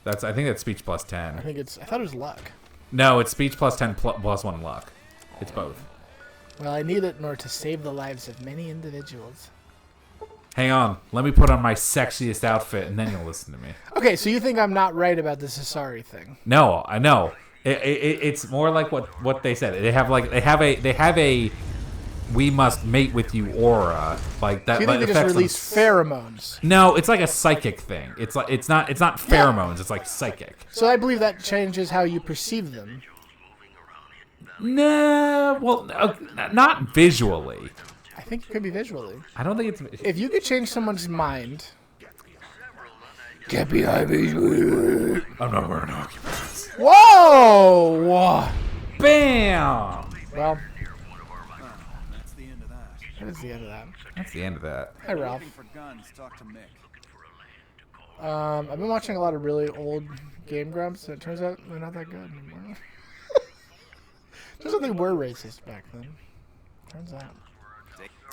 I think that's speech +10. I thought it was luck. No, it's speech +10 +1 luck. It's both. Well, I need it in order to save the lives of many individuals. Hang on, let me put on my sexiest outfit and then you'll listen to me. Okay, so you think I'm not right about this Asari thing? No, I know. It's more like what they said. They have we must mate with you aura. Like that. Do you think they just affects them. release pheromones? No, it's like a psychic thing. It's like it's not pheromones. It's like psychic. So I believe that changes how you perceive them. No, well, not visually. I think it could be visually. I don't think it's. If you could change someone's mind. Get behind me. I'm not wearing hockey pads. Whoa! Whoa! Bam! Well, That's the end of that. that is the end of that. That's the end of that. Hi, Ralph. Looking for guns, talk to Mick. I've been watching a lot of really old Game Grumps, and it turns out they're not that good anymore. Turns out they were racist back then. Turns out.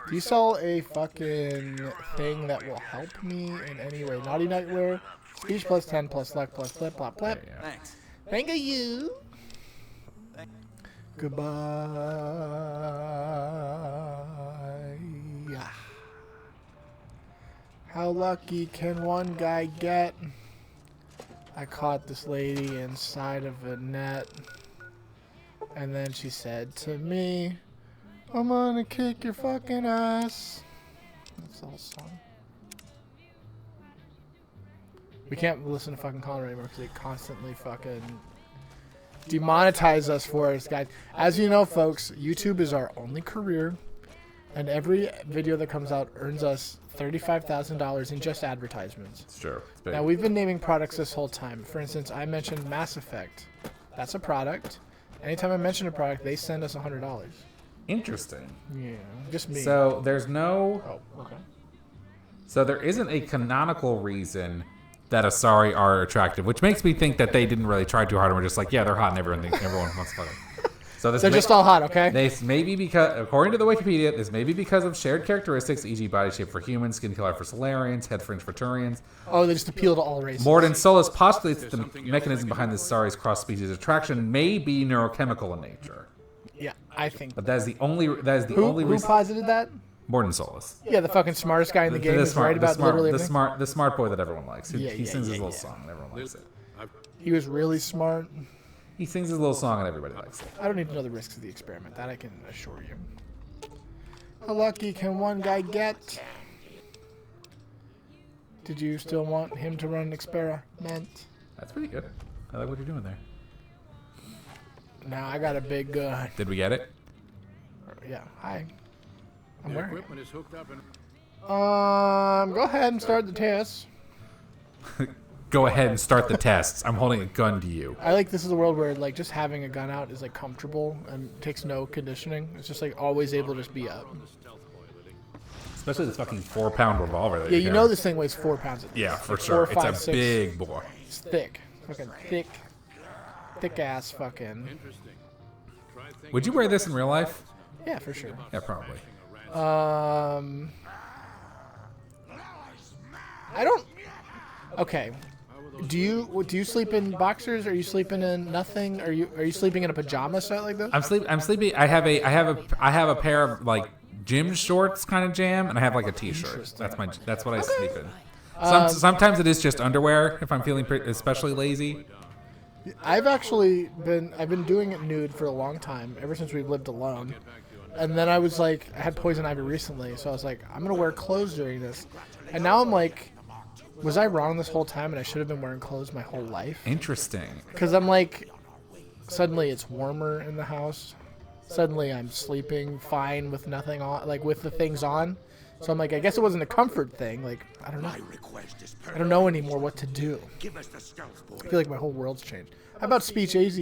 Do you sell a fucking thing that will help me in any way? Naughty Nightwear, speech plus 10 plus luck plus flip flop flip. Yeah. Thanks. Thank you. Goodbye. How lucky can one guy get? I caught this lady inside of a net. And then she said to me, I'm gonna kick your fucking ass. That's the whole song. We can't listen to fucking Colin anymore because they constantly fucking demonetize us for it, guys. As you know, folks, YouTube is our only career, and every video that comes out earns us $35,000 in just advertisements. It's true. It's big. Now, we've been naming products this whole time. For instance, I mentioned Mass Effect. That's a product. Anytime I mention a product, they send us $100. Interesting. Yeah, just me. So there's no. Oh, okay. So there isn't a canonical reason that Asari are attractive, which makes me think that they didn't really try too hard and were just like, yeah, they're hot and everyone wants to fuck them. So this They're just all hot, okay? This may be because, according to the Wikipedia, this may be because of shared characteristics, e.g. body shape for humans, skin color for Solarians, head fringe for Turians. Oh, they just appeal to all races. Morden Solus postulates that the mechanism behind the Asari's cross-species attraction may be neurochemical in nature. Yeah, I think. But that is the only Who reason. posited that? Morden Solus. Yeah, the fucking smartest guy in the game is right about literally everything. the smart boy that everyone likes. He Yeah, sings his little yeah. song and everyone likes it. He was really smart. He sings his little song and everybody likes it. I don't need to know the risks of the experiment. That I can assure you. How lucky can one guy get? Did you still want him to run an experiment? That's pretty good. I like what you're doing there. Now I got a big gun. Did we get it? Yeah, hi. I'm The wearing it. equipment is hooked up and Go ahead and start the test. Go ahead and start the tests. I'm holding a gun to you. I like this is a world where like just having a gun out is like comfortable and takes no conditioning. It's just like always able to just be up. Especially this fucking 4-pound revolver. That Yeah, you you carry. know this thing weighs 4 pounds. At least. Yeah, for Like sure. 4, 5, It's a 6. big boy. It's thick. Fucking thick ass fucking. interesting. Try thinking Would you wear this in real life? Yeah, for sure. Yeah, probably. I don't. Okay. Do you sleep in boxers? Are you sleeping in nothing? Are you sleeping in a pajama set like this? I'm sleepy. I have a pair of like gym shorts kind of jam, and I have like a t-shirt. That's what I sleep in. Sometimes it is just underwear if I'm feeling especially lazy. I've been doing it nude for a long time, ever since we've lived alone. And then I was like, I had poison ivy recently, so I was like, I'm gonna wear clothes during this. And now I'm like, was I wrong this whole time and I should have been wearing clothes my whole life? Interesting. Because I'm like, suddenly it's warmer in the house. Suddenly I'm sleeping fine with nothing on, like with the things on. So I'm like, I guess it wasn't a comfort thing. Like, I don't know. I don't know anymore what to do. I feel like my whole world's changed. How about speech AZ?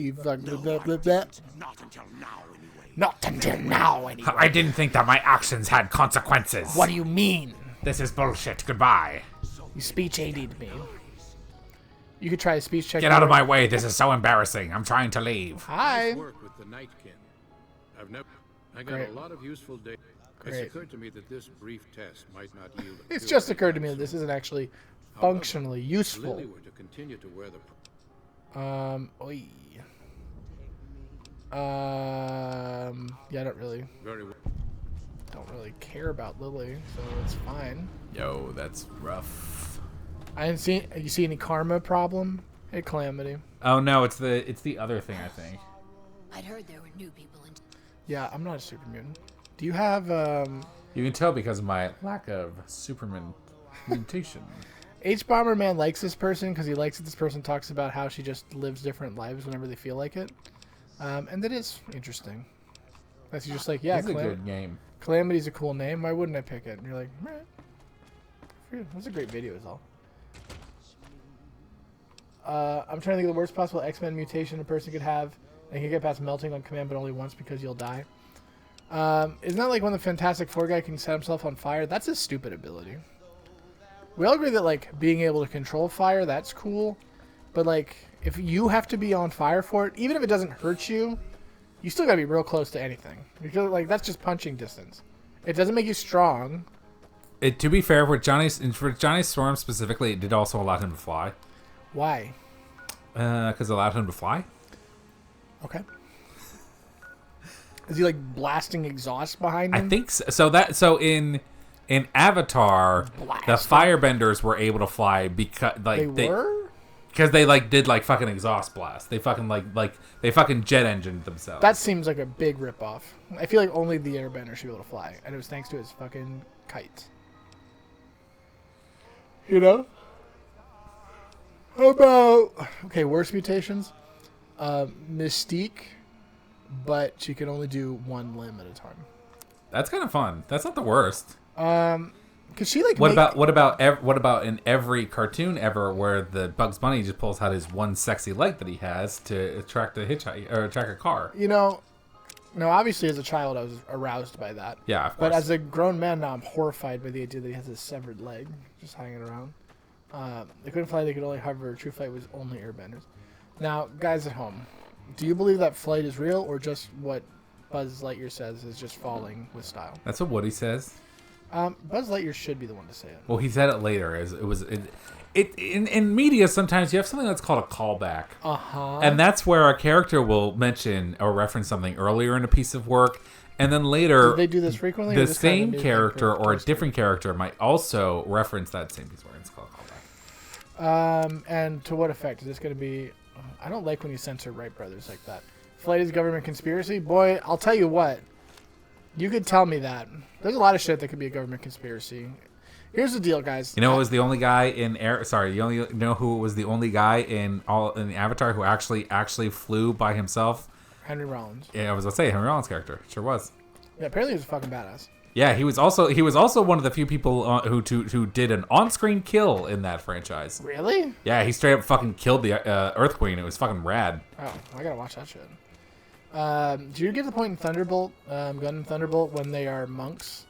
Not until now, anyway. I didn't think that my actions had consequences. What do you mean? This is bullshit. Goodbye. You speech AD'd me. You could try a speech check. Get out of my way. This is so embarrassing. I'm trying to leave. Hi. work with the Nightkin. I got Great. a lot of useful data. Great. It's occurred to me that this brief test might not yield. a It's cure. just occurred to me that this isn't actually functionally If useful. Lily were to continue to wear the Oi. Yeah, I don't really care about Lily, so it's fine. Yo, that's rough. I didn't see. You see any karma problem? Hey, Calamity. Oh no, it's the other thing I think. I'd heard there were new people in. Yeah, I'm not a super mutant. Do you have You can tell because of my lack of Superman mutation. H Bomberman likes this person because he likes that this person talks about how she just lives different lives whenever they feel like it, and that is interesting. That's just like, yeah, It's a good game. Calamity's a cool name. Why wouldn't I pick it? And you're like, man, that's a great video, is all. I'm trying to think of the worst possible X-Men mutation a person could have. And he can get past melting on command, but only once because you'll die. Isn't that like when the Fantastic Four guy can set himself on fire? That's a stupid ability. We all agree that like being able to control fire, that's cool. But like if you have to be on fire for it, even if it doesn't hurt you, you still gotta be real close to anything. Because like that's just punching distance. It doesn't make you strong. To be fair, for Johnny Storm specifically, it did also allow him to fly. Why? Because it allowed him to fly. Okay. Is he like blasting exhaust behind him? I think so. So in Avatar, the Firebenders were able to fly because like they were. Because they like did like fucking exhaust blast. They fucking they fucking jet engined themselves. That seems like a big ripoff. I feel like only the Airbender should be able to fly, and it was thanks to his fucking kite. You know? How about worst mutations? Mystique, but she can only do one limb at a time. That's kind of fun. That's not the worst. Could she like? What about in every cartoon ever where the Bugs Bunny just pulls out his one sexy leg that he has to attract a hitchhike or attract a car? You know, no. Obviously, as a child, I was aroused by that. Yeah, of but course. as a grown man now, I'm horrified by the idea that he has a severed leg just hanging around. They couldn't fly. They could only hover. True flight was only airbenders. Now, guys at home, do you believe that flight is real, or just what Buzz Lightyear says is just falling with style? That's what Woody says. Buzz Lightyear should be the one to say it. Well, he said it later. In media, sometimes you have something that's called a callback. And that's where a character will mention or reference something earlier in a piece of work, and then later Do they do this frequently? the same character or a different character might also reference that same piece of work. It's called a callback. And to what effect? Is this going to be... I don't like when you censor Wright brothers like that. Flight is government conspiracy? Boy, I'll tell you what. You could tell me that. There's a lot of shit that could be a government conspiracy. Here's the deal, guys. You know who was the only guy in air? Sorry, you know who was the only guy in the Avatar who actually flew by himself? Henry Rollins. Yeah, I was gonna say Henry Rollins' character. Sure was. Yeah, apparently he was a fucking badass. Yeah, he was also one of the few people who did an on-screen kill in that franchise. Really? Yeah, he straight up fucking killed the Earth Queen. It was fucking rad. Oh, I gotta watch that shit. Do you get to the point in Thunderbolt, Gundam Thunderbolt, when they are monks?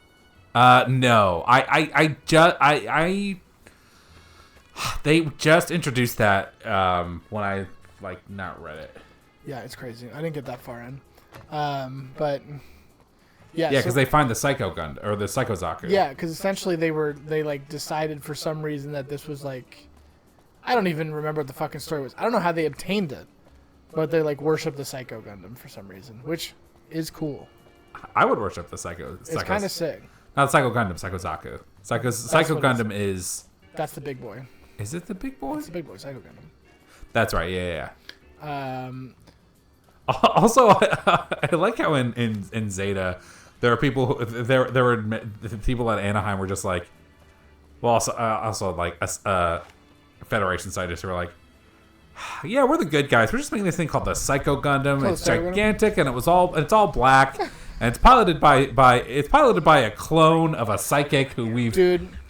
No. They just introduced that when I not read it. Yeah, it's crazy. I didn't get that far in. But yeah, yeah, because they find the Psycho Gun or the Psycho Zaku. Yeah, because essentially they decided for some reason that this was like, I don't even remember what the fucking story was. I don't know how they obtained it, but they worship the Psycho Gundam for some reason, which is cool. I would worship the Psycho. It's kind of sick. Not Psycho Gundam, Psycho Zaku. Psycho Gundam is. That's the big boy. Is it the big boy? It's the big boy, Psycho Gundam. That's right. Yeah. Also, I like how in Zeta, there are people who, there were people at Anaheim were just like, well, also like Federation scientists who were like, yeah, we're the good guys. We're just making this thing called the Psycho Gundam. It's gigantic and it's all black, and it's piloted by a clone of a psychic who we've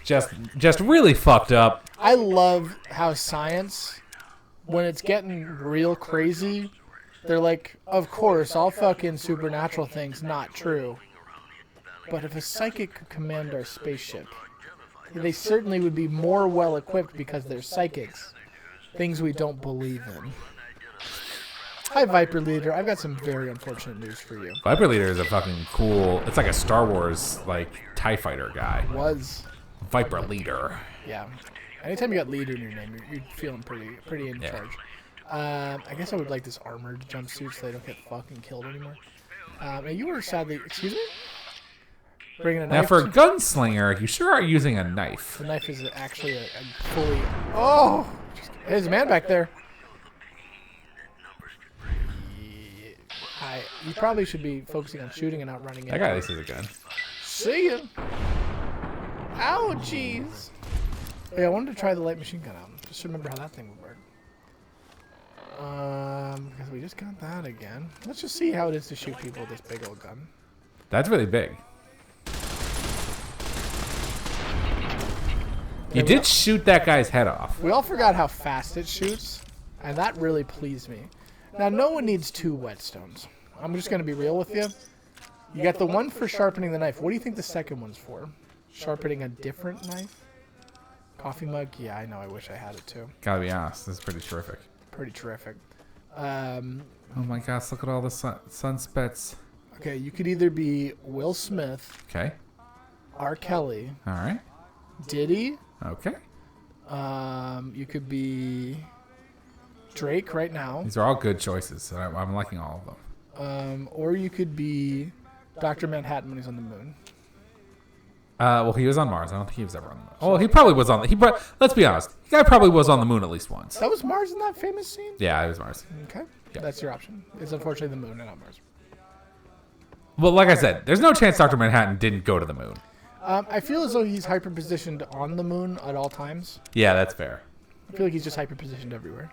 just really fucked up. I love how science, when it's getting real crazy, they're like, of course, all fucking supernatural things not true. But if a psychic could command our spaceship, they certainly would be more well equipped because they're psychics. Things we don't believe in. Hi, Viper Leader. I've got some very unfortunate news for you. Viper Leader is a fucking cool... It's like a Star Wars, TIE fighter guy. Was. Viper Leader. Yeah. Anytime you got leader in your name, you're feeling pretty in charge. I guess I would like this armored jumpsuit so they don't get fucking killed anymore. And you were sadly... Excuse me? Bringing a knife. Now, for a gunslinger, you sure are using a knife. The knife is actually a fully... Oh! There's a man back there. You probably should be focusing on shooting and not running in. That guy at least has a gun. See ya. Ouchies. Yeah, I wanted to try the light machine gun out. Just remember how that thing would work. Because we just got that again. Let's just see how it is to shoot people with this big old gun. That's really big. You did shoot that guy's head off. We all forgot how fast it shoots, and that really pleased me. Now, no one needs 2 whetstones. I'm just going to be real with you. You got the one for sharpening the knife. What do you think the second one's for? Sharpening a different knife? Coffee mug? Yeah, I know. I wish I had it too. Gotta be honest, this is pretty terrific. Pretty terrific. Oh my gosh, look at all the sunspets. Okay, you could either be Will Smith, Okay. R. Kelly, All right. Diddy. Okay. You could be Drake right now. These are all good choices. And I'm liking all of them. Or you could be Dr. Manhattan when he's on the moon. Well, he was on Mars. I don't think he was ever on the moon. Oh, he probably was on the... let's be honest. The guy probably was on the moon at least once. That was Mars in that famous scene? Yeah, it was Mars. Okay. Yeah. That's your option. It's unfortunately the moon and not Mars. Well, like I said, there's no chance Dr. Manhattan didn't go to the moon. I feel as though he's hyper-positioned on the moon at all times. Yeah, that's fair. I feel like he's just hyper-positioned everywhere.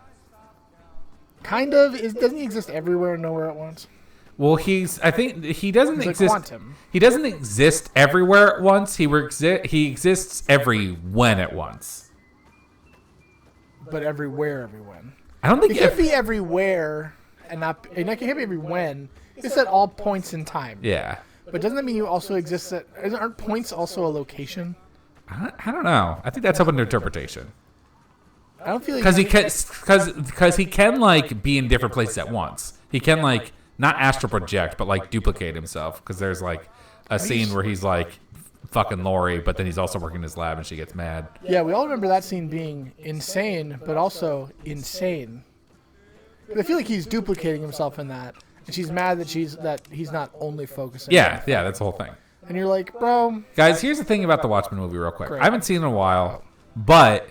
Kind of. Doesn't he exist everywhere and nowhere at once? Well, I think he doesn't He's like exist. quantum. He doesn't exist everywhere at once. He exists every when at once. But everywhere, everyone. I don't think It can't be everywhere and it can't be every when. It's at all points in time. Yeah. But doesn't that mean you also exist at... Aren't points also a location? I don't know. I think that's open to interpretation. I don't feel like... Because he can like be in different places at once. He can like not astral project, but like duplicate himself. Because there's like a scene where he's like fucking Lori, but then he's also working in his lab and she gets mad. Yeah, we all remember that scene being insane, but also insane. I feel like he's duplicating himself in that, and she's mad that he's not only focusing. Yeah, that's the whole thing. And you're like, bro. Guys, here's the thing about the Watchmen movie, real quick. Great. I haven't seen it in a while, but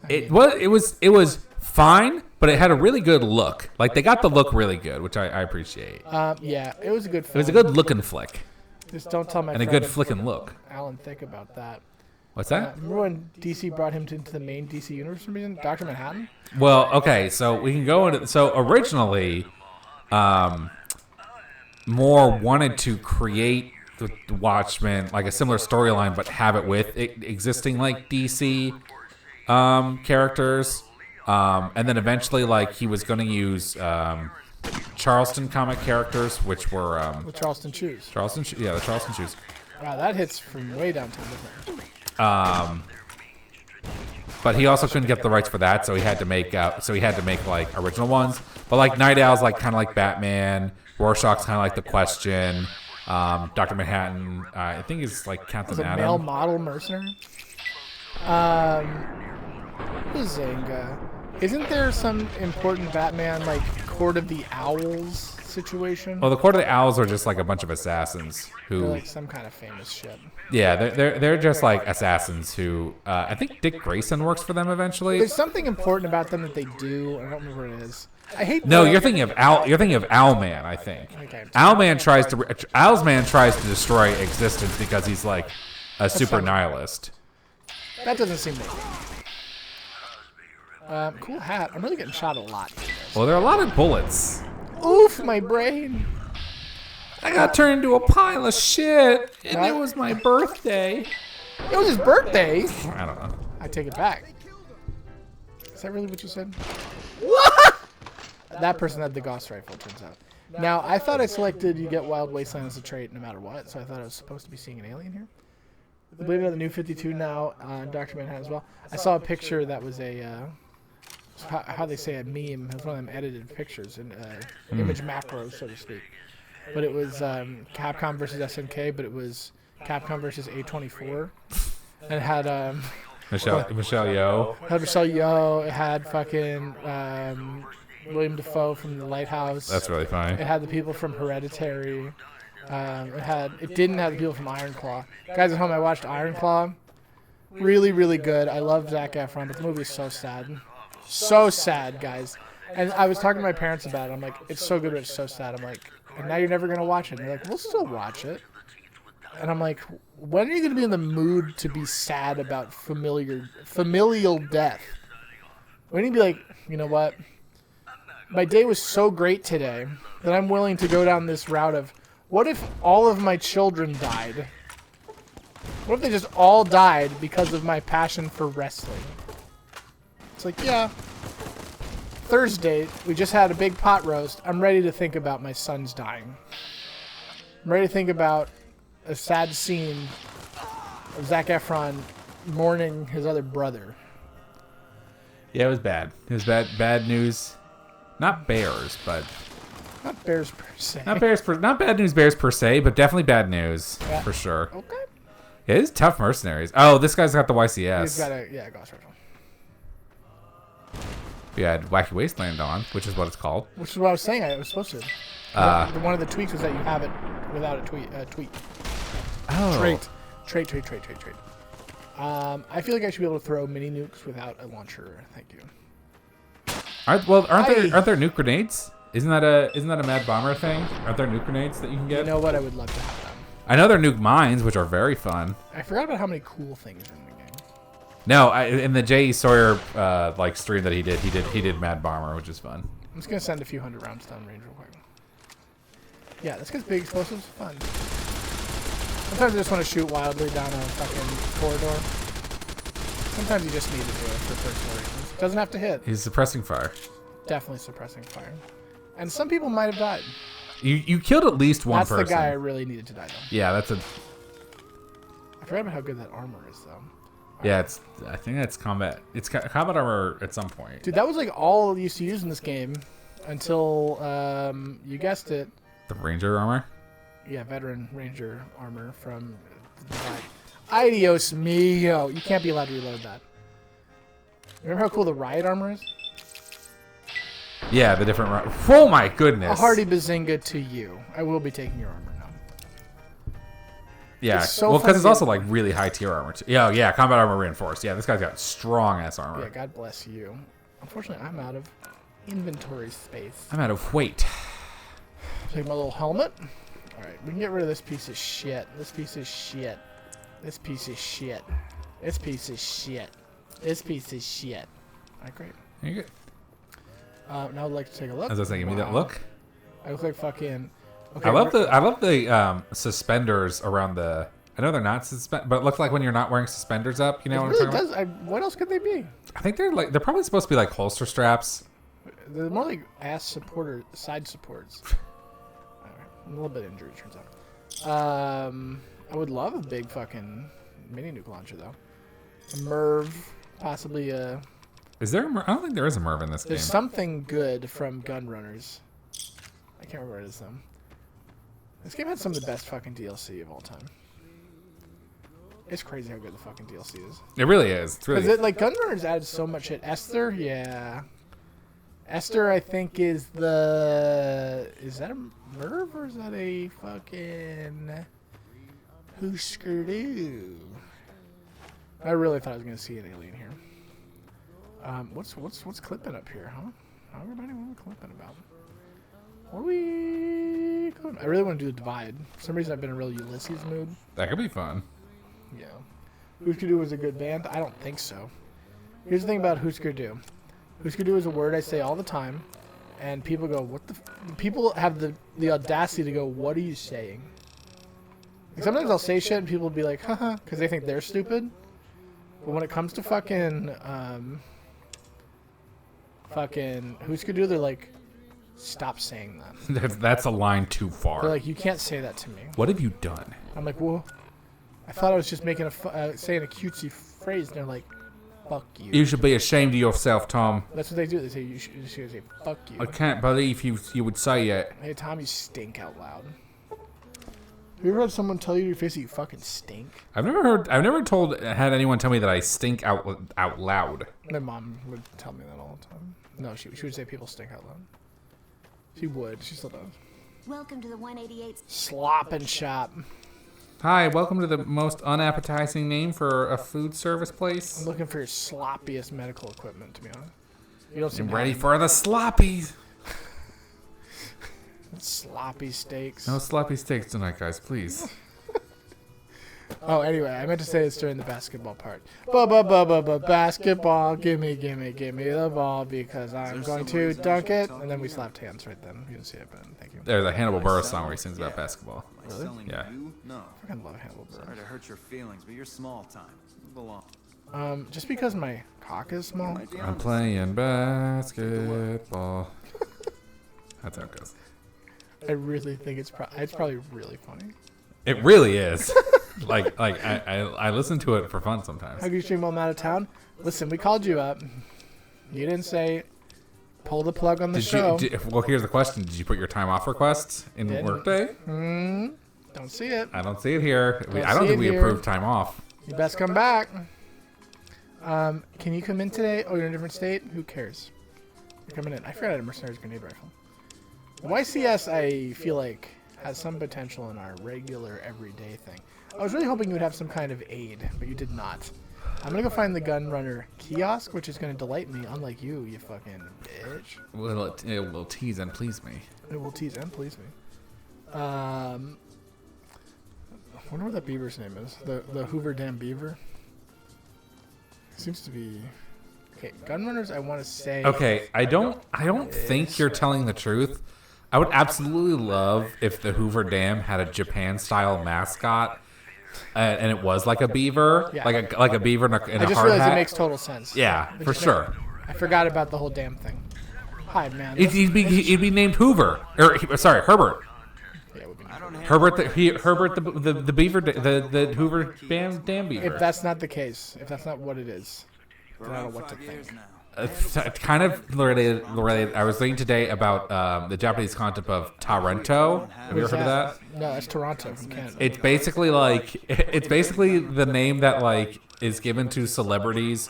it was fine, but it had a really good look. Like they got the look really good, which I appreciate. Yeah, it was a good film. It was a good looking flick Just don't tell my and a friend good flicking look. Alan Thicke about that. What's that? Remember when DC brought him into the main DC universe for some reason? Dr. Manhattan? Well, okay, so we can go into... So originally, Moore wanted to create the Watchmen, like a similar storyline, but have it with existing, like, DC characters. And then eventually, like, he was going to use Charleston comic characters, which were... With Charleston Shoes. the Charleston Shoes. Wow, that hits from way downtown, doesn't it? But he also couldn't get the rights for that, so he had to make like original ones. But like Night Owl's like kind of like Batman, Rorschach's kind of like the Question, Dr. Manhattan, I think is like Captain Was it Atom. male model mercenary? Bazinga. Isn't there some important Batman like Court of the Owls situation? Well, the Court of the Owls are just like a bunch of assassins They're who, like some kind of famous shit. yeah, they're just like assassins who, I think Dick Grayson works for them eventually. There's something important about them that they do. I don't remember what it is. I hate. No, you're thinking of Owlman, I think. Okay. Owlman tries to destroy existence because he's like a super nihilist. That doesn't seem like it. Cool hat. I'm really getting shot a lot. Well, there are a lot of bullets. Oof, my brain. I got turned into a pile of shit, and What? it was my birthday. It was his birthday. I don't know. I take it back. Is that really what you said? What? That person had the Gauss rifle, turns out. Now, I thought I selected you get Wild Wasteland as a trait no matter what, so I thought I was supposed to be seeing an alien here. I believe it the New 52 now on Dr. Manhattan as well. I saw a picture that was a, how they say a meme. It was one of them edited pictures, an image macro, so to speak. But it was Capcom versus SNK, but it was Capcom versus A24. And it had Michelle Yeoh. had Michelle Yeoh. It had fucking William Dafoe from The Lighthouse. That's really funny. It had the people from Hereditary. It didn't have the people from Iron Claw. Guys at home, I watched Iron Claw. Really, really good. I love Zac Efron, but the movie is so sad. So sad, guys. And I was talking to my parents about it. I'm like, it's so good, but it's so sad. I'm like, and now you're never going to watch it. And they're like, we'll still watch it. And I'm like, when are you going to be in the mood to be sad about familial death? When are you going to be like, you know what? My day was so great today that I'm willing to go down this route of, what if all of my children died? What if they just all died because of my passion for wrestling? It's like, yeah. Thursday, we just had a big pot roast. I'm ready to think about my sons dying. I'm ready to think about a sad scene of Zac Efron mourning his other brother. Yeah, it was bad. It was bad news. Not bears, but Not bears per se. not bad news bears per se, but definitely bad news for sure. Okay. Yeah, it's tough mercenaries. Oh, this guy's got the YCS. He's got a Ghost Rider. We had Wacky Wasteland on, which is what it's called. Which is what I was saying. I was supposed to. One of the tweaks was that you have it without a tweet. Oh. Trait. I feel like I should be able to throw mini nukes without a launcher. Thank you. Aren't there nuke grenades? Isn't that a Mad Bomber thing? Aren't there nuke grenades that you can get? You know what? I would love to have them. I know there are nuke mines, which are very fun. I forgot about how many cool things are in the game. No, in the J.E. Sawyer stream that he did Mad Bomber, which is fun. I'm just gonna send a few hundred rounds down range real quick. Yeah, this gets big explosives. Fun. Sometimes I just want to shoot wildly down a fucking corridor. Sometimes you just need to do it for personal reasons. Doesn't have to hit. He's suppressing fire. Definitely suppressing fire. And some people might have died. You killed at least one person. That's the guy I really needed to die though. Yeah, that's a. I forgot about how good that armor is though. Yeah, I think that's combat. It's combat armor at some point. Dude, that was like all you used to use in this game until you guessed it. The Ranger armor. Yeah, veteran Ranger armor from Adios mio. You can't be allowed to reload that. Remember how cool the riot armor is? Yeah, the different. Oh my goodness. A hearty bazinga to you. I will be taking your armor now. Yeah, It's so well, because fun it's to also get- like really high tier armor. Too. Yeah, combat armor reinforced. Yeah, this guy's got strong ass armor. Yeah, God bless you. Unfortunately, I'm out of inventory space. I'm out of weight. Take my little helmet. All right, we can get rid of this piece of shit. This piece of shit. This piece of shit. This piece of shit. This piece of shit. All right, great. You're good. Now I'd like to take a look. As I was saying, give me that look. I look like fucking. Okay, I love the suspenders around the. I know they're not but it looks like when you're not wearing suspenders up. You know It what I'm really talking does. about? What else could they be? I think they're probably supposed to be like holster straps. They're more like side supports. Alright, I'm a little bit injured, turns out. I would love a big fucking mini nuke launcher though. A MIRV, possibly a. Is there? I don't think there is a MIRV in this game. There's something good from Gunrunners. I can't remember what it is though. This game had some of the best fucking DLC of all time. It's crazy how good the fucking DLC is. It really is. It's really. Because like Gunrunners added so much shit. Esther, yeah. Esther, I think is the. Is that a MIRV or is that a fucking Husker Du? I really thought I was gonna see an alien here. What's clipping up here, huh? Everybody, what are we clipping about? What are we clipping? I really want to do the Divide. For some reason, I've been in a real Ulysses mood. That could be fun. Yeah. Husker Du was a good band? I don't think so. Here's the thing about Husker Du. Husker Du is a word I say all the time, and people go, "What the?" People have the audacity to go, "What are you saying?" Like, sometimes I'll say shit, and people will be like, "Haha," because they think they're stupid. But when it comes to fucking Husker Du, they're like, "Stop saying that." That's a line too far. They're like, "You can't say that to me." What have you done? I'm like, "Well, I thought I was just making saying a cutesy phrase," and they're like, "Fuck you." You should be ashamed of yourself, Tom. That's what they do. They say you should say "fuck you." I can't believe you would say it. Hey Tom, you stink out loud. Have you ever had someone tell you to your face that you fucking stink? I've never had anyone tell me that I stink out loud. My mom would tell me that all the time. No, she would say people stink out loud. She would. She still does. Welcome to the 188th. Slop and Shop. Hi, welcome to the most unappetizing name for a food service place. I'm looking for your sloppiest medical equipment, to be honest. You don't seem I'm ready happy. for the sloppies. Sloppy steaks. No sloppy steaks tonight, guys, please. Oh, anyway, I meant to say it's during the basketball part. Basketball, gimme the ball because I'm going to dunk it. And then we slapped hands right then. You didn't see it, but thank you. There's a Hannibal Buress song where he sings about basketball. Really? Yeah. No. I fucking love Hannibal Sorry Buress. to hurt your feelings, but you're small time. You belong. Just because my cock is small. I'm playing basketball. That's how it goes. I really think it's probably really funny. It really is. like I listen to it for fun sometimes. How can you stream while I'm out of town? Listen, we called you up. You didn't say pull the plug on the show. Well, here's the question: did you put your time off request in Didn't. Workday? Don't see it. I don't see it here. Don't I don't see think it we here. approved time off. You best come back. Can you come in today? Oh, you're in a different state? Who cares? You're coming in. I forgot I had a mercenaries grenade rifle. YCS, I feel like, has some potential in our regular everyday thing. I was really hoping you would have some kind of aid, but you did not. I'm going to go find the Gunrunner kiosk, which is going to delight me, unlike you, you fucking bitch. It will tease and please me. It will tease and please me. I wonder what that beaver's name is. The Hoover Dam Beaver. Seems to be... Okay, Gunrunners, I want to say... Okay, I don't think you're telling the truth. I would absolutely love if the Hoover Dam had a Japan-style mascot, and it was like a beaver, Yeah. like a beaver in a I just hard realized hat. it makes total sense. Yeah, It for just sure. I forgot about the whole damn thing. Hi, man. He'd be named Hoover, or sorry, Herbert. Yeah, it would be nice. Herbert the beaver, the Hoover Dam beaver. If that's not the case, if that's not what it is, then I don't know what to 5 years think. now. It's kind of related. I was reading today about the Japanese concept of Tarento. Have you ever heard of that? No, that's Toronto from Canada. It's basically the name that like is given to celebrities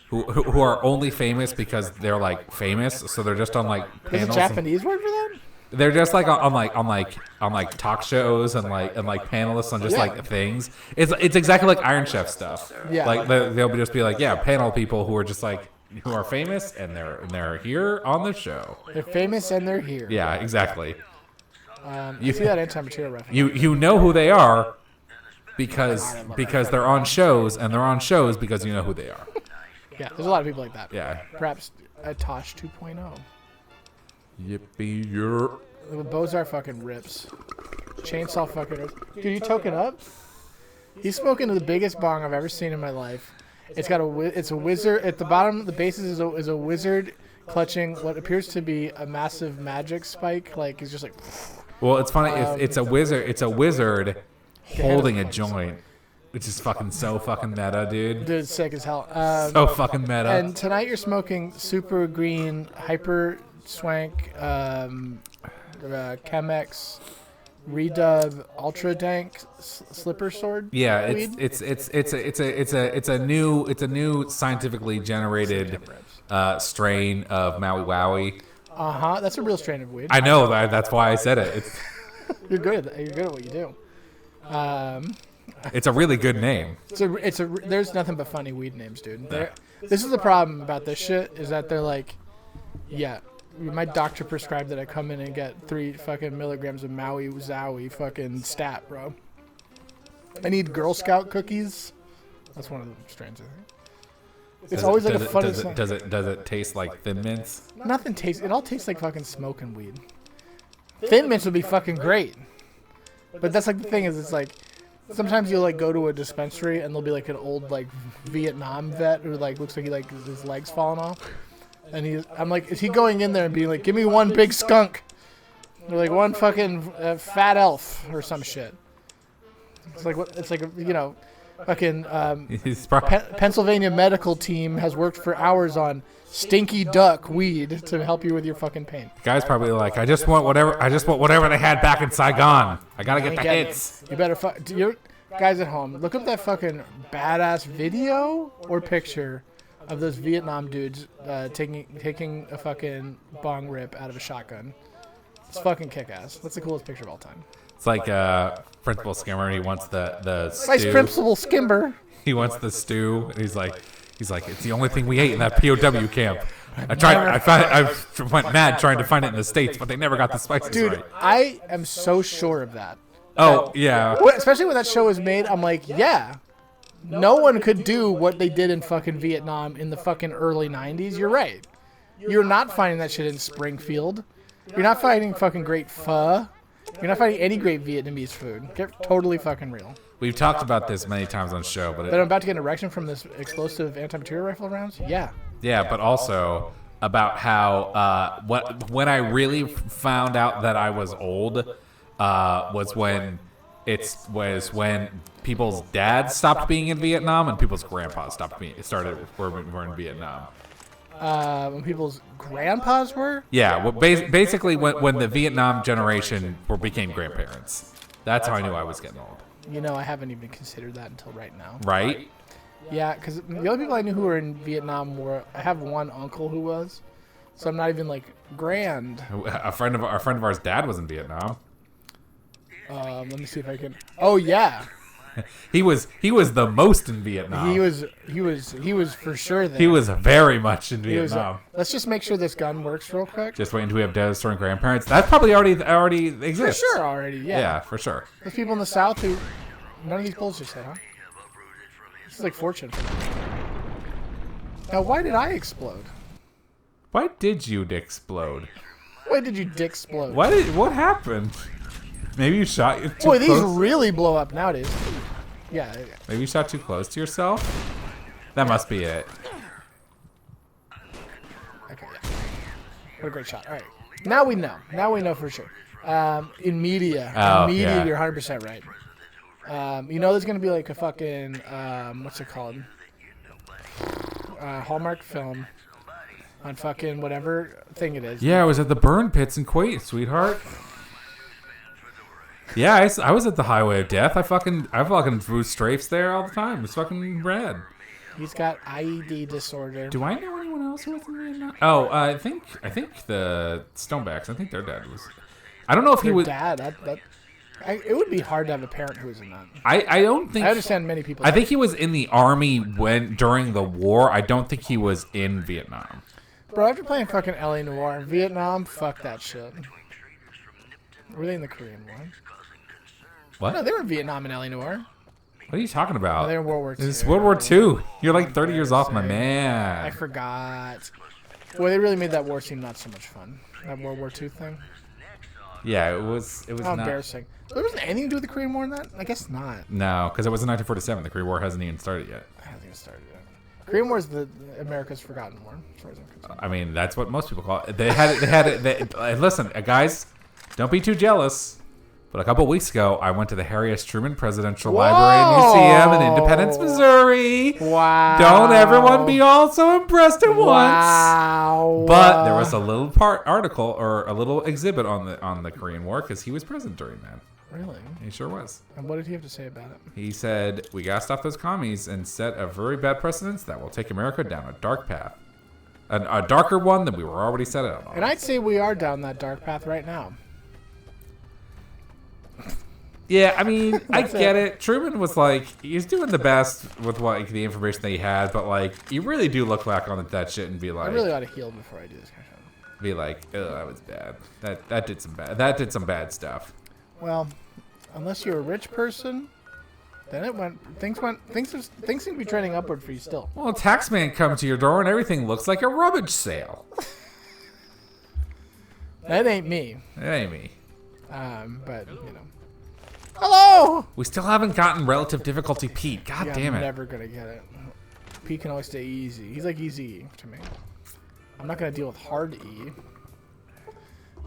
who are only famous because they're like famous, so they're just on like There's a panels. Japanese word for that? They're just like on talk shows and panelists on just like things. It's exactly like Iron Chef stuff. Yeah. Like they'll just be like, yeah, panel people who are just like who are famous and they're here on the show. They're famous and they're here. Yeah, exactly. You see that anti-material reference? You know who they are because they're on shows, and they're on shows because you know who they are. Yeah, there's a lot of people like that. Yeah. Perhaps a Tosh 2.0. Yippee yer. The Bozar fucking rips. Chainsaw fucking rips. Dude, you token up? He's smoking the biggest bong I've ever seen in my life. It's got it's a wizard at the bottom. The basis is a wizard clutching what appears to be a massive magic spike. Like he's just like. Well, it's funny. It's a wizard. It's a wizard holding a joint, which is fucking so fucking meta, dude. Dude, it's sick as hell. So fucking meta. And tonight you're smoking super green hyper swank Chemex redub ultra dank slipper sword. Yeah, weed? it's a new scientifically generated strain of Maui Wowie. That's a real strain of weed. I know that. That's why I said it. You're good. You're good at what you do. It's a really good name. There's nothing but funny weed names, dude. This is the problem about this shit is that they're like, yeah, my doctor prescribed that I come in and get 3 fucking milligrams of Maui Zowie fucking stat, bro. I need Girl Scout cookies. That's one of the strains, I think. It's always like a funny song. Does it taste like Thin Mints? Nothing tastes. It all tastes like fucking smoking weed. Thin Mints would be fucking great. But that's like the thing is, it's like sometimes you'll like go to a dispensary and there'll be like an old like Vietnam vet who like looks like his legs falling off, and I'm like, is he going in there and being like, give me one big skunk, or like one fucking fat elf or some shit? It's like what? It's like fucking Pennsylvania medical team has worked for hours on stinky duck weed to help you with your fucking pain. The guy's probably like, I just want whatever they had back in Saigon. I gotta get the hits. You better guys at home, look up that fucking badass video or picture of those Vietnam dudes taking a fucking bong rip out of a shotgun. It's fucking kick-ass. That's the coolest picture of all time. It's like Principal Skimmer. He wants the stew. Vice Principal Skimmer. He wants the stew, and he's like, He's like, it's the only thing we ate in that POW camp. I went mad trying to find it in the States, but they never got the spices Dude, right. I am so sure of that. Oh, yeah. Especially when that show was made, I'm like, yeah. No one could do what they did in fucking Vietnam in the fucking early 90s. You're right. You're not finding that shit in Springfield. You're not finding fucking great pho. You're not finding any great Vietnamese food. Get totally fucking real. We've talked about this many times on the show, but But I'm about to get an erection from this explosive anti-material rifle rounds? Yeah. yeah, but also about how when I really found out that I was old was when people's dads stopped being in Vietnam and people's grandpas were in Vietnam. When people's grandpas were? Yeah, well, basically when the Vietnam generation became grandparents. That's how I knew I was getting old. You know, I haven't even considered that until right now. Right? Yeah, because the only people I knew who were in Vietnam were, I have one uncle who was, so I'm not even like grand. A friend of ours' dad was in Vietnam. Let me see if I can. Oh yeah, He was the most in Vietnam. he was for sure there. He was very much in He was, Vietnam. let's just make sure this gun works real quick. Just wait until we have dads storing grandparents. That probably already For exists. sure already, yeah. Yeah, for sure. There's people in the South who, none of these bullshit said, huh? This is like fortune for them. Now, why did I explode? Why did you explode? Why did you dick explode? What happened? Maybe you shot too Boy, these close. really blow up nowadays. Yeah. Maybe you shot too close to yourself. That must be it. Okay, yeah. What a great shot. All right. Now we know. Now we know for sure. In media. Yeah. You're 100% right. You know there's going to be like a fucking, what's it called? Hallmark film on fucking whatever thing it is. Yeah, I was at the burn pits in Kuwait, sweetheart. Yeah, I was at the Highway of Death. I fucking drew strafes there all the time. It was fucking rad. He's got IED disorder. Do I know anyone else who was in Vietnam? Oh, I think the Stonebacks. I think their dad was. I don't know if he Your was. dad, it would be hard to have a parent who was in that. I don't think. I understand many people. I think he was in the army during the war. I don't think he was in Vietnam. Bro, after playing fucking LA Noire, Vietnam, fuck that shit. Were they in the Korean War? What? No, they were in Vietnam in LA Noire. What are you talking about? No, they were in World War II. It's World War II. You're like 30 years off, my I man. forgot. Well, they really made that war seem not so much fun. That World War II thing. Yeah, it was How not. embarrassing. There wasn't anything to do with the Korean War in that? I guess not. No, because it was in 1947. The Korean War hasn't even started yet. I don't think it started yet. Korean War is the America's forgotten war, as far as I'm concerned. I mean, that's what most people call it. Listen, guys, don't be too jealous. But a couple weeks ago, I went to the Harry S. Truman Presidential Library and Museum in Independence, Missouri. Wow. Don't everyone be all so impressed at once. Wow. But there was a little article or a little exhibit on the Korean War because he was present during that. Really? He sure was. And what did he have to say about it? He said, "We gotta stop those commies and set a very bad precedence that will take America down a dark path, a darker one than we were already set out on." And I'd say we are down that dark path right now. Yeah, I mean, I get it. Truman was like, he's doing the best with the information that he had, but like, you really do look back on that shit and be like, I really ought to heal before I do this kind of shit. be like, oh, that was bad. That did some bad stuff. Well, unless you're a rich person, then things seem to be trending upward for you still. Well, a taxman comes to your door and everything looks like a rummage sale. That ain't me. That ain't me. But you know. Hello. We still haven't gotten relative difficulty Pete. God damn I'm it. never gonna get it. Pete can always stay easy. He's like easy to me. I'm not gonna deal with hard E.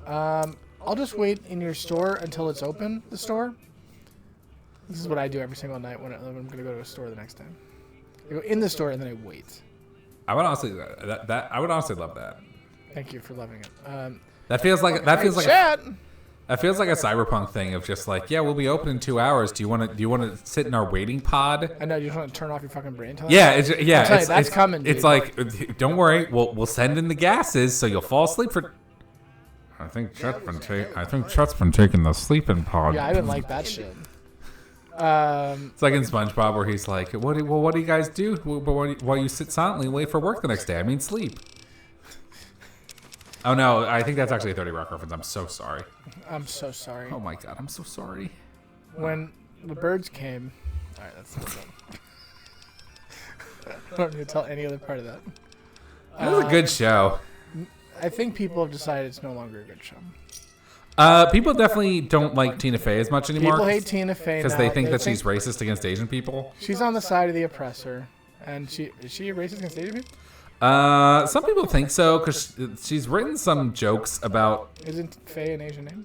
I'll just wait in your store until it's open. The store. This is what I do every single night when I'm gonna go to a store the next time. I go in the store and then I wait. I would honestly love that. Thank you for loving it. That feels like chat. That feels like a cyberpunk thing of just like, yeah, we'll be open in 2 hours. Do you want to sit in our waiting pod? I know you just want to turn off your fucking brain. Yeah, that's coming. It's dude. like, don't worry, we'll send in the gases so you'll fall asleep for. I think Chet's been taking the sleeping pod. Yeah, I didn't like that shit. It's like in SpongeBob where he's like, "What do you guys do? While you sit silently and wait for work the next day? I mean, sleep." Oh no, I think that's actually a 30 Rock reference. I'm so sorry. I'm so sorry. Oh my god, I'm so sorry. When the birds came... Alright, that's not good. I don't need to tell any other part of that. That was a good show. I think people have decided it's no longer a good show. People definitely don't like Tina Fey as much anymore. People hate Tina Fey because now. they think that she's racist against Asian people. She's on the side of the oppressor, and is she racist against Asian people? Some people think so because she's written some jokes about. Isn't Fey an Asian name?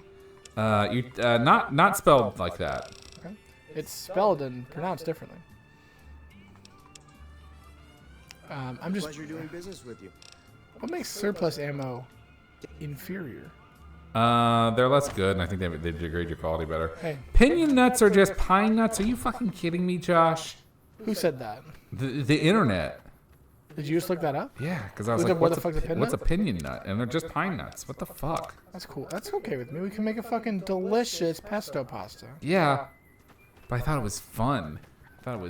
Not spelled like that. Okay. It's spelled and pronounced differently. I'm just. Pleasure doing business with you. What makes surplus ammo inferior? They're less good, and I think they degrade your quality better. Hey. Pinion nuts are just pine nuts. Are you fucking kidding me, Josh? Who said that? The internet. Did you just look that up? Yeah, because I was Look like, up what the fuck's a pin what's a nut? pinion nut? And they're just pine nuts. What the fuck? That's cool. That's okay with me. We can make a fucking delicious pesto pasta. Yeah, but I thought it was fun. I thought it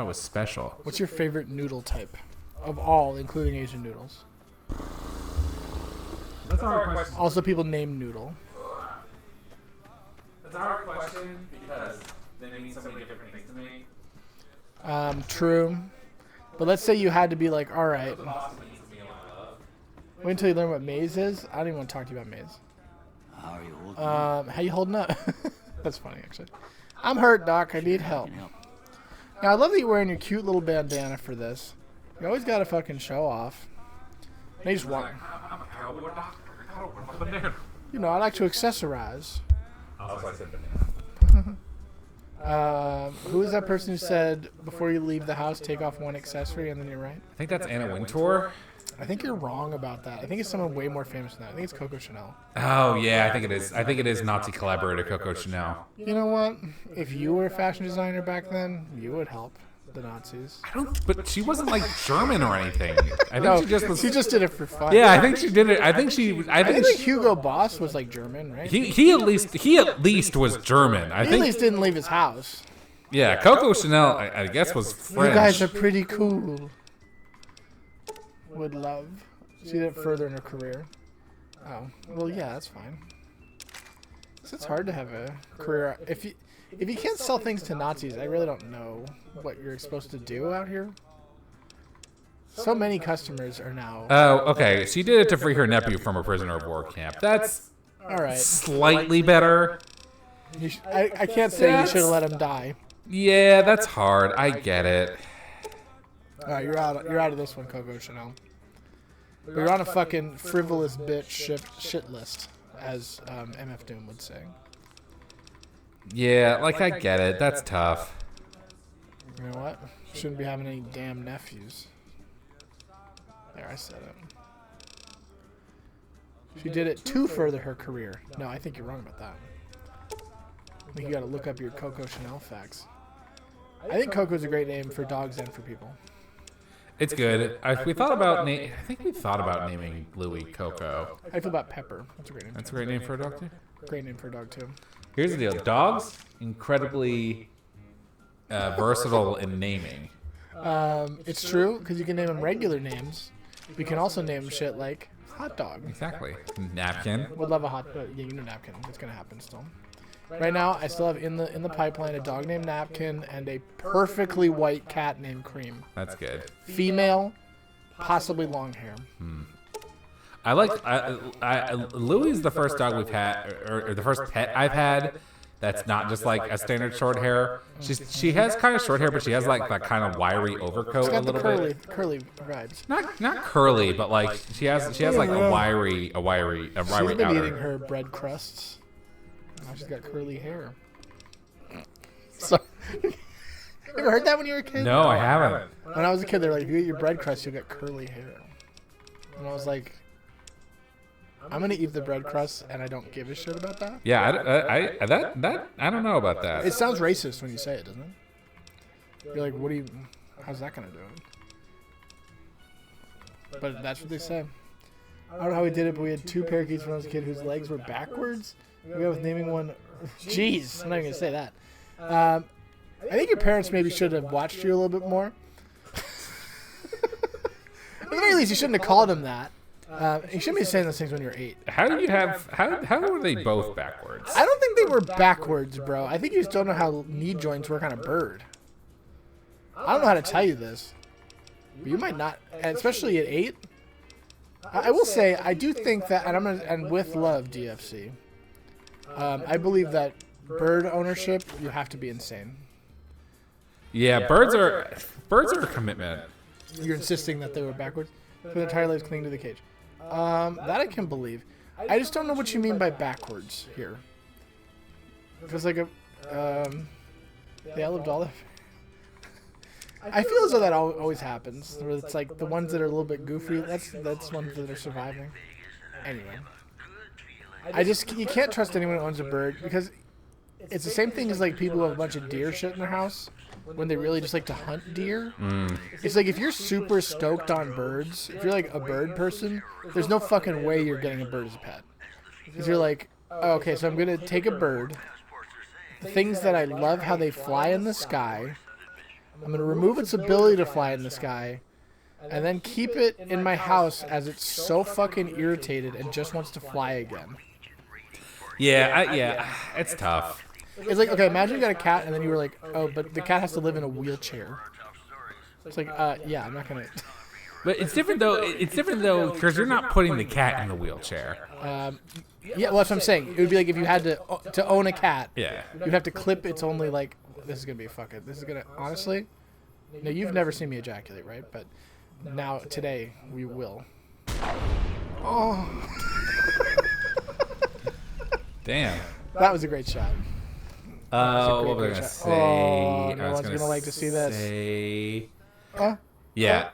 was special. What's your favorite noodle type of all, including Asian noodles? That's a hard question. Also, people name noodle. That's a hard question because they mean so many different things to me. True. But let's say you had to be like, all right. Wait until you learn what maize is. I don't even want to talk to you about maize. How are you holding up? How you holding up? That's funny, actually. I'm hurt, Doc. I need help. Now, I love that you're wearing your cute little bandana for this. You always got to fucking show off. They just want... You know, I like to accessorize. Who is that person who said, before you leave the house, take off one accessory and then you're right? I think that's Anna Wintour. I think you're wrong about that. I think it's someone way more famous than that. I think it's Coco Chanel. Oh yeah, I think it is. I think it is Nazi collaborator Coco Chanel. You know what? If you were a fashion designer back then, you would help the Nazis. I don't. But she wasn't like German or anything. I think No, she just was. she just did it for fun. Yeah, I think she did it. I think she. I I think think she, Hugo Boss was like German, right? he at least was German. I He at think. least didn't leave his house. Yeah, Coco Chanel. I guess was French. You guys are pretty cool. Would love. She did it further in her career. Oh, well, yeah, that's fine. It's hard to have a career if you can't sell things to Nazis. I really don't know what you're supposed to do out here. So many customers are now. Oh, okay. She did it to free her nephew from a prisoner of war camp. That's All right. slightly better. I can't say you should have let him die. Yeah, that's hard. I get it. All right, you're out of this one, Coco Chanel. But you're on a fucking frivolous bitch shit list, as MF Doom would say. Yeah, like I get it. That's tough. You know what? Shouldn't be having any damn nephews. There, I said it. She did it to further her career. No, I think you're wrong about that. I think you gotta look up your Coco Chanel facts. I think Coco's a great name for dogs and for people. It's good. I think we thought about naming Louis Coco. I feel about Pepper. That's a great name. That's a great name for a dog too. Great name for a dog too. Here's the deal: dogs incredibly versatile in naming. It's true because you can name them regular names. You can also name shit like hot dog. Exactly. Napkin. Would love a hot. Yeah, you know napkin. It's gonna happen still. Right now, I still have in the pipeline a dog named Napkin and a perfectly white cat named Cream. That's good. Female, possibly long hair. I like. Louis is the first dog we've had, or the first pet I've had. That's not just like a standard short hair. She has kind of short hair, but she has like that kind of wiry overcoat It's a got the little curly bit. vibes. Not curly, but like she has like a wiry She's been outer. eating her bread crusts. Now she's got curly hair. So, you ever heard that when you were a kid? No, I haven't. When I was a kid, they were like, if you eat your bread crust, you'll get curly hair. And I was like, I'm going to eat the bread crust, and I don't give a shit about that. Yeah, I don't know about that. It sounds racist when you say it, doesn't it? You're like, how's that going to do it? But that's what they say. I don't know how we did it, but we had 2 parakeets when I was a kid whose legs were backwards. We got with naming one. Jeez, I'm not even going to say that. I think your parents maybe should have watched you a little bit more. At the very least, you shouldn't have called him that. You shouldn't be saying those things when you're 8. How do you have? How were they both backwards? I don't think they were backwards, bro. I think you just don't know how knee joints work on a bird. I don't know how to tell you this. But you might not, and especially at 8. I will say, I do think that, and with love, DFC, I believe that bird ownership, you have to be insane. Yeah, birds are a commitment. You're insisting that they were backwards? For their entire lives clinging to the cage. That I can believe. I just don't know what you mean by backwards here. Because like they outlived all of. I feel as though that always happens. Where it's like the ones that are a little bit goofy. That's ones that are surviving. Anyway, you can't trust anyone who owns a bird because it's the same thing as like people who have a bunch of deer shit in their house when they really just like to hunt deer. It's like if you're super stoked on birds, if you're like a bird person, there's no fucking way you're getting a bird as a pet. Because you're like, oh, okay, so I'm gonna take a bird, things that I love how they fly in the sky. I'm going to remove its ability to fly in the sky and then keep it in my house as it's so fucking irritated and just wants to fly again. Yeah, it's tough. It's like, okay, imagine you got a cat and then you were like, oh, but the cat has to live in a wheelchair. It's like, yeah, I'm not going to... But it's different though because you're not putting the cat in the wheelchair. Yeah, well, that's what I'm saying. It would be like if you had to own a cat. Yeah. You'd have to clip its only like... This is going to be fucking... This is going to... Honestly... No, you've never seen me ejaculate, right? But now, today, we will. Oh. Damn. That was a great shot. What was I going to say? Oh, no one's going to like to see this. Yeah.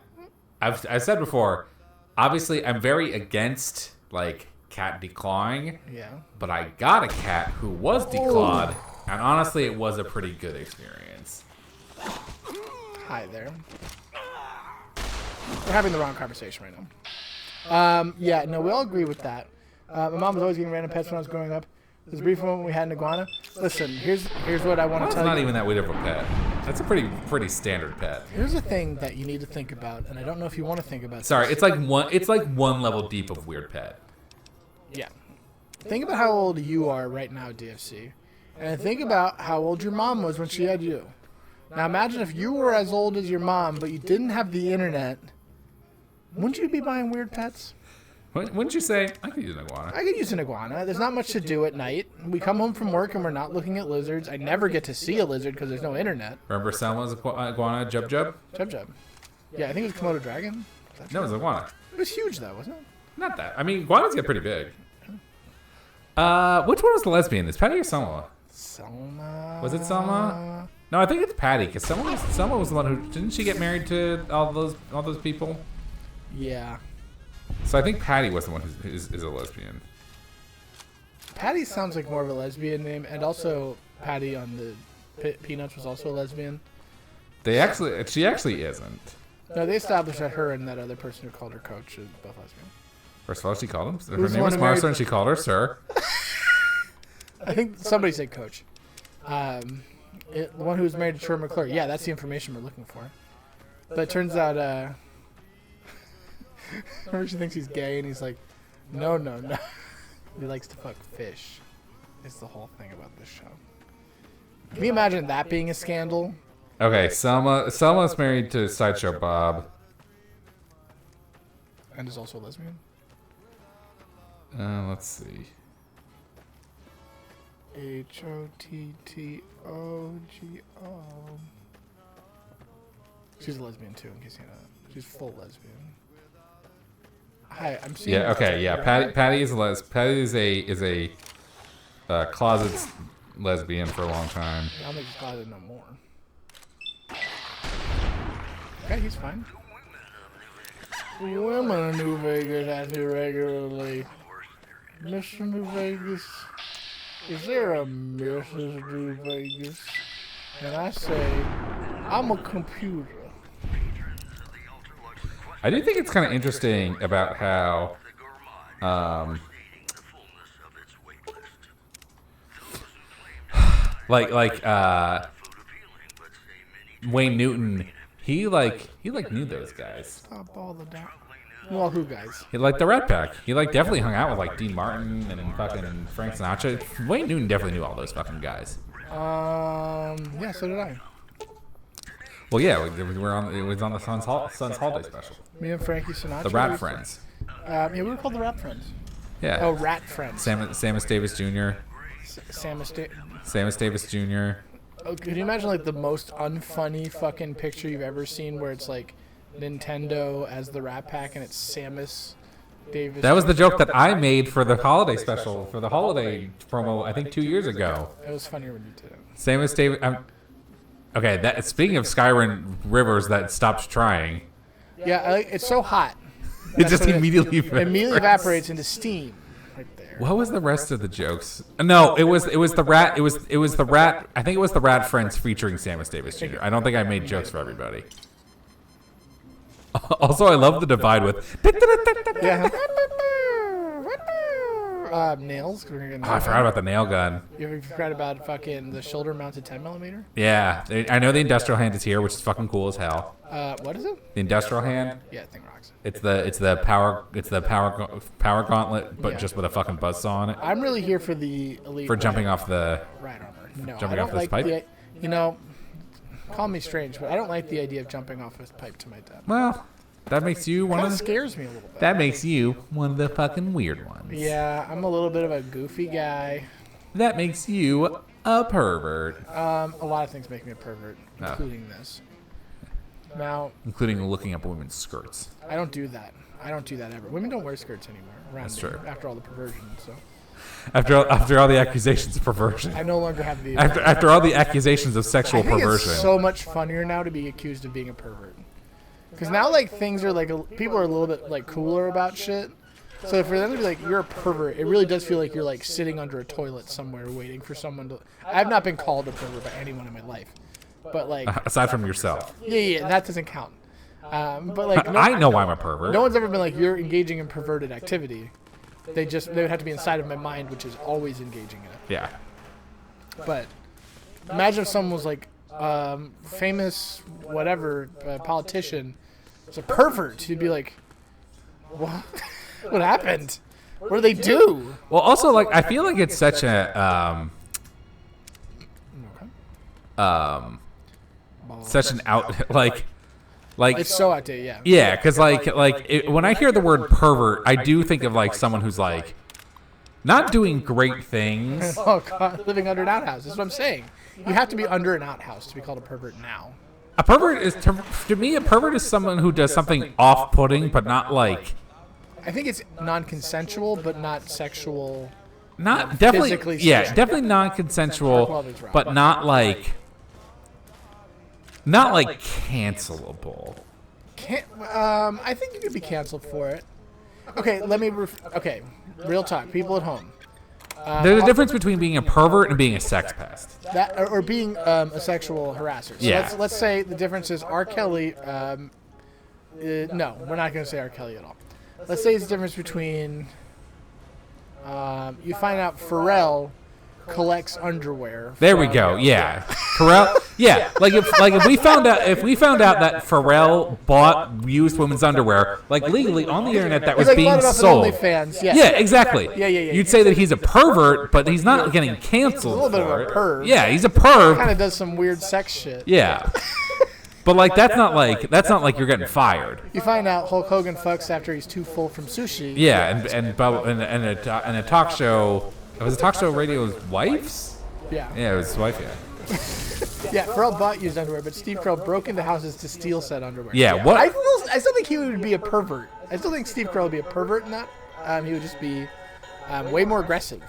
I've said before, obviously, I'm very against, like, cat declawing. Yeah. But I got a cat who was declawed. And honestly, it was a pretty good experience. Hi there. We're having the wrong conversation right now. Yeah, no, we all agree with that. My mom was always getting random pets when I was growing up. There's a brief moment we had an iguana. Listen, here's what I want to tell you. That's not even that weird of a pet. That's a pretty standard pet. Here's a thing that you need to think about, and I don't know if you want to think about. Sorry, it's like one level deep of weird pet. Yeah. Think about how old you are right now, DFC. And think about how old your mom was when she had you. Now imagine if you were as old as your mom, but you didn't have the internet. Wouldn't you be buying weird pets? Wouldn't you say, I could use an iguana? I could use an iguana. There's not much to do at night. We come home from work and we're not looking at lizards. I never get to see a lizard because there's no internet. Remember Selma's iguana, Jub Jub? Jub Jub. Yeah, I think it was Komodo dragon. No, it was an iguana. It was huge though, wasn't it? Not that. I mean, iguanas get pretty big. Which one was the lesbian? Is Patty or Selma? Selma. Was it Selma? No, I think it's Patty because Selma was the one who didn't she get married to all those people? Yeah. So I think Patty was the one who is a lesbian. Patty sounds like more of a lesbian name, and also Patty on the Peanuts was also a lesbian. She actually isn't. No, they established that her and that other person who called her coach are both lesbian. First of all, she called him. Her name was Marcia, and she called her sir. I think somebody said coach. The one who was married to Troy McClure. Yeah, that's the information we're looking for. But it turns out, remember she thinks he's gay, and he's like, no. He likes to fuck fish. It's the whole thing about this show. Can you imagine that being a scandal? Okay, Selma's married to Sideshow Bob. And is also a lesbian? Let's see. Hottoggo. She's a lesbian too, in case you know that. She's full lesbian. Hi, I'm seeing. Yeah. Okay. Yeah. Patty is a Patty is a closet lesbian for a long time. I don't think he's closet no more. Okay, he's fine. Women in New Vegas ask me regularly, Mr. New Vegas, is there a Mrs. New Vegas? And I say, I'm a computer. I do think it's kind of interesting about how, Wayne Newton, he knew those guys. Stop all the down. Well, who guys? He liked the Rat Pack. He definitely hung out with like Dean Martin and fucking Frank Sinatra. Wayne Newton definitely knew all those fucking guys. Yeah, so did I. Well, yeah, we were on. It was on the Sun's holiday special. Me and Frankie Sinatra. The Rat Friends. Yeah, we were called the Rat Friends. Yeah. Oh, Rat Friends. Samus Davis Jr. Samus Davis Jr. Oh, could you imagine like the most unfunny fucking picture you've ever seen, where it's like Nintendo as the Rat Pack and it's Samus Davis? That was the joke that I made for the holiday special, for the holiday promo, I think 2 years ago. It was funnier when you did it. Samus Davis. Okay, that speaking of Skyrim Rivers that stopped trying. Yeah, it's so hot. It just immediately evaporates into steam. Right there. What was the rest of the jokes? No, it was the rat. It was the rat. I think it was the Rat Friends featuring Samus Davis Jr. I don't think I made jokes for everybody. Also, I love the divide with. Yeah. Nails. I forgot about the nail gun. You forgot about fucking the shoulder-mounted 10mm? Yeah, I know the industrial hand is here, which is fucking cool as hell. What is it? The industrial hand. Yeah, that thing rocks. It's the power gauntlet, but just with a fucking buzzsaw on it. I'm really here for the elite. For jumping off the. Right armor. No, jumping I off don't this like pipe. You know, call me strange, but I don't like the idea of jumping off this pipe to my death. Well, that makes you one of the. Scares me a little bit. That makes you one of the fucking weird ones. Yeah, I'm a little bit of a goofy guy. That makes you a pervert. A lot of things make me a pervert, including this. Now, including looking up women's skirts. I don't do that. I don't do that ever. Women don't wear skirts anymore. That's true. After all the perversion, so. After all the accusations of perversion. I no longer have the. After all the accusations of sexual perversion. It's so much funnier now to be accused of being a pervert. Because now, like, things are like people are a little bit like cooler about shit. So for them to be like, you're a pervert, it really does feel like you're like sitting under a toilet somewhere waiting for someone to. I've not been called a pervert by anyone in my life, but like. Aside from yourself. Yeah, that doesn't count. But like, I know I'm a pervert. No one's ever been like, you're engaging in perverted activity. They would have to be inside of my mind, which is always engaging in it. Yeah. But imagine if someone was like, famous whatever politician was a pervert. You'd be like, what? What happened? What do they do? Well, also, like, I feel like it's such a such an out like it's so outdated. Yeah. Yeah, because when I hear the word pervert, I do think of like someone who's like not doing great things. Oh God, living under an outhouse. That's what I'm saying. You have to be under an outhouse to be called a pervert now. A pervert is, to me, a pervert is someone who does something off-putting, but not like. I think it's non-consensual, but not sexual. Not definitely. Physically Yeah, sexual. definitely non-consensual, but not like. Not like cancelable. I think you could be canceled for it. Okay, okay, real talk. People at home. There's a difference between being a pervert and being a sex pest. That or being a sexual harasser. So yeah. Let's say the difference is R. Kelly. No, we're not going to say R. Kelly at all. Let's say it's the difference between. You find out Pharrell collects underwear. There we go. Yeah, Pharrell. Yeah, like if we found out that Pharrell bought used women's underwear, like legally on the internet, that was being sold. OnlyFans, yeah. Yeah, exactly. Yeah. You'd say that he's a pervert, but he's not getting canceled. He's a little bit of a perv. Yeah, he's a perv. Kind of does some weird sex shit. Yeah. But like that's not like you're getting fired. You find out Hulk Hogan fucks after he's too full from sushi. Yeah, and a talk show. It was a talk show radio's wife's? Yeah. Yeah, it was his wife, yeah. Yeah, Pharrell bought used underwear, but Steve Carell broke into houses to steal said underwear. Yeah, what? I still think he would be a pervert. I still think Steve Carell would be a pervert in that. He would just be way more aggressive.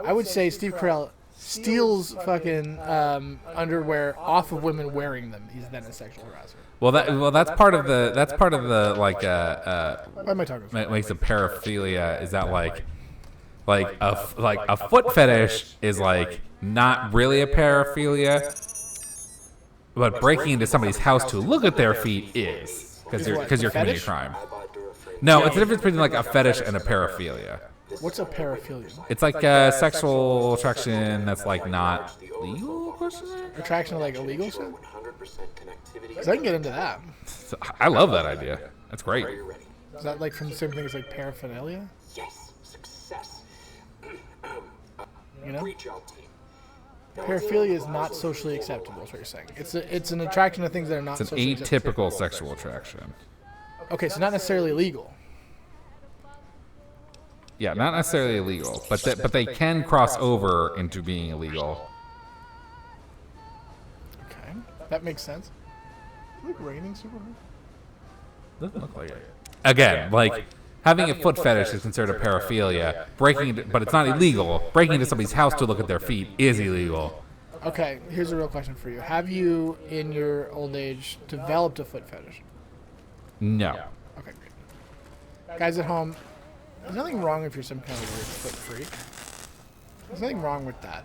I would say Steve Carell steals fucking underwear off of women wearing them. He's then a sexual harasser. Well, that's part of the like what am I talking about? Makes a paraphilia is that like a foot fetish is like not really a paraphilia, but breaking into somebody's house to look at their feet is because you're committing a crime. No, it's the difference between like a fetish and a paraphilia. What's a paraphilia? It's like a sexual attraction that's like not legal. Attraction to like illegal shit? Because I can get into that. So, I love that idea. That's great. Is that like from the same thing as like paraphernalia? Yes, success. You know? Great job, team. Paraphilia is not socially acceptable, is what you're saying. It's an attraction to things that are not It's an socially acceptable. atypical sexual attraction. Okay, so not necessarily illegal. Yeah, not necessarily illegal, but they can cross over into being illegal. Okay, that makes sense. Is it like raining super hard? Doesn't look like it. Again, like having a foot fetish is considered a paraphilia. Breaking into, but it's not illegal. Breaking into somebody's house to look at their feet is illegal. Okay, here's a real question for you. Have you, in your old age, developed a foot fetish? No. Okay, great. Guys at home, there's nothing wrong if you're some kind of weird foot freak. There's nothing wrong with that.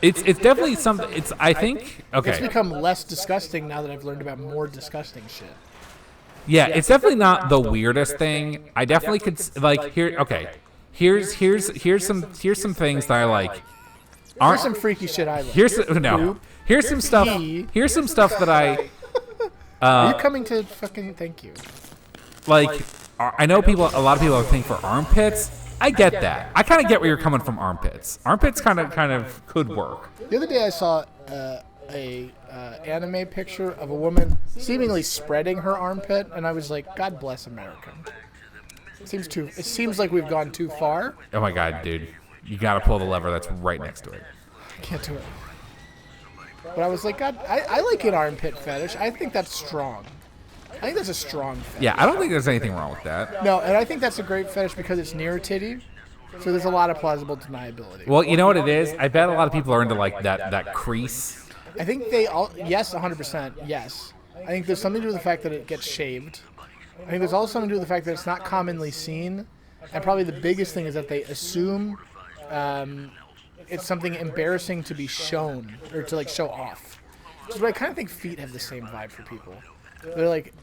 It's definitely something. It's I think okay. It's become less disgusting now that I've learned about more disgusting shit. Yeah, it's definitely not the weirdest thing. I definitely could like here. Okay, here's some things that I like. Here's some freaky shit I like. Here's some stuff. Here's some stuff that I. Are you coming to fucking thank you? Like, I know a lot of people have a thing for armpits. I get that. I kind of get where you're coming from. Armpits kind of could work. The other day I saw a anime picture of a woman seemingly spreading her armpit, and I was like, God bless America. It seems like we've gone too far. Oh my God, dude. You gotta pull the lever that's right next to it. I can't do it. But I was like, God, I like an armpit fetish. I think that's strong. I think that's a strong fetish. Yeah, I don't think there's anything wrong with that. No, and I think that's a great fetish because it's near titty. So there's a lot of plausible deniability. Well, you know what it is? I bet a lot of people are into like that crease. I think they all, yes, 100%, yes. I think there's something to do with the fact that it gets shaved. I think there's also something to do with the fact that it's not commonly seen. And probably the biggest thing is that they assume it's something embarrassing to be shown or to like show off. So I kind of think feet have the same vibe for people. They're like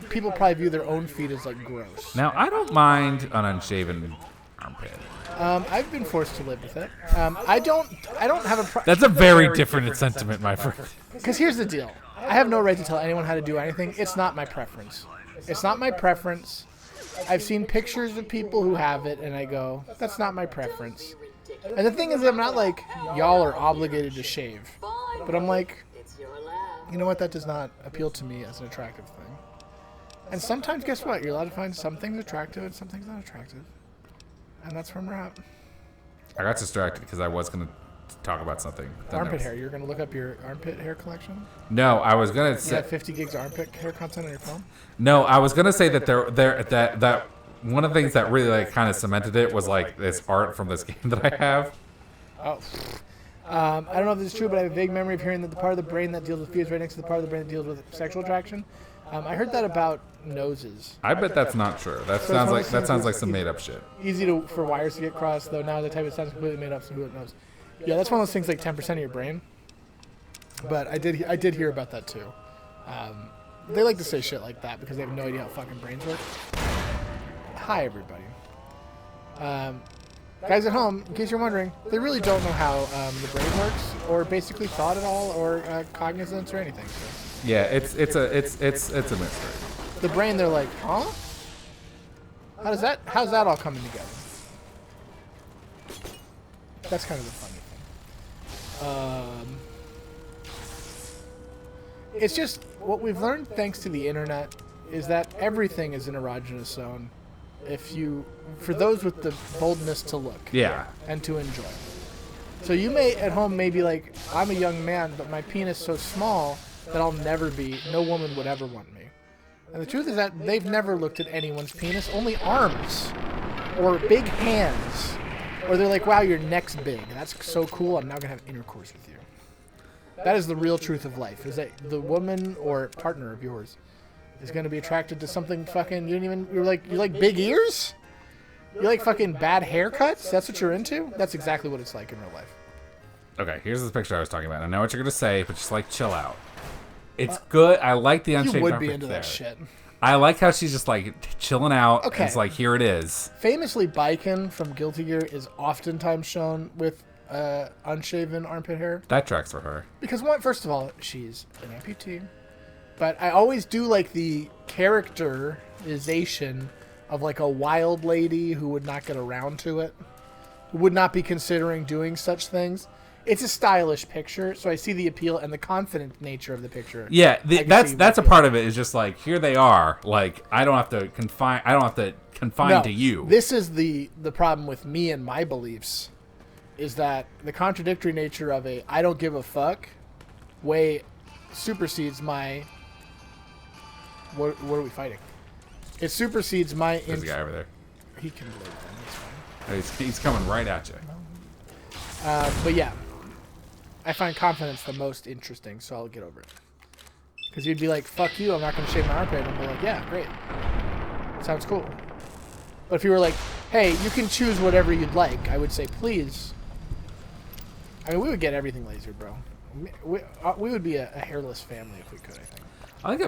people probably view their own feet as like gross. Now I don't mind an unshaven armpit. I've been forced to live with it. I don't have a. That's a very different sentiment, my friend. Because here's the deal: I have no right to tell anyone how to do anything. It's not my preference. It's not my preference. I've seen pictures of people who have it, and I go, "That's not my preference." And the thing is, I'm not like y'all are obligated to shave, but I'm like, you know what? That does not appeal to me as an attractive thing. And sometimes, guess what? You're allowed to find some things attractive and some things not attractive. And that's where we're at. I got distracted because I was going to talk about something. Armpit hair. You're going to look up your armpit hair collection? No, I was going to say... You have 50 gigs of armpit hair content on your phone? No, I was going to say that that one of the things that really like kind of cemented it was like this art from this game that I have. Oh. I don't know if this is true, but I have a vague memory of hearing that the part of the brain that deals with fear is right next to the part of the brain that deals with sexual attraction. I heard that about noses. I bet that's not true. That sounds like some made up shit. Easy for wires to get crossed, though. Now the type of sounds completely made up, so who knows? Yeah, that's one of those things like 10% of your brain. But I did hear about that too. They like to say shit like that because they have no idea how fucking brains work. Hi, everybody. Guys at home, in case you're wondering, they really don't know how the brain works, or basically thought at all, or cognizance or anything. So. Yeah, it's a mystery. The brain, they're like, huh? How's that all coming together? That's kind of the funny thing. It's just what we've learned thanks to the internet is that everything is an erogenous zone. For those with the boldness to look, and to enjoy. So you may at home may be like, I'm a young man, but my penis is so small that I'll never be. No woman would ever want me. And the truth is that they've never looked at anyone's penis, only arms, or big hands, or they're like, wow, your neck's big. That's so cool. I'm now gonna have intercourse with you. That is the real truth of life. Is that the woman or partner of yours is going to be attracted to something fucking you like big ears? You like fucking bad haircuts? That's what you're into? That's exactly what it's like in real life. Okay, here's the picture I was talking about. I know what you're going to say, but just like chill out. It's good. I like the unshaved You would armpit be into there. that shit. I like how she's just like chilling out. Okay. It's like, here it is. Famously, Baiken from Guilty Gear is oftentimes shown with unshaven armpit hair. That tracks for her. Because first of all, she's an amputee. But I always do like the characterization of like a wild lady who would not get around to it, who would not be considering doing such things. It's a stylish picture, so I see the appeal and the confident nature of the picture. Yeah, that's a part of it. Is just like, here they are. Like, I don't have to confine to you. This is the problem with me and my beliefs, is that the contradictory nature of a I don't give a fuck way supersedes my. What are we fighting? It supersedes my. There's a guy over there. He can live then. That's fine. He's coming right at you. But yeah, I find confidence the most interesting, so I'll get over it. Because you'd be like, "Fuck you! I'm not going to shave my armpit." And I'll be like, "Yeah, great. Sounds cool." But if you were like, "Hey, you can choose whatever you'd like," I would say, "Please." I mean, we would get everything lasered, bro. We would be a hairless family if we could, I think. I like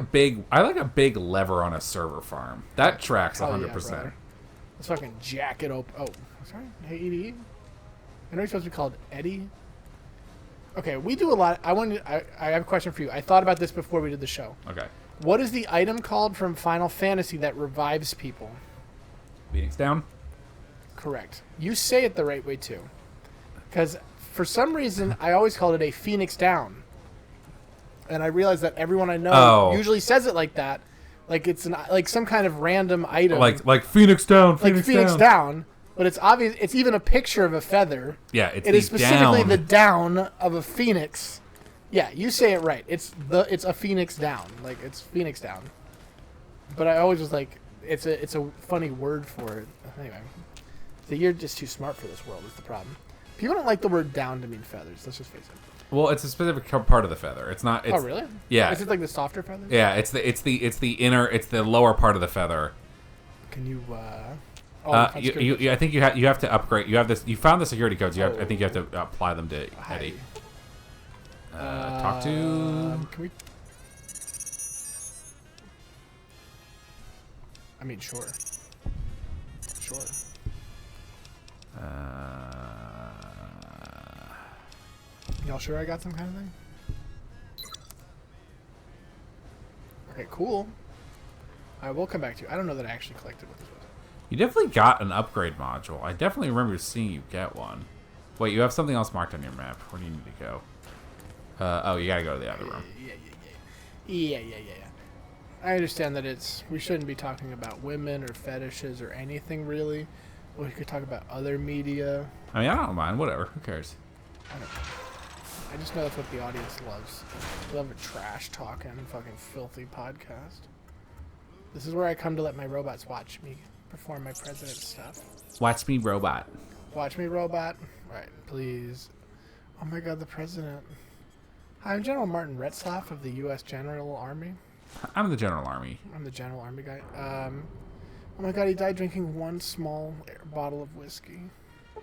a big lever on a server farm. That tracks 100%. Yeah, let's fucking jack it open. Oh, sorry. Hey, Edie. I know you're supposed to be called Eddie. Okay, we do a lot. I have a question for you. I thought about this before we did the show. Okay. What is the item called from Final Fantasy that revives people? Phoenix Down? Correct. You say it the right way, too. Because for some reason, I always called it a Phoenix Down. And I realized that everyone I know usually says it like that. Like it's like some kind of random item. Like Phoenix Down, like Phoenix Down. But it's obvious. It's even a picture of a feather. Yeah, it is specifically the down of a phoenix. Yeah, you say it right. It's a Phoenix Down. Like it's Phoenix Down. But I always was like, it's a funny word for it. Anyway, so you're just too smart for this world. Is the problem? People don't like the word down to mean feathers. Let's just face it. Well, it's a specific part of the feather. It's not. It's, oh, really? Yeah. Is it like the softer feathers? Yeah, it's the lower part of the feather. Can you? I think you have to upgrade. You have this. You found the security codes. I think you have to apply them to Eddie. Talk to. Can we? I mean, sure. Sure. Y'all sure I got some kind of thing? Okay, cool. I will come back to you. I don't know that I actually collected what this was. You definitely got an upgrade module. I definitely remember seeing you get one. Wait, you have something else marked on your map. Where do you need to go? Oh, you gotta go to the other room. Yeah. I understand that we shouldn't be talking about women or fetishes or anything really. We could talk about other media. I mean, I don't mind. Whatever. Who cares? I don't know. I just know that's what the audience loves. They love a trash talking, fucking filthy podcast. This is where I come to let my robots watch me perform my president stuff. Watch me, robot. Watch me, robot. All right, please. Oh my God, the president. Hi, I'm General Martin Retzlaff of the U.S. General Army. I'm the General Army. I'm the General Army guy. Oh my God, he died drinking one small bottle of whiskey.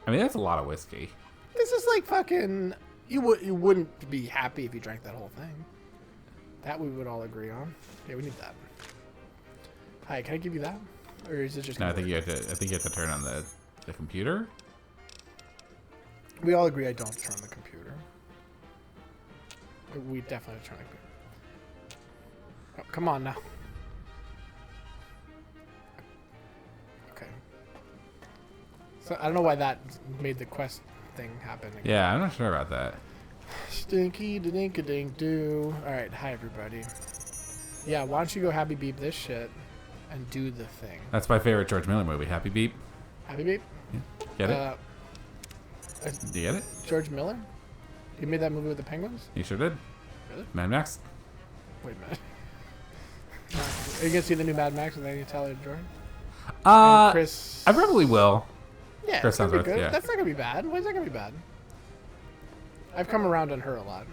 I mean, that's a lot of whiskey. This is like fucking. You wouldn't be happy if you drank that whole thing. That we would all agree on. Yeah, we need that. Hi, can I give you that? Or is it just? No, I think you have to turn on the computer. We all agree I don't turn on the computer. We definitely turn on the computer. Oh, come on now. Okay. So I don't know why that made the quest thing happen again. Yeah, I'm not sure about that. Stinky dink a dink doo. Alright, hi everybody. Yeah, why don't you go Happy Beep this shit and do the thing. That's my favorite George Miller movie, Happy Beep. Happy Beep? Yeah. Get it? Do you get it? George Miller? He made that movie with the Penguins? He sure did. Really? Mad Max? Wait a minute. Are you gonna see the new Mad Max with Anya Taylor-Joy? Chris. I probably will. Yeah, Chris Hemsworth, good. yeah. That's not gonna be bad. Why is that gonna be bad? I've come around on her a lot.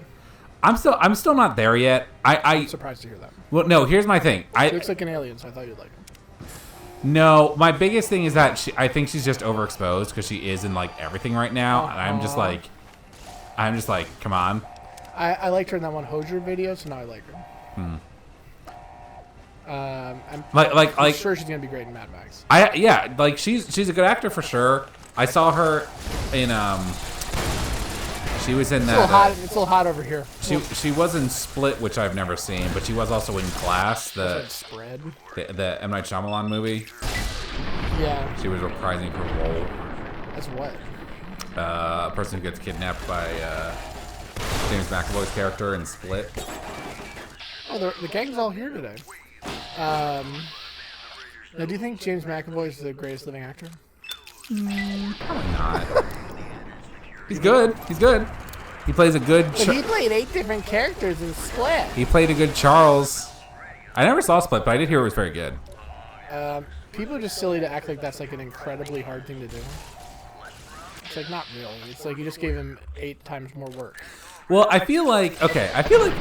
I'm still not there yet. I'm surprised to hear that. Well, no. Here's my thing. She looks like an alien, so I thought you'd like her. No, my biggest thing is that I think she's just overexposed because she is in like everything right now, and I'm just like, come on. I liked her in that one Hozier video, so now I like her. I'm sure she's gonna be great in Mad Max. Like she's a good actor for sure. I saw her in She was in It's that. a little hot. It's a little hot over here. She was in Split, which I've never seen, but she was also in Glass, the M. Night Shyamalan movie. Yeah. She was reprising her role. As what? A person who gets kidnapped by James McAvoy's character in Split. Oh, the gang's all here today. Now, do you think James McAvoy is the greatest living actor? Probably not. He's good. He's good. He plays a good. But he played 8 different characters in Split. He played a good Charles. I never saw Split, but I did hear it was very good. People are just silly to act like that's like an incredibly hard thing to do. It's like not real. It's like you just gave him 8 times more work. Well, I feel like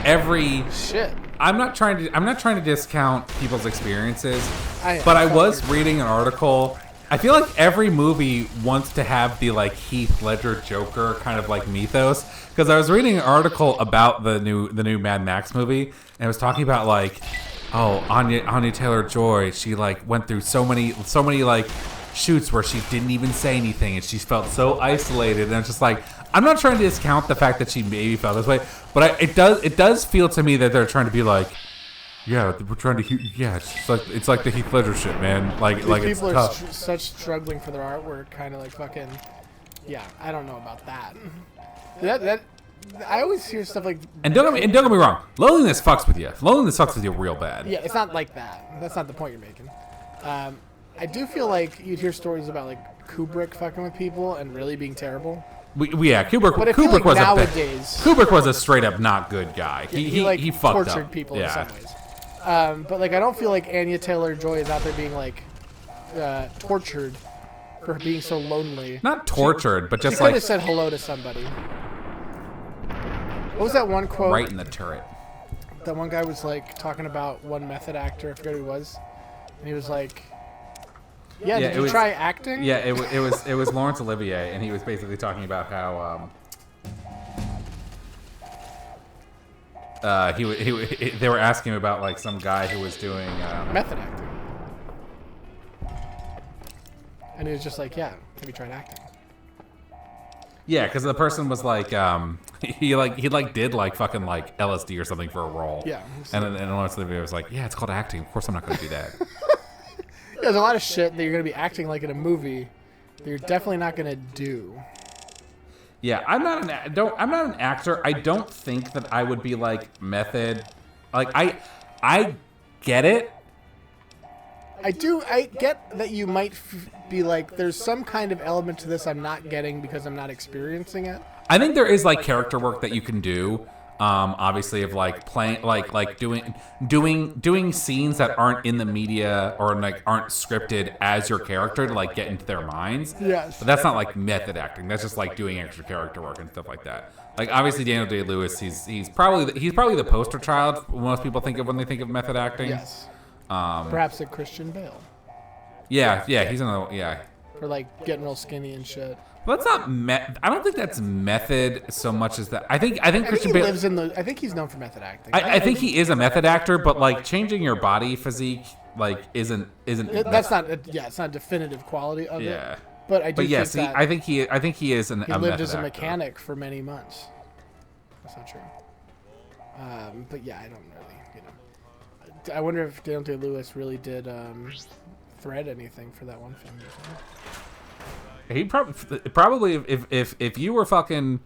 every shit. I'm not trying to discount people's experiences, I but I was reading an article. I feel like every movie wants to have the like Heath Ledger Joker kind of like mythos, because I was reading an article about the new Mad Max movie, and it was talking about like, oh, Anya Taylor-Joy, she like went through so many like shoots where she didn't even say anything and she felt so isolated, and it's just like, I'm not trying to discount the fact that she maybe felt this way, but it does feel to me that they're trying to be like, yeah, we're trying to, yeah, it's like the Heath Ledger shit, man. Like it's people tough. are such struggling for their artwork, kind of like fucking. Yeah, I don't know about that. That I always hear stuff like. And don't get me wrong, loneliness fucks with you. Loneliness fucks with you real bad. Yeah, it's not like that. That's not the point you're making. I do feel like you'd hear stories about like Kubrick fucking with people and really being terrible. Yeah, Kubrick. But I feel Kubrick like was Kubrick was a straight up not good guy. He fucked tortured up. people yeah. in some ways. But like I don't feel like Anya Taylor-Joy is out there being like tortured for being so lonely. Not tortured, but just she like could have said hello to somebody. What was that one quote? Right in the turret. That one guy was like talking about one method actor. I forget who he was, and he was like, "Yeah, did you try acting?" Yeah, it was Laurence Olivier, and he was basically talking about how they were asking him about like some guy who was doing method acting, and he was just like, "Yeah, have you tried acting?" Yeah, because the person was like, he did like fucking like LSD or something for a role. Yeah, and Laurence Olivier was like, "Yeah, it's called acting. Of course, I'm not going to do that." There's a lot of shit that you're going to be acting like in a movie that you're definitely not going to do. Yeah, I'm not an actor. I don't think that I would be like method. Like I get it. I get that you might be like, there's some kind of element to this I'm not getting because I'm not experiencing it. I think there is like character work that you can do. Obviously, of like playing, like doing scenes that aren't in the media or like aren't scripted as your character to like get into their minds. Yes. But that's not like method acting. That's just like doing extra character work and stuff like that. Like obviously Daniel Day-Lewis, he's probably the poster child most people think of when they think of method acting. Yes. Perhaps a Christian Bale. Yeah, he's in the For like getting real skinny and shit. Well, that's not I don't think that's method so much as that. I think Christian Bale lives in the. I think he's known for method acting. I think he is a method actor, but like changing your body physique like isn't. That's not. It's not a definitive quality of it. Yeah. But I do. But yes, think I think he is an. He lived as a mechanic for many months. That's not true. But yeah, I don't really. I wonder if Daniel Day-Lewis really did thread anything for that one film. He probably if you were fucking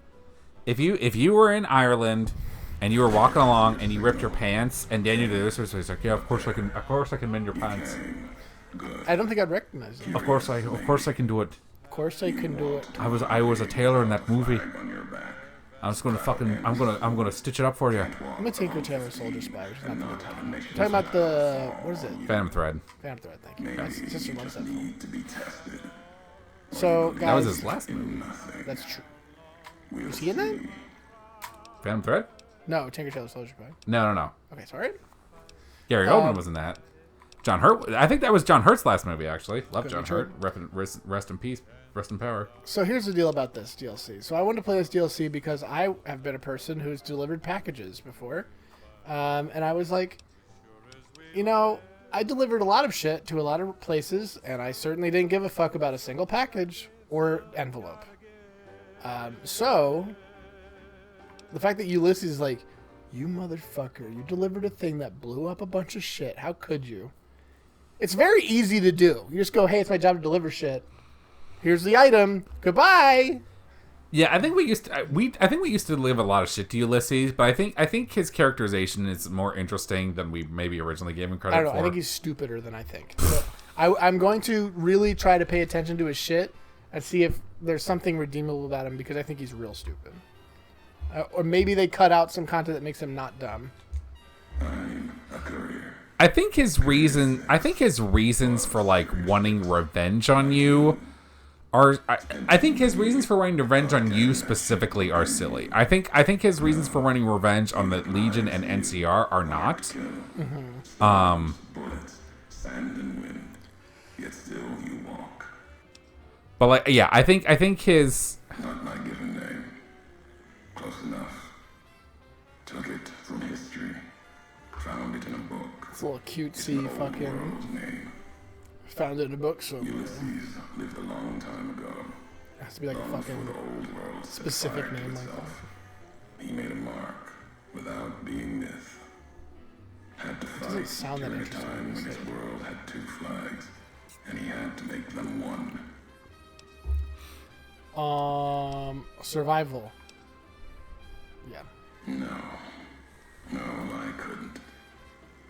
if you were in Ireland and you were walking along and you ripped your pants and Daniel Day-Lewis was like, yeah, of course I can mend your pants. I don't think I'd recognize him. Of course I can do it. Of course I can do it. I was a tailor in that movie. I'm just gonna I'm gonna stitch it up for you. I'm gonna take your Taylor Soldier Spy, which is not the one I'm talking about the what is it? Phantom Thread. Phantom Thread, thank you. My sister loves that film. So, guys, that was his last movie. That's true. Was he in that? Phantom Thread? No, Tinker Tailor Soldier Spy. No. Okay, sorry. Gary Oldman was in that. John Hurt. I think that was John Hurt's last movie, actually. Love John Hurt. Rest in peace. Rest in power. So here's the deal about this DLC. So I wanted to play this DLC because I have been a person who's delivered packages before. And I was like, I delivered a lot of shit to a lot of places, and I certainly didn't give a fuck about a single package or envelope. So The fact that Ulysses is like, you motherfucker, you delivered a thing that blew up a bunch of shit. How could you? It's very easy to do. You just go, hey, it's my job to deliver shit. Here's the item. Goodbye. Yeah, I think we used to deliver a lot of shit to Ulysses, but I think his characterization is more interesting than we maybe originally gave him credit for. I don't know. I think he's stupider than I think. So I'm going to really try to pay attention to his shit and see if there's something redeemable about him, because I think he's real stupid. Or maybe they cut out some content that makes him not dumb. I'm a courier. I think his reasons for like wanting revenge on you are. I think his reasons for wanting revenge on you specifically are silly. I think his reasons for wanting revenge on the Legion and NCR are not. Bullets, sand and wind, yet still you walk. But like, yeah, I think his. Not my given name. Close enough. Took it from history. Found it in a book. It's a little cutesy fucking. Name. Found it in a book somewhere. Ulysses lived a long time ago. It has to be like a fucking the old world specific name like that. He made a mark without being myth. Had to fight Doesn't sound that during a interesting, time when his honestly. world had 2 flags, and he had to make them one. Survival. Yeah. No, I couldn't.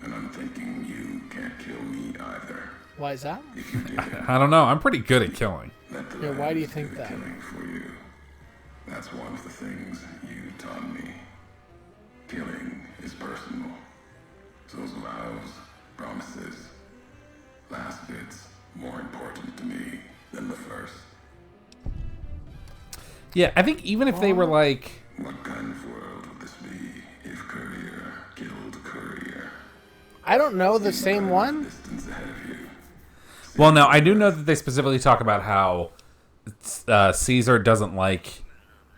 And I'm thinking you can't kill me either. Why is that? If you did, I don't know. I'm pretty good at killing. let the Yeah, why do you lands think the that? killing for you. That's one of the things you taught me. Killing is personal. Those vows, promises, last bits more important to me than the first. Yeah, I think even if they were like. What kind of world would this be if Courier killed Courier? I don't know the same one. Distance ahead of you. Well, no, I do know that they specifically talk about how Caesar doesn't like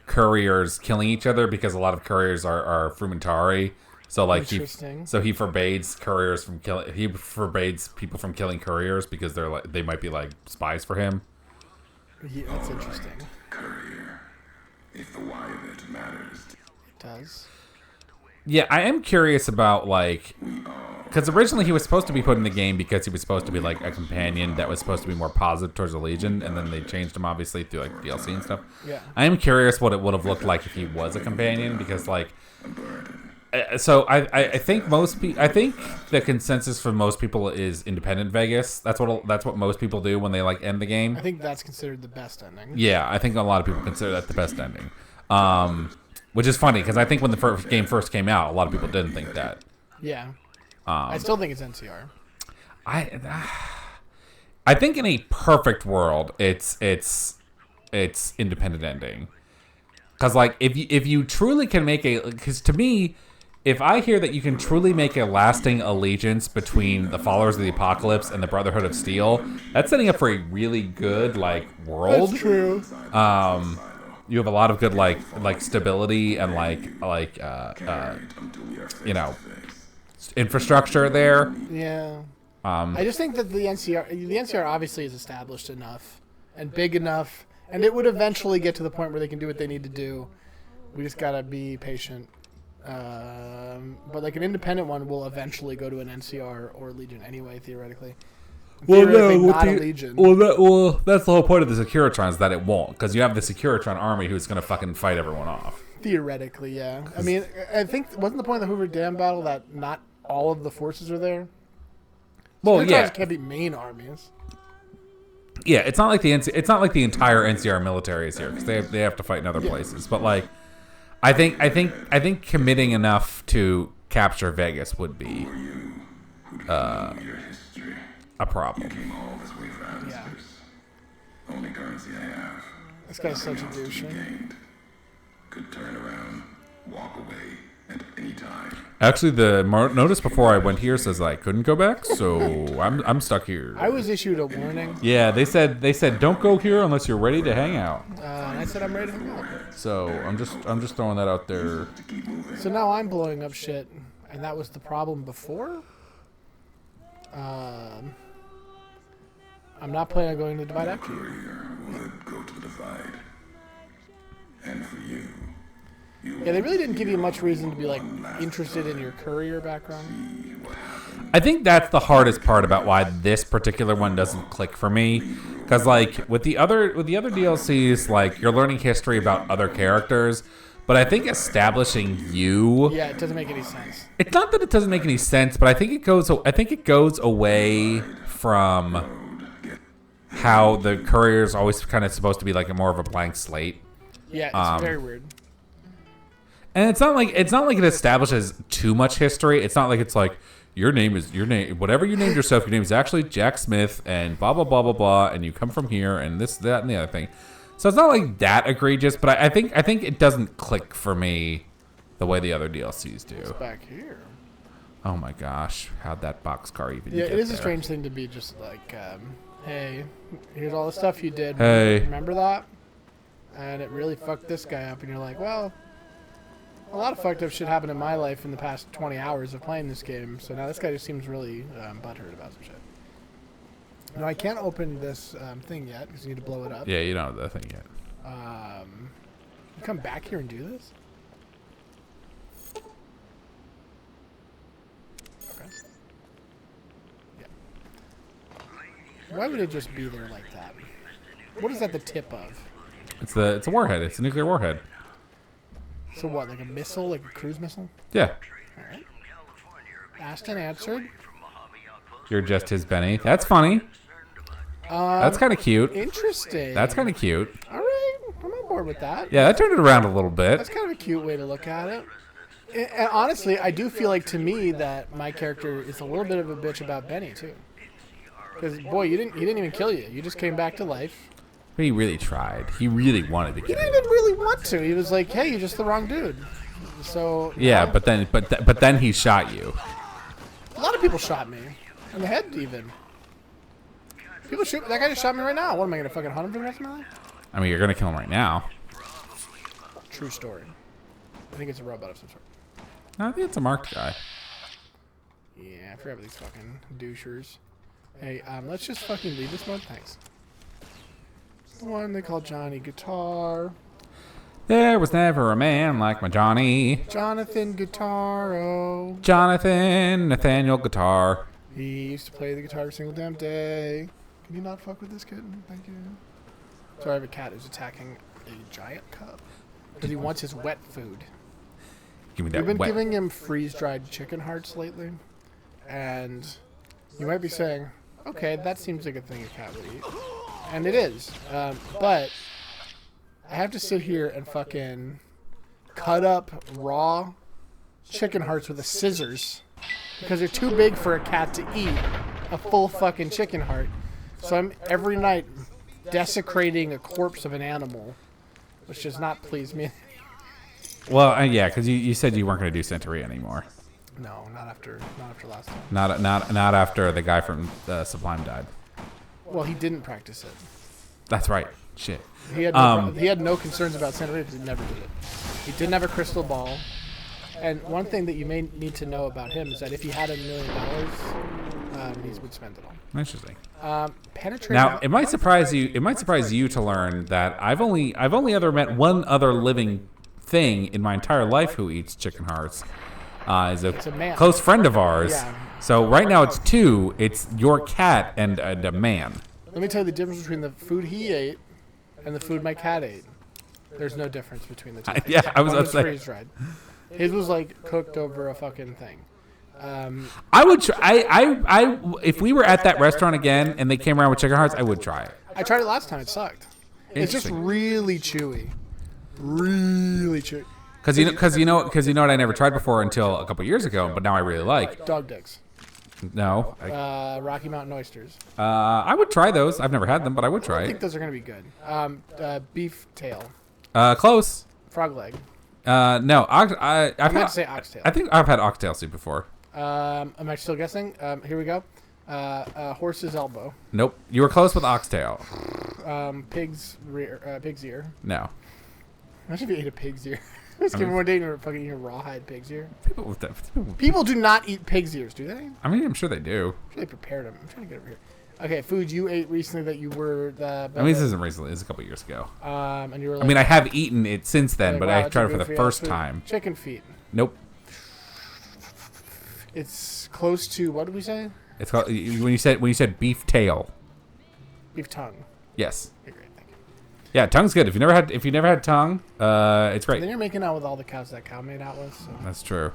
couriers killing each other because a lot of couriers are Frumentari. So like he forbids couriers from killing. He forbids people from killing couriers because they might be like spies for him. Yeah, that's interesting. Courier. If the why of it matters. It does. Yeah, I am curious about like, because originally he was supposed to be put in the game because he was supposed to be like a companion that was supposed to be more positive towards the Legion, and then they changed him obviously through like DLC and stuff. Yeah. I am curious what it would have looked like if he was a companion, because like, so I think I think the consensus for most people is Independent Vegas. That's what most people do when they like end the game. I think that's considered the best ending. Yeah, I think a lot of people consider that the best ending. Which is funny because I think when the game first came out, a lot of people didn't think that. Yeah. I still think it's NCR. I think in a perfect world, it's independent ending. Because like if you truly can make because to me, if I hear that you can truly make a lasting allegiance between the followers of the Apocalypse and the Brotherhood of Steel, that's setting up for a really good like world. That's true. You have a lot of good like stability and infrastructure there. Yeah. I just think that the NCR obviously is established enough and big enough, and it would eventually get to the point where they can do what they need to do. We just gotta be patient. But like an independent one will eventually go to an NCR or Legion anyway, theoretically. Well, not a Legion. Well, that's the whole point of the Securitron is that it won't, because you have the Securitron army who's going to fucking fight everyone off. Theoretically, yeah. I mean, I think wasn't the point of the Hoover Dam battle that not all of the forces are there? Well, yeah, can't be main armies. Yeah, it's not like the entire NCR military is here because they have to fight in other places. But like, I think committing enough to capture Vegas would be a problem. Yeah. Only currency I have. This guy's such a douche. Could turn around, walk away at any time. Actually, the notice before I went here says I couldn't go back, so I'm stuck here. I was issued a warning. Yeah, they said don't go here unless you're ready to hang out. And I said I'm ready to hang out. So I'm just throwing that out there. So now I'm blowing up shit, and that was the problem before. I'm not planning on going to Divide after you. Would go to the Divide. And for you, Yeah, they really didn't give you much reason to be like interested in your courier background. I think that's the hardest part about why this particular one doesn't click for me, because like with the other DLCs, like you're learning history about other characters, but I think establishing you, yeah, it doesn't make any sense. It's not that it doesn't make any sense, but I think it goes away from how the courier is always kind of supposed to be like more of a blank slate. Yeah, it's very weird. And it's not like it establishes too much history. It's not like it's like your name, whatever you named yourself, your name is actually Jack Smith, and blah blah blah blah blah, and you come from here, and this, that, and the other thing. So it's not like that egregious, but I think it doesn't click for me the way the other DLCs do. It's back here. Oh my gosh, how'd that boxcar even get it is there? a strange thing to be just like, hey, here's all the stuff you did. Hey. Remember that? And it really fucked this guy up, and you're like, well, a lot of fucked up shit happened in my life in the past 20 hours of playing this game, so now this guy just seems really butthurt about some shit. No, I can't open this thing yet, because you need to blow it up. Yeah, you don't have the thing yet. You come back here and do this? Okay. Yeah. Why would it just be there like that? What is that the tip of? It's a warhead. It's a nuclear warhead. So what, like a missile, like a cruise missile? Yeah. All right. Asked and answered. You're just his Benny. That's funny. That's kind of cute. Interesting. That's kind of cute. All right, I'm on board with that. Yeah, that turned it around a little bit. That's kind of a cute way to look at it. And honestly, I do feel like to me that my character is a little bit of a bitch about Benny too. Because boy, he didn't even kill you. You just came back to life. He really tried. He really wanted to He kill didn't you. even really want to. He was like, "Hey, you're just the wrong dude." So Yeah, but then he shot you. a lot of people shot me in the head even. People shoot. That guy just shot me right now. What am I gonna fucking hunt him for the rest of my life? I mean, you're gonna kill him right now. True story. I think it's a robot of some sort. No, I think it's a marked guy. Yeah, I forgot about these fucking douchers. Hey, let's just fucking leave this mode. Thanks. The one they call Johnny Guitar. There was never a man like my Johnny. Jonathan Guitaro. Jonathan Nathaniel Guitar. He used to play the guitar every single damn day. Can you not fuck with this kitten? Thank you. So I have a cat who's attacking a giant cub. Because he wants his wet food. Give me that We've been wet. giving him freeze-dried chicken hearts lately. And you might be saying, okay, that seems like a thing a cat would eat. And it is. But I have to sit here and fucking cut up raw chicken hearts with a scissors because they're too big for a cat to eat a full fucking chicken heart. So I'm every night desecrating a corpse of an animal, which does not please me. Well, yeah, because you said you weren't going to do Century anymore. No, not after last time. Not after the guy from Sublime died. Well, he didn't practice it. That's right. Shit. He had no concerns about Santa Rita because he never did it. He didn't have a crystal ball. And one thing that you may need to know about him is that if he had $1 million, he would spend it all. Interesting. Penetrating. Now, it might surprise you. It might surprise you to learn that I've only ever met one other living thing in my entire life who eats chicken hearts. Is a man. close friend of ours. Yeah. So right now it's two. It's your cat and a man. Let me tell you the difference between the food he ate and the food my cat ate. There's no difference between the two. Yeah, I was One about to say. freeze-dried. His was like cooked over a fucking thing. I would try. If we were at that restaurant again and they came around with chicken hearts, I would try it. I tried it last time. It sucked. It's just really chewy. Really chewy. Because you know what I never tried before until a couple years ago, but now I really like. Dog dicks. No. Rocky Mountain oysters. I would try those. I've never had them, but I would try I think it. those are going to be good. Beef tail. Close. Frog leg. No. I meant to say oxtail. I think I've had oxtail soup before. Am I still guessing? Here we go. Horse's elbow. Nope. You were close with oxtail. Pig's rear. Pig's ear. No. Imagine if you ate a pig's ear. Let's give one day and you're fucking eating rawhide pig's ear. People People do not eat pig's ears, do they? I mean, I'm sure they do. I'm sure they prepared them. I'm trying to get over here. Okay, food you ate recently that you were the. I mean, this isn't recently. This is a couple years ago. And you were. Like, I mean, I have eaten it since then, like, but wow, I it's tried a it for the goofy first ass food. time. Chicken feet. Nope. It's close to what did we say? It's called when you said beef tail. Beef tongue. Yes. Okay, great, thank you. Yeah, tongue's good. If you never had tongue, it's great. Then you're making out with all the cows that cow made out with. So. That's true.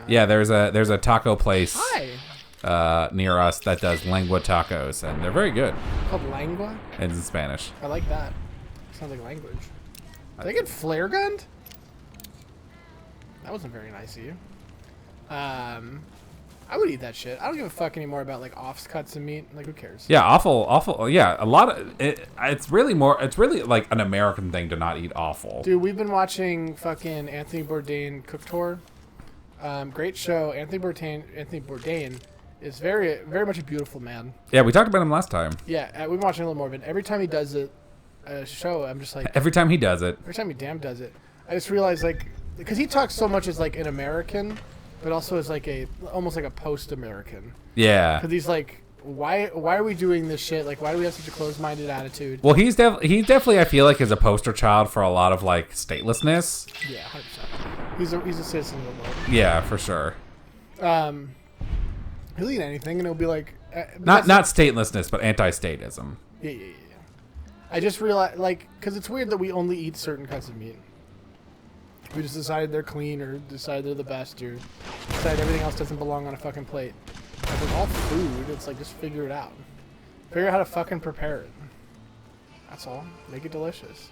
Yeah. Yeah, there's a taco place Hi. Near us that does lengua tacos, and they're very good. Called lengua. And it's in Spanish. I like that. Sounds like language. Did I get flare gunned? That wasn't very nice of you. I would eat that shit. I don't give a fuck anymore about like offcuts of meat. Like, who cares? Yeah, awful. Yeah, a lot of it. It's really like an American thing to not eat offal. Dude, we've been watching fucking Anthony Bourdain Cook Tour. Great show. Anthony Bourdain is very, very much a beautiful man. Yeah, we talked about him last time. Yeah, we've been watching a little more of it. Every time he does a show, I'm just like. Every time he does it. Every time he does it, I just realize like because he talks so much as like an American, but also as like almost like a post-American. Yeah. Because he's like, why are we doing this shit? Like, why do we have such a closed-minded attitude? Well, he's definitely I feel like is a poster child for a lot of like statelessness. Yeah, 100%. He's a citizen of the world. Yeah, for sure. He'll eat anything, and he'll be like, not statelessness, but anti-statism. Yeah. I just realized, like, because it's weird that we only eat certain kinds of meat. We just decided they're clean, or decide they're the best, or decide everything else doesn't belong on a fucking plate. Like, with all food, it's like, just figure it out. Figure out how to fucking prepare it. That's all. Make it delicious.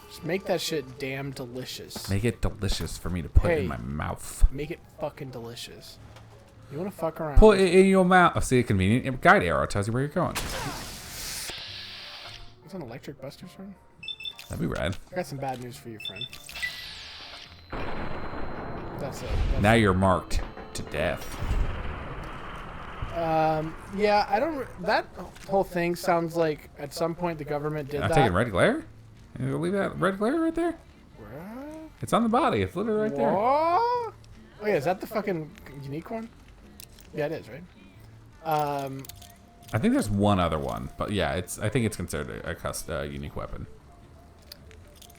Just make that shit damn delicious. Make it delicious for me to put in my mouth. Make it fucking delicious. You want to fuck around? Put it in your mouth. Oh, see, a convenient guide arrow tells you where you're going. Is an electric buster sword? That'd be rad. I got some bad news for you, friend. That's it. Now you're marked to death. Yeah, I don't. That whole thing sounds like at some point the government did that. I'm taking red glare. You leave that red glare right there. What? It's on the body. It's literally right there. Oh yeah, is that the fucking unique one? Yeah, it is, right? I think there's one other one, but yeah, I think it's considered a unique weapon.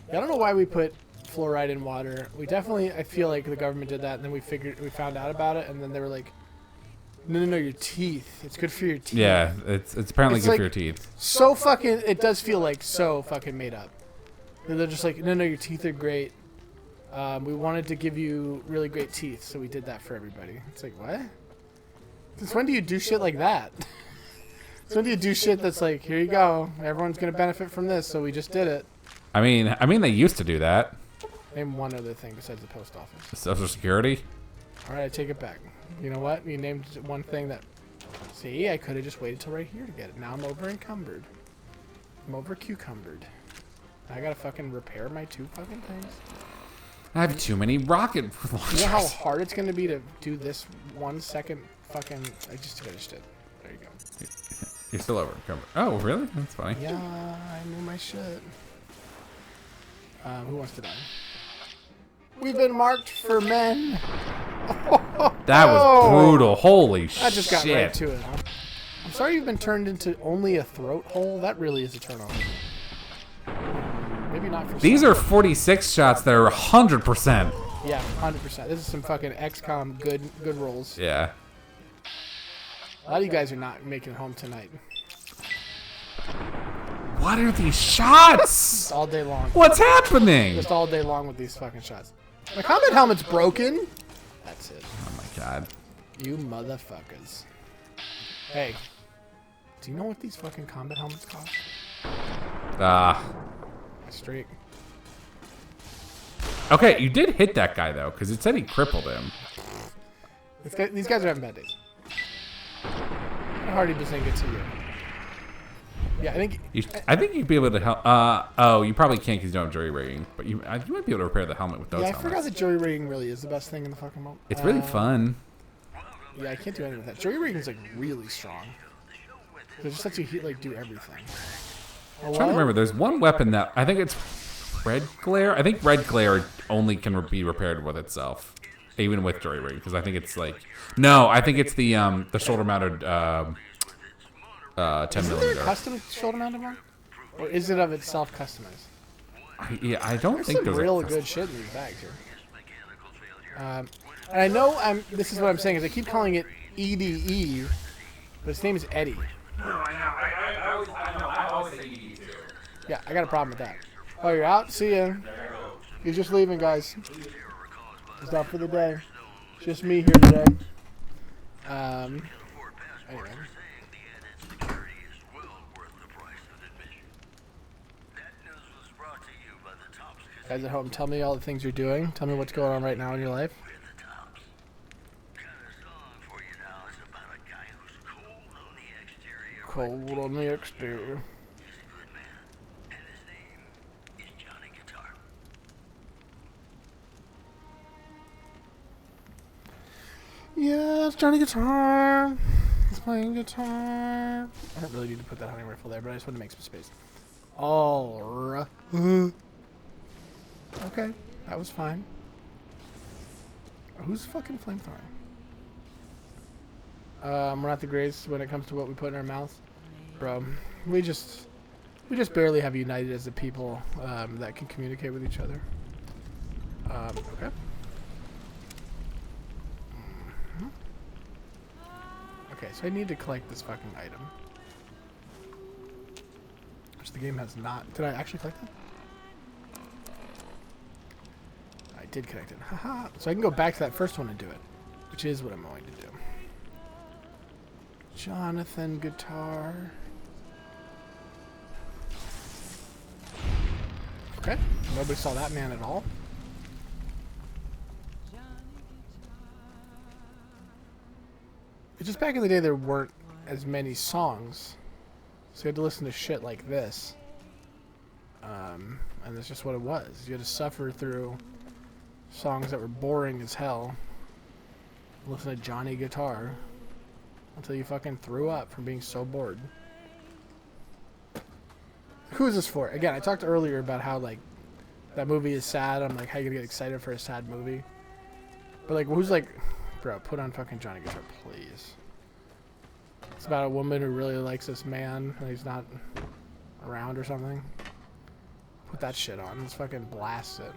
Yeah, I don't know why we put fluoride in water. We definitely, I feel like the government did that, and then we found out about it, and then they were like, no, your teeth. It's good for your teeth. Yeah, it's apparently good like, for your teeth. So fucking, it does feel like so fucking made up. They're just like, no, your teeth are great. We wanted to give you really great teeth, so we did that for everybody. It's like, what? Since when do you do shit like that? Since when do you do shit that's like, here you go, everyone's gonna benefit from this, so we just did it. I mean, they used to do that. Name one other thing besides the post office. Social Security. All right, I take it back. You know what? You named one thing that. See, I could have just waited till right here to get it. Now I'm over encumbered. I'm over cucumbered. I gotta fucking repair my two fucking things. I have too many rocket launchers. You know how hard it's gonna be to do this 1 second fucking. I just finished it. There you go. You're still over encumbered. Oh, really? That's funny. Yeah, I knew my shit. Who wants to die? We've been marked for men. That was brutal. Holy shit. I just got right to it, huh? I'm sorry you've been turned into only a throat hole. That really is a turn on. Maybe not for These are 46 shots that are 100%. Yeah, 100%. This is some fucking XCOM good rolls. Yeah. A lot of you guys are not making it home tonight. What are these shots? All day long. What's happening? Just all day long with these fucking shots. My combat helmet's broken. That's it. Oh my god. You motherfuckers. Hey. Do you know what these fucking combat helmets cost? Streak. Okay, you did hit that guy though, because it said he crippled him. These guys are having bad days. How hard he just didn't get to you. Yeah, I think you'd be able to help. Oh, you probably can't because you don't have jury rigging, but you might be able to repair the helmet with those. Yeah, I helmets. forgot that jury rigging really is the best thing in the fucking world. It's really fun. Yeah, I can't do anything with that. Jury rigging is like really strong. It just lets you do everything. I'm trying to remember. There's one weapon that I think it's red glare. I think red glare only can be repaired with itself, even with jury rigging, because I think it's like no. I think it's the shoulder mounted 10 Is there a millimeter. custom shoulder mounted one? Or is it of itself customized? Yeah, I don't There's think some there's real a good shit in these bags here. And I know this is what I'm saying is I keep calling it EDE, but his name is Eddie. I always say ED too. Yeah, I got a problem with that. Oh, you're out? See ya. He's just leaving, guys. He's done for the day. Just me here today. Anyway. Guys at home, tell me all the things you're doing. Tell me what's going on right now in your life. Cold on the exterior. Yeah, it's Johnny Guitar. He's playing guitar. I don't really need to put that hunting rifle there, but I just want to make some space. Alright. Okay, that was fine. Who's fucking flamethrowing? We're not the greatest when it comes to what we put in our mouths. Bro, we just barely have united as a people that can communicate with each other. Okay. Okay, so I need to collect this fucking item. Which the game has not. Did I actually collect it? I did connect it. Haha. So I can go back to that first one and do it. Which is what I'm going to do. Jonathan Guitar. Okay. Nobody saw that man at all. It's just back in the day there weren't as many songs. So you had to listen to shit like this. And that's just what it was. You had to suffer through songs that were boring as hell. Listen to Johnny Guitar. Until you fucking threw up from being so bored. Who is this for? Again, I talked earlier about how, like, that movie is sad. I'm like, how you gonna get excited for a sad movie? But, like, who's like... Bro, put on fucking Johnny Guitar, please. It's about a woman who really likes this man, and he's not around or something. Put that shit on. Let's fucking blast it.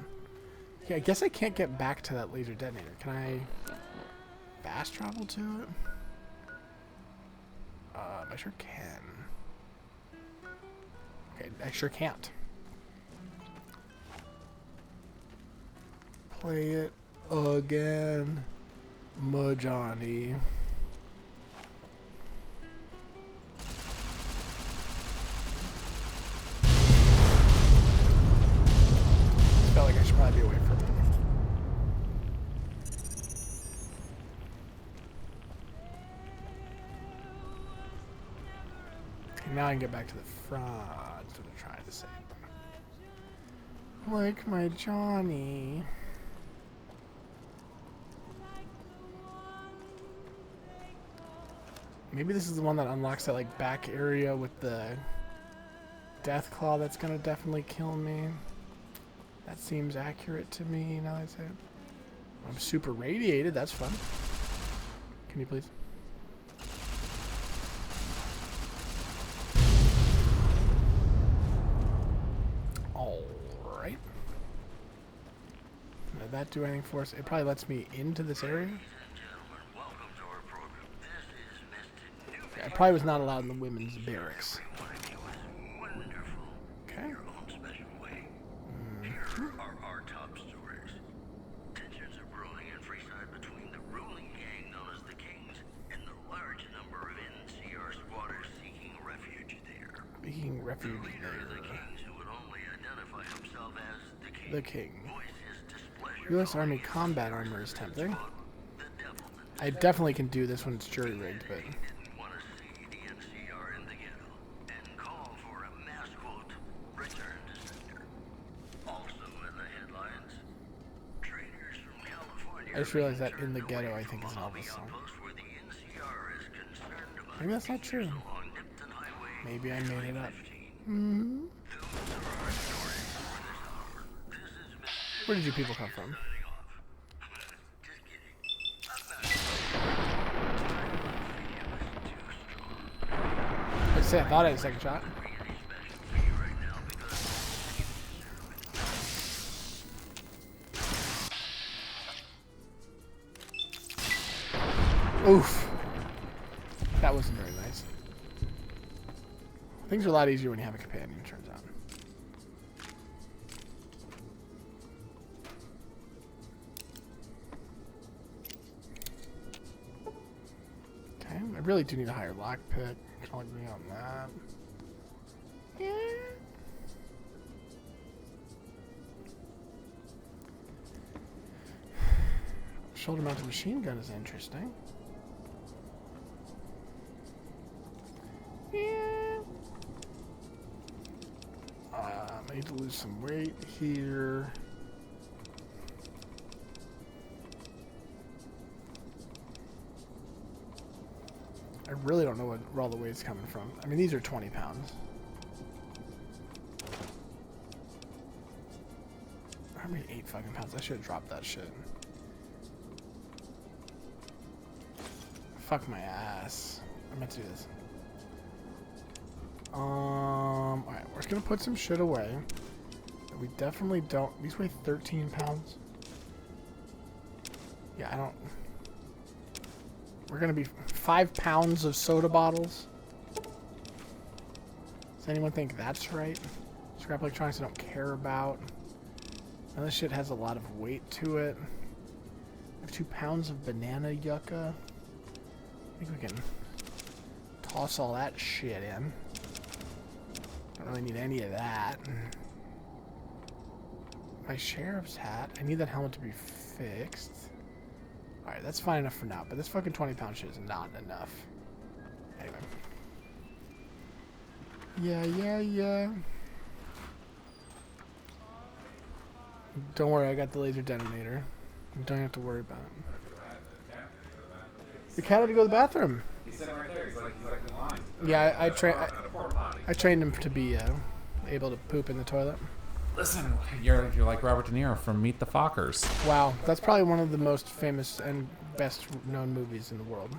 Yeah, I guess I can't get back to that laser detonator. Can I fast travel to it? I sure can. Okay, I sure can't. Play it again, Johnny. Felt like I should probably be away from it. Okay, now I can get back to the front. That's what I'm trying to say. Like my Johnny. Maybe this is the one that unlocks that like back area with the death claw that's gonna definitely kill me. That seems accurate to me now that I say it. I'm super radiated, that's fun. Can you please? Alright. Did that do anything for us? It probably lets me into this area. I probably was not allowed in the women's barracks. Okay. Our top stories. Tensions are brewing in Freeside between the ruling gang known as the Kings and the large number of NCR squatters seeking refuge there. Seeking refuge there. The Kings who would only identify himself as the King. The King. U.S. Army combat armor is tempting. I definitely can do this when it's jury rigged, but. I just realized that In the Ghetto, I think, is an Elvis song. Maybe that's not true. Maybe I made it up. Mm-hmm. Where did you people come from? say, I thought I had a second shot. Oof. That wasn't very nice. Things are a lot easier when you have a companion, it turns out. Okay, I really do need a higher lockpick. I'll agree on that. Yeah. Shoulder mounted machine gun is interesting. Yeah. I need to lose some weight here. I really don't know where all the weight's coming from. I mean, these are 20 pounds. I mean, 8 fucking pounds. I should have dropped that shit. Fuck my ass. I meant to do this. Alright, we're just gonna put some shit away. We definitely don't. These weigh 13 pounds. Yeah, I don't. We're gonna be 5 pounds of soda bottles. Does anyone think that's right? Scrap electronics I don't care about. Now this shit has a lot of weight to it. I have 2 pounds of banana yucca. I think we can toss all that shit in. Don't really need any of that. My sheriff's hat. I need that helmet to be fixed. Alright, that's fine enough for now, but this fucking 20-pound shit is not enough. Anyway. Yeah. Don't worry, I got the laser detonator. You don't have to worry about it. The cat had to go to the bathroom. He's sitting right there. He's like in line. Yeah, I trained him to be able to poop in the toilet. Listen, you're like Robert De Niro from Meet the Fockers. Wow, that's probably one of the most famous and best known movies in the world.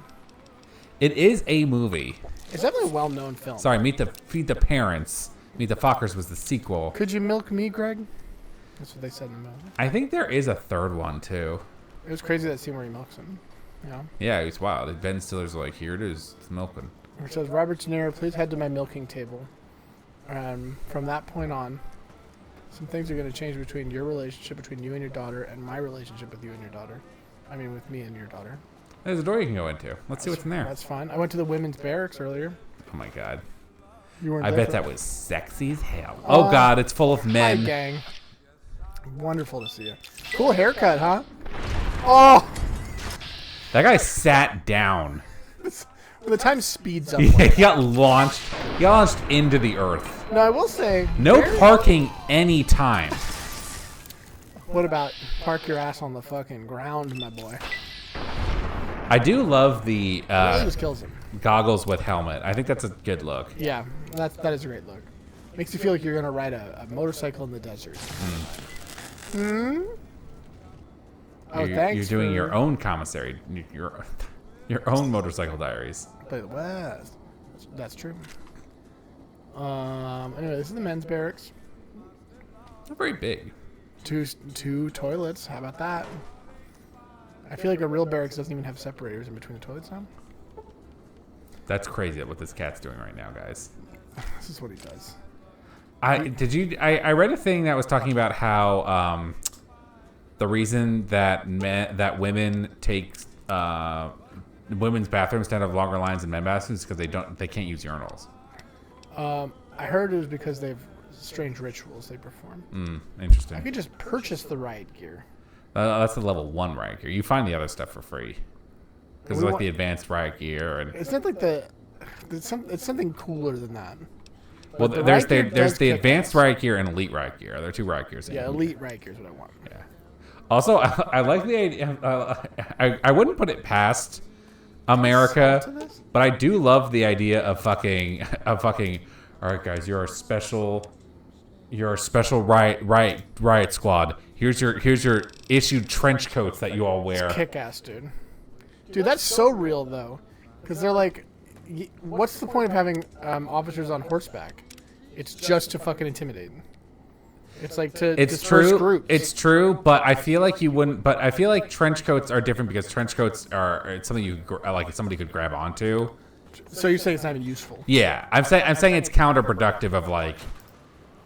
It is a movie. It's definitely a well-known film. Sorry, Feed the Parents. Meet the Fockers was the sequel. Could you milk me, Greg? That's what they said in the movie. I think there is a third one too. It was crazy that scene where he milks him. Yeah. Yeah, it was wild. Ben Stiller's like, here it is, it's milking. It says, Robert De Niro, please head to my milking table. From that point on, some things are going to change between your relationship between you and your daughter and my relationship with you and your daughter. I mean, with me and your daughter. There's a door you can go into. Let's see what's in there. That's fine. I went to the women's barracks earlier. Oh my god. You weren't I there bet for that was sexy as hell. Oh god, it's full of men. Hi, gang. Wonderful to see you. Cool haircut, huh? Oh! That guy sat down. When the time speeds up. He got launched. He got launched into the earth. No, I will say. No parking any time. What about park your ass on the fucking ground, my boy? I do love the really just kills him. Goggles with helmet. I think that's a good look. Yeah, that is a great look. Makes you feel like you're gonna ride a motorcycle in the desert. Hmm. Oh, thanks. You're doing your own commissary, your own motorcycle diaries. But that's true. Anyway, this is the men's barracks. Not very big. Two toilets. How about that? I feel like a real barracks doesn't even have separators in between the toilets now. That's crazy what this cat's doing right now, guys. This is what he does. I read a thing that was talking about how the reason that women take women's bathrooms tend to have longer lines than men's bathrooms is because they can't use urinals. I heard it was because they have strange rituals they perform. Interesting. I could just purchase the riot gear. That's the level 1 riot gear. You find the other stuff for free because it's like the advanced riot gear. And it's not like it's something cooler than that. Well, there's the advanced riot gear and elite riot gear. There are 2 riot gears. Yeah, elite riot gear is what I want. Yeah. Also, I like the idea. I wouldn't put it past America, but I do love the idea of fucking. All right, guys, you're a special riot squad. Here's your issued trench coats that you all wear. It's kick-ass, dude. Dude, that's so real though, because they're like, what's the point of having officers on horseback? It's just to fucking intimidate. It's like to disperse groups. It's true, but I feel like you wouldn't. But I feel like trench coats are different because trench coats are it's something you like somebody could grab onto. So you're saying it's not even useful? Yeah, I'm saying it's counterproductive. Of like,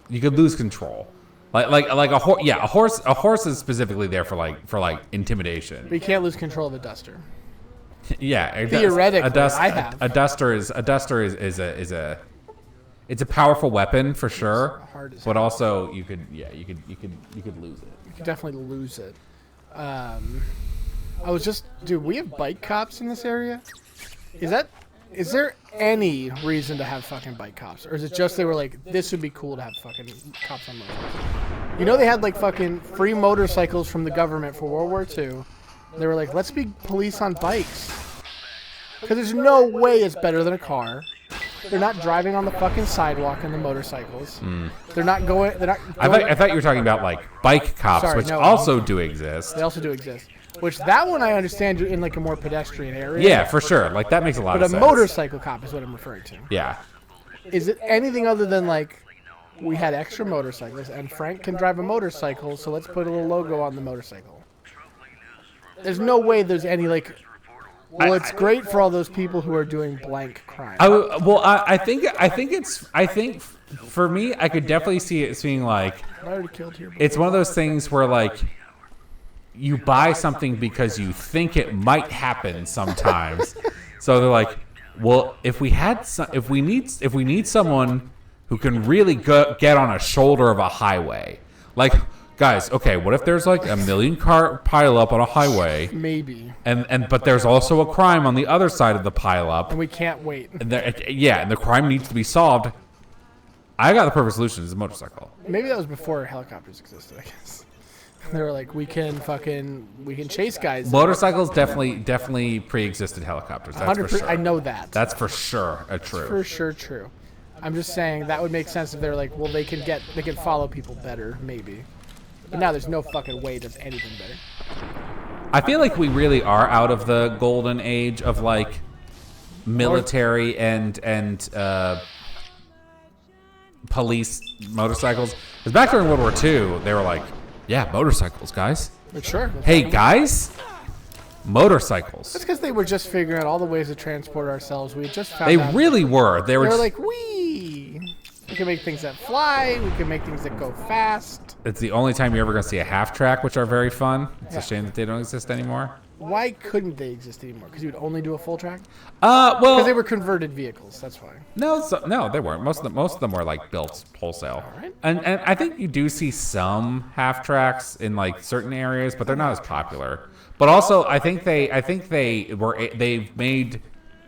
you could lose control. Like a horse. Yeah, a horse is specifically there for like intimidation. But you can't lose control of a duster. Yeah, theoretically, a duster is a it's a powerful weapon for sure, but also you could lose it. You could definitely lose it. Dude, we have bike cops in this area. Is there any reason to have fucking bike cops, or is it just they were like, this would be cool to have fucking cops on motorcycles? You know, they had like fucking free motorcycles from the government for World War II. They were like, let's be police on bikes, because there's no way it's better than a car. They're not driving on the fucking sidewalk in the motorcycles. They're not going. I thought you were talking about like bike cops, which also do exist. They also do exist. Which that one I understand in like a more pedestrian area. Yeah, for sure. Like that makes a lot of sense. But a motorcycle cop is what I'm referring to. Yeah. Is it anything other than like we had extra motorcyclists and Frank can drive a motorcycle, so let's put a little logo on the motorcycle? There's no way there's any like. Well, it's great for all those people who are doing blank crime. I think for me, I could definitely see it being like, it's one of those things where like you buy something because you think it might happen sometimes. So they're like, well, if we need someone who can really get on a shoulder of a highway, like. Guys, okay, what if there's like a 1 million car pileup on a highway? Maybe. But there's also a crime on the other side of the pileup. And we can't wait. And the crime needs to be solved. I got the perfect solution. It's a motorcycle. Maybe that was before helicopters existed, I guess. They were like, we can chase guys. Motorcycles definitely pre-existed helicopters. That's for sure. I know that. That's for sure true. That's for sure true. I'm just saying that would make sense if they're like, well, they can follow people better, maybe. But now there's no fucking way there's anything better. I feel like we really are out of the golden age of like military and police motorcycles. Because back during World War II, they were like, yeah, motorcycles, guys. Like, sure. Hey, guys, motorcycles. That's because they were just figuring out all the ways to transport ourselves. We just found They out really were. They were like, wee. We can make things that fly. We can make things that go fast. It's the only time you're ever going to see a half track, which are very fun. It's a shame that they don't exist anymore. Why couldn't they exist anymore? Because you would only do a full track? Well, because they were converted vehicles. That's why. No, they weren't. Most of them were like built wholesale. All right. And I think you do see some half tracks in like certain areas, but they're not as popular. But also, I think they've made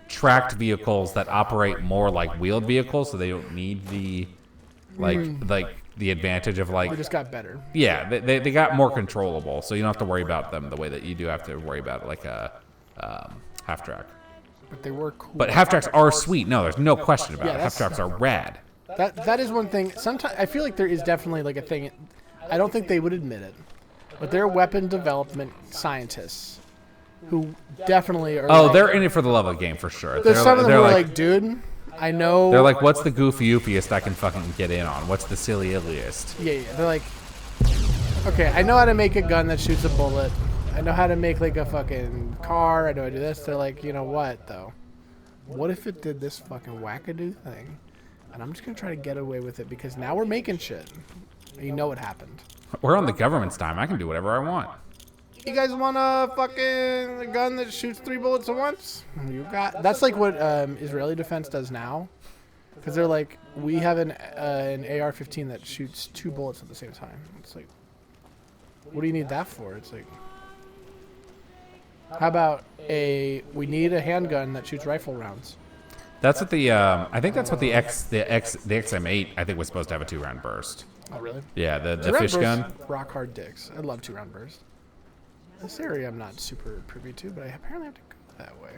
tracked vehicles that operate more like wheeled vehicles, so they don't need the the advantage of like. They just got better. Yeah, they got more controllable, so you don't have to worry about them the way that you do have to worry about like a half track. But they were cool. But half tracks are sweet. No, there's no question about it. Half tracks are rad. That is one thing. Sometimes I feel like there is definitely like a thing. I don't think they would admit it, but they're weapon development scientists who definitely are. Oh, they're in it for the love of the game for sure. There's some of them who are like, dude, I know. They're like, what's the goofy-oofiest I can fucking get in on? What's the silly-illiest? Yeah. They're like, okay, I know how to make a gun that shoots a bullet. I know how to make like a fucking car. I know how to do this. They're like, you know what though? What if it did this fucking wackadoo thing? And I'm just gonna try to get away with it because now we're making shit. You know what happened. We're on the government's time. I can do whatever I want. You guys want a fucking gun that shoots 3 bullets at once? You got. That's like what Israeli defense does now, because they're like, we have an AR-15 that shoots 2 bullets at the same time. It's like, what do you need that for? It's like, how about we need a handgun that shoots rifle rounds. That's what I think that's what the XM8 I think was supposed to have a 2-round burst. Oh really? Yeah, the fish gun. Rock hard dicks. I love 2-round burst. This area I'm not super privy to, but I apparently have to go that way.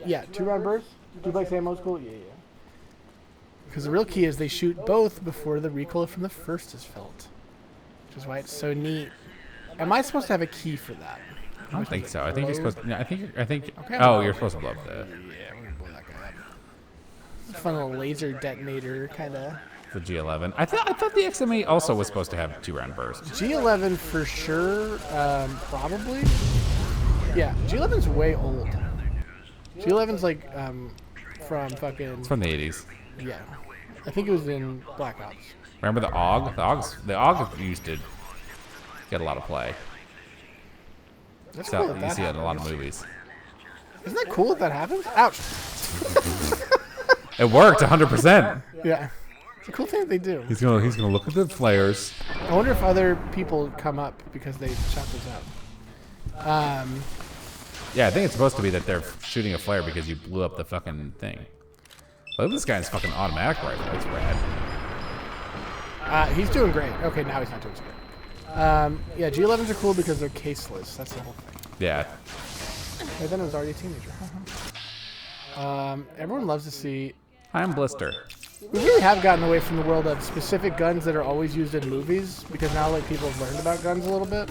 Yeah, 2-round burst. Duplex ammo is cool. Yeah. Because the real key is they shoot both before the recoil from the first is felt, which is why it's so neat. Am I supposed to have a key for that? I don't think so. I think you're supposed to. I think. Okay, Oh, well, you're supposed to blow up the. Yeah, we're gonna blow that guy up. Fun little laser detonator kind of. The G11. I thought the XM8 also was supposed to have 2-round burst. G11 for sure. Probably. Yeah, G11's way old. G11's like from fucking. It's from the 80s. Yeah, I think it was in Black Ops. Remember the AUG? The AUG used to get a lot of play. That's So cool. you see it in a lot of movies. Isn't that cool that that happens? Ouch. It worked 100%. Yeah, it's a cool thing that they do. He's gonna look at the flares. I wonder if other people come up because they shot those out. Yeah, I think it's supposed to be that they're shooting a flare because you blew up the fucking thing. Look at this guy's fucking automatic rifle. That's rad. He's doing great. Okay, now he's not doing so good. Yeah, G11s are cool because they're caseless. That's the whole thing. Yeah. And then it was already a teenager. Everyone loves to see. I'm Blister. We really have gotten away from the world of specific guns that are always used in movies because now like people have learned about guns a little bit.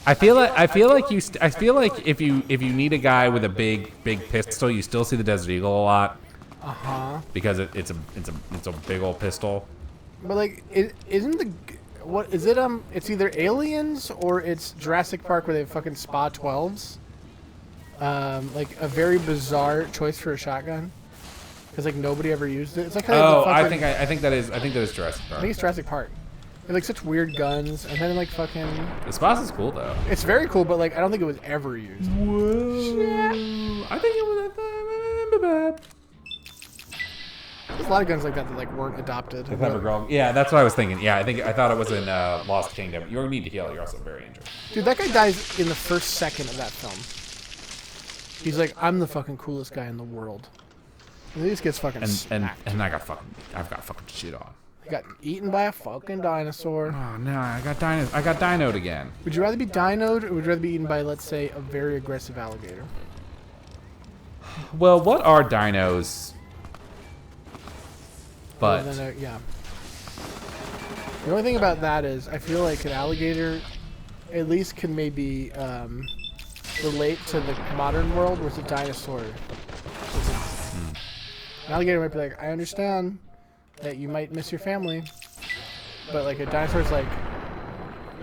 I feel like if you need a guy with a big pistol, you still see the Desert Eagle a lot. Because it's a big old pistol. But like, isn't the what is it? It's either Aliens or it's Jurassic Park where they have fucking SPA 12s. Like a very bizarre choice for a shotgun. Because like nobody ever used it. It's like I think that is Jurassic Park. I think it's Jurassic Park. They're like such weird guns, and then like fucking. The SPAS is cool though. It's very cool, but like I don't think it was ever used. Whoa. I think it was. There's a lot of guns like that that like weren't adopted. Yeah, that's what I was thinking. Yeah, I thought it was in Lost Kingdom. You need to heal. You're also very injured. Dude, that guy dies in the first second of that film. He's like, I'm the fucking coolest guy in the world. And he just gets fucking smacked. And I've got fucking shit on. He got eaten by a fucking dinosaur. Oh no, I got dinoed again. Would you rather be dinoed or would you rather be eaten by, let's say, a very aggressive alligator? Well, what are dinos? But yeah. The only thing about that is I feel like an alligator at least can maybe relate to the modern world with a dinosaur. An alligator might be like, I understand that you might miss your family, but like a dinosaur's like,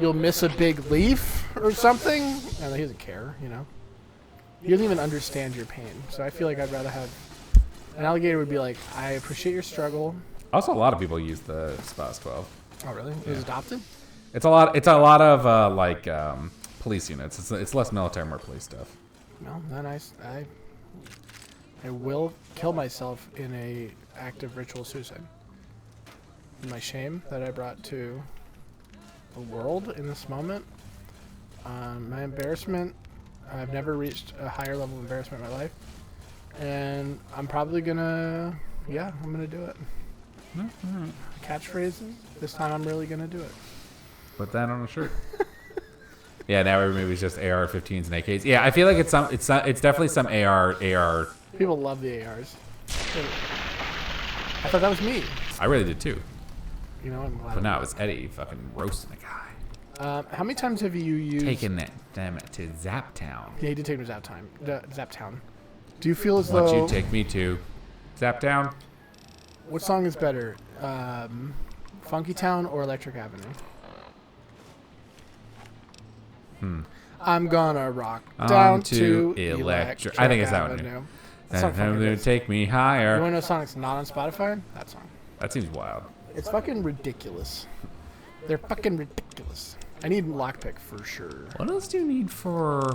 you'll miss a big leaf or something, and he doesn't care, you know. He doesn't even understand your pain. So I feel like I'd rather have an alligator would be like, I appreciate your struggle. Also, a lot of people use the SPAS 12. Oh really? It was adopted? It's a lot of like police units. It's less military, more police stuff. No, then I will kill myself in a act of ritual suicide. My shame that I brought to the world in this moment. My embarrassment. I've never reached a higher level of embarrassment in my life. And I'm probably gonna, I'm gonna do it. Catchphrases. This time I'm really gonna do it. Put that on a shirt. Yeah, now every movie's just AR-15s and AKs. Yeah, I feel like it's definitely some AR. People love the ARs. I thought that was me. I really did too. You know, I'm glad. But no, it was Eddie fucking roasting a guy. How many times have you used... Taking it, damn it, to Zaptown. Yeah, he did take me to Zaptown. Do you feel as though... What'd you take me to? Zaptown? What song is better? Funky Town or Electric Avenue? I'm gonna rock down to Electric I think it's that Avenue. one. That song fucking Take me higher. You wanna know a song that's not on Spotify? That song. That seems wild. It's fucking ridiculous. They're fucking ridiculous. I need lockpick for sure. What else do you need for...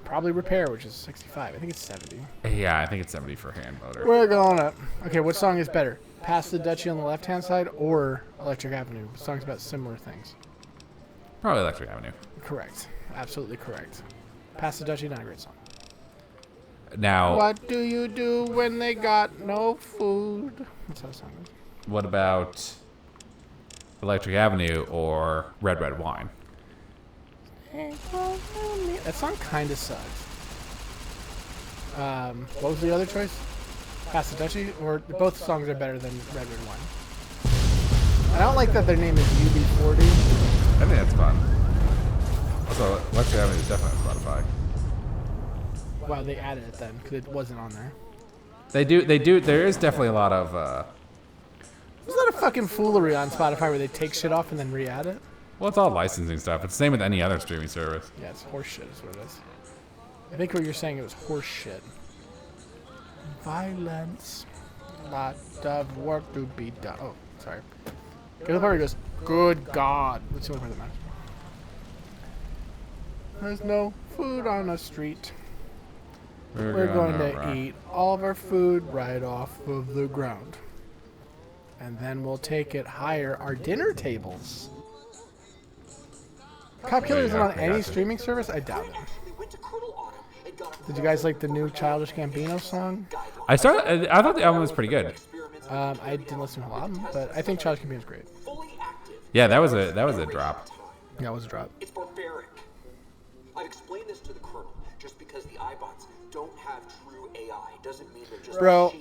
Probably repair, which is 65. I think it's 70. Yeah, I think it's 70 for hand motor. We're going up. Okay, what song is better? Pass the Dutchie on the left-hand side or Electric Avenue? Songs about similar things. Probably Electric Avenue. Correct. Absolutely correct. Pass the Dutchie, not a great song. Now... What do you do when they got no food? That's how the song goes. What about Electric Avenue or Red Red Wine? That song kind of sucks. What was the other choice? Pass the Dutchie? Or both songs are better than Red Red Wine. I don't like that their name is UB40. I think that's fun. Also, Let's Go Avenue is definitely on Spotify. Wow, they added it then because it wasn't on there. They do. There is definitely a lot of. There's a lot of fucking foolery on Spotify where they take shit off and then re-add it. Well, it's all licensing stuff. It's the same with any other streaming service. Yeah, it's horse shit is what it is. I think what you're saying, it was horse shit. Violence. Lot of work to be done. Oh, sorry. Go to the part where he goes, good God. That's the only part that matters. There's no food on the street. We're going to eat all of our food right off of the ground. And then we'll take it higher. Our dinner tables. Cop Killer isn't on any streaming service? I doubt it. Did you guys like the new Childish Gambino song? I thought the album was pretty good. I didn't listen to the whole album, but I think Childish Gambino's great. Yeah, that was a drop. Yeah, it was a drop. It's barbaric. I've explained this to the Colonel. Just because the iBots don't have true AI doesn't mean they're just Bro,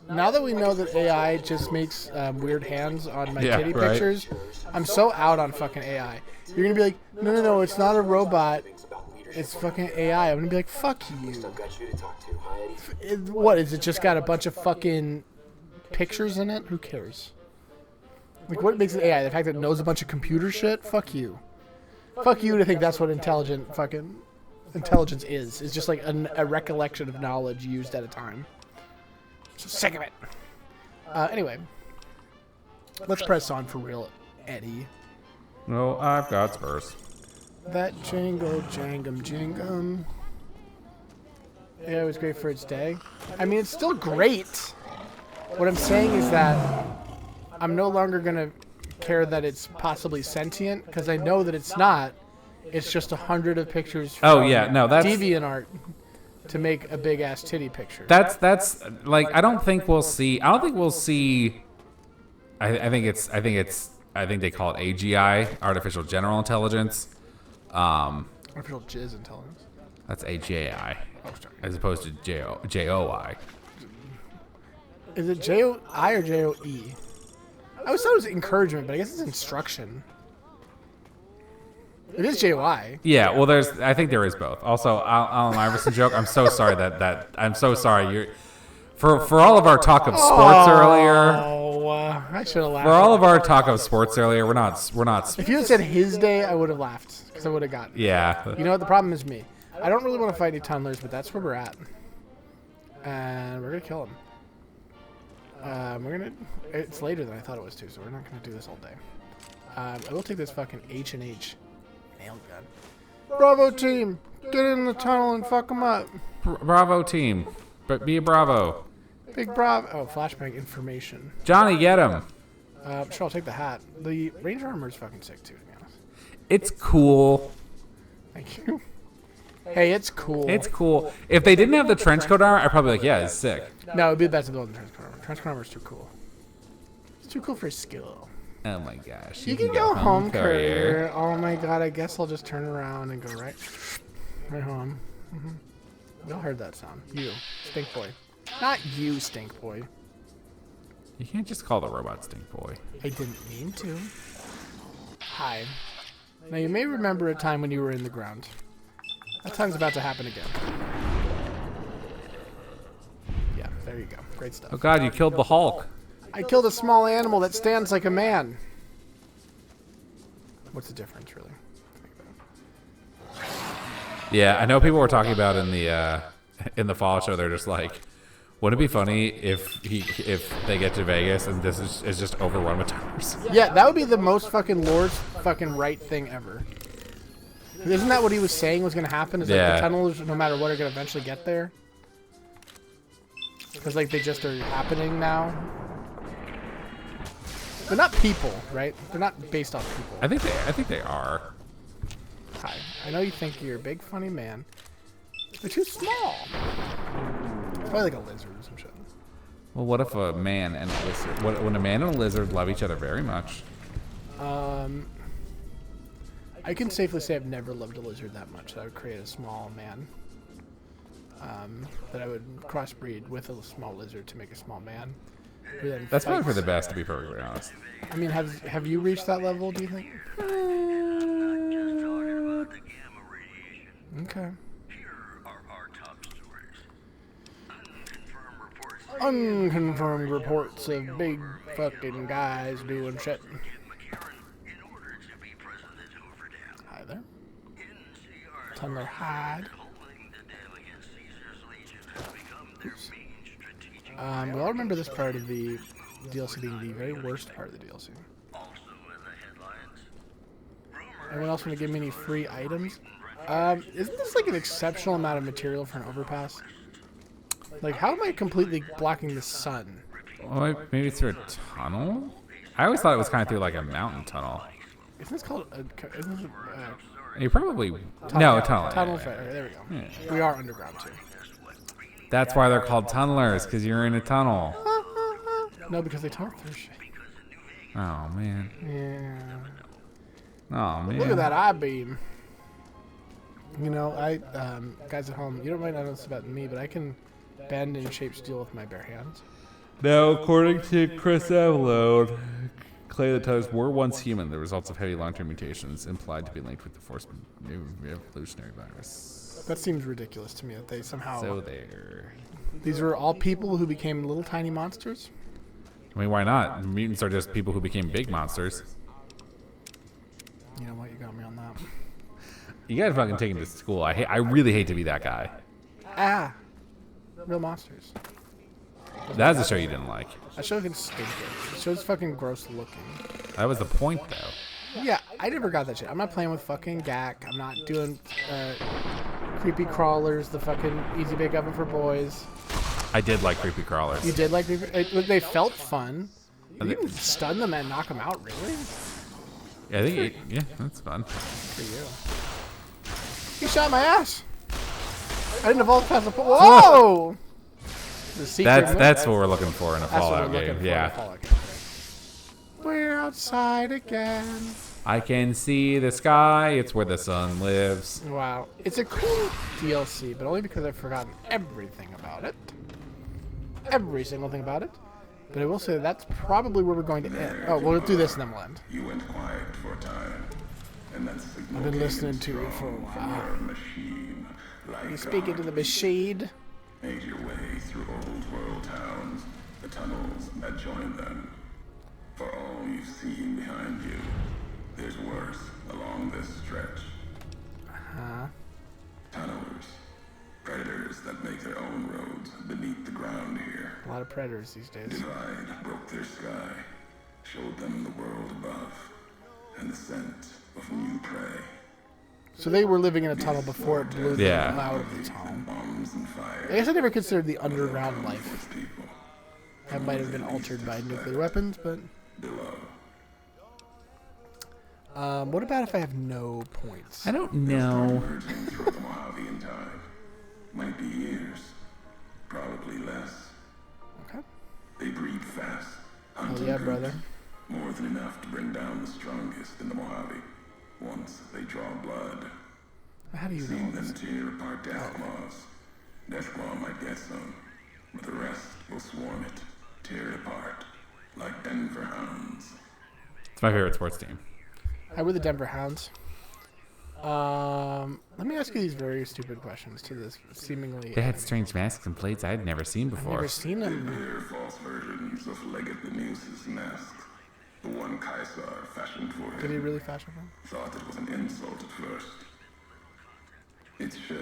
now that we know that AI just makes weird hands on my titty pictures, I'm so out on fucking AI. You're gonna be like, no, it's not a robot. It's fucking AI. I'm gonna be like, fuck you. What, is it just got a bunch of fucking pictures in it? Who cares? Like, what makes it AI? The fact that it knows a bunch of computer shit? Fuck you. Fuck you to think that's what intelligent fucking intelligence is. It's just like a recollection of knowledge used at a time. So sick of it. Anyway, let's press on for real, Eddie. No, I've got Spurs. That jingle jangum. Yeah, it was great for its day. I mean, it's still great. What I'm saying is that I'm no longer going to care that it's possibly sentient, because I know that it's not. It's just 100 of pictures from that's DeviantArt to make a big ass titty picture. That's like, I think they call it AGI, artificial general intelligence. Artificial jizz intelligence. That's AGI, as opposed to JOI. Is it JOI or JOE? I always thought it was encouragement, but I guess it's instruction. It is JOI. Yeah, well, I think there is both. Also, Allen Iverson joke. I'm so sorry I'm so sorry. For all of our talk of sports earlier. I should have laughed. For all of our talk of sports earlier, we're not. If you had said his day, I would have laughed because I would have gotten it. Yeah. You know what? The problem is me. I don't really want to fight any tunnelers, but that's where we're at, and we're gonna kill him. It's later than I thought it was too, so we're not gonna do this all day. I will take this fucking H&H nail gun. Bravo team, get in the tunnel and fuck them up. Bravo team, but be a Bravo. Big Bravo. Oh, flashbang information. Johnny, get him. Sure, I'll take the hat. The Ranger armor is fucking sick too, to be honest. It's cool. Thank you. Hey, it's cool. It's cool. If they didn't have the trench coat armor, I'd probably be like, yeah, it's sick. No, it'd be better to build the trench coat armor. Trench coat armor is too cool. It's too cool for skill. Oh my gosh. You can go home, courier. Oh my god, I guess I'll just turn around and go right home. Y'all heard that sound. You, Stink Boy. Not you, Stink Boy. You can't just call the robot Stink Boy. I didn't mean to. Hi. Now you may remember a time when you were in the ground. That time's about to happen again. Yeah, there you go. Great stuff. Oh god, you killed the Hulk. I killed a small animal that stands like a man. What's the difference, really? Yeah, I know people were talking about in the Fallout show. They're just like, wouldn't it be funny if they get to Vegas and this is just overrun with tunnels? Yeah, that would be the most fucking Lord's fucking right thing ever. Isn't that what he was saying was going to happen? Is like the tunnels, no matter what, are going to eventually get there? Because like they just are happening now. They're not people, right? They're not based off people. I think they are. Hi. I know you think you're a big funny man. They're too small. Probably like a lizard or some shit. Well, what if a man and a lizard? When a man and a lizard love each other very much? I can safely say I've never loved a lizard that much. That I would create a small man. That I would crossbreed with a small lizard to make a small man. That's probably for the best, to be perfectly honest. I mean, have you reached that level, do you think? Okay. Here are our top stories. Unconfirmed reports of big fucking guys doing shit. Hi there. Tunneler hide. Oops. We all remember this part of the DLC being the very worst part of the DLC. Anyone else want to give me any free items? Isn't this like an exceptional amount of material for an overpass? Like, how am I completely blocking the sun? Well, maybe through a tunnel? I always thought it was kind of through like a mountain tunnel. Isn't this called isn't it, You probably... tunnel? No, tunnel. Tunnel, yeah, yeah. there we go. Yeah. We are underground too. That's why they're called tunnelers, because you're in a tunnel. No, because they tunnel through shit. Oh, man. Yeah. Oh, man. Look at that I-beam. You know, guys at home, you might not know this about me, but I can bend and shape steel with my bare hands. Now, according to Chris Avalone, clay the tunnels were once human. The results of heavy long-term mutations implied to be linked with the forced new evolutionary virus. That seems ridiculous to me that they somehow... So there. These were all people who became little tiny monsters? I mean, why not? Mutants are just people who became big monsters. You know what? You got me on that. You gotta fucking take him to school. I really hate to be that guy. Ah! Real monsters. That's a show you didn't like. That show can stink. The show's fucking gross looking. That was the point, though. Yeah, I never got that shit. I'm not playing with fucking Gak. I'm not doing creepy crawlers, the fucking Easy Bake Oven for boys. I did like creepy crawlers. You did like creepy... They felt fun. You didn't stun them and knock them out, really? Yeah, I think yeah, that's fun. For you. You shot my ass. I didn't evolve past the... Whoa! That's what we're looking for in a Fallout game. Yeah. We're outside again. I can see the sky. It's where the sun lives. Wow. It's a cool DLC, but only because I've forgotten everything about it. Every single thing about it. But I will say that's probably where we're going to end. Oh, we'll do this and then we'll end. You went quiet for a time, and that's I've been listening to it for a while. You speaking to the machine? Made your way through old world towns, the tunnels that join them. For all you've seen behind you, there's worse along this stretch. Tunnelers. Predators that make their own roads beneath the ground here. A lot of predators these days. Divide broke their sky, showed them the world above, and the scent of new prey. So they were living in a tunnel before it blew them out of the tunnel. I guess I never considered the underground life. That might have been altered by nuclear weapons, but... what about if I have no points? I don't know. Might be years, probably less. Okay. They breed fast. Oh yeah, brother. More than enough to bring down the strongest in the Mojave. Once they draw blood. How do you know this? Them tear apart Deathclaws. Deathclaw might get some, but the rest will swarm it, tear it apart, like Denver Hounds. It's my favorite sports team. We're the Denver Hounds. Let me ask you these very stupid questions to this seemingly... They had strange masks and plates I had never seen before. I've never seen them. They're false versions of Legate Beneus's mask. The one Caesar fashioned for him. Did he really fashion them? Thought it was an insult at first.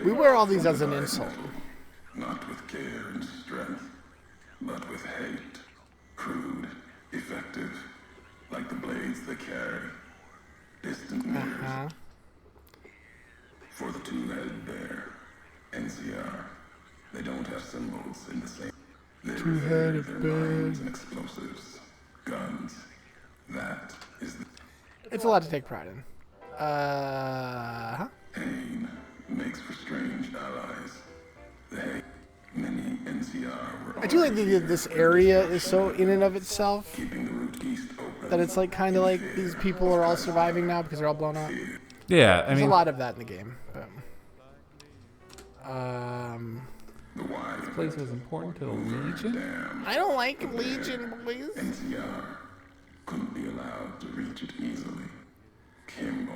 We wear all these as an insult. Not with care and strength, but with hate. Crude, effective, like the blades they carry. Distant mirrors. For the two-headed bear, NCR, they don't have symbols in the same. They two-headed their minds and explosives, guns. That is the... It's a lot to take pride in. Pain makes for strange allies. They, many NCR were... I do like that this area is so in and of itself that it's like kind of like these people are all surviving now because they're all blown up. Yeah, I mean... There's a lot of that in the game. But, this place was important to the Legion? I don't like Legion, please. NCR couldn't be allowed to reach it easily. Kimbo,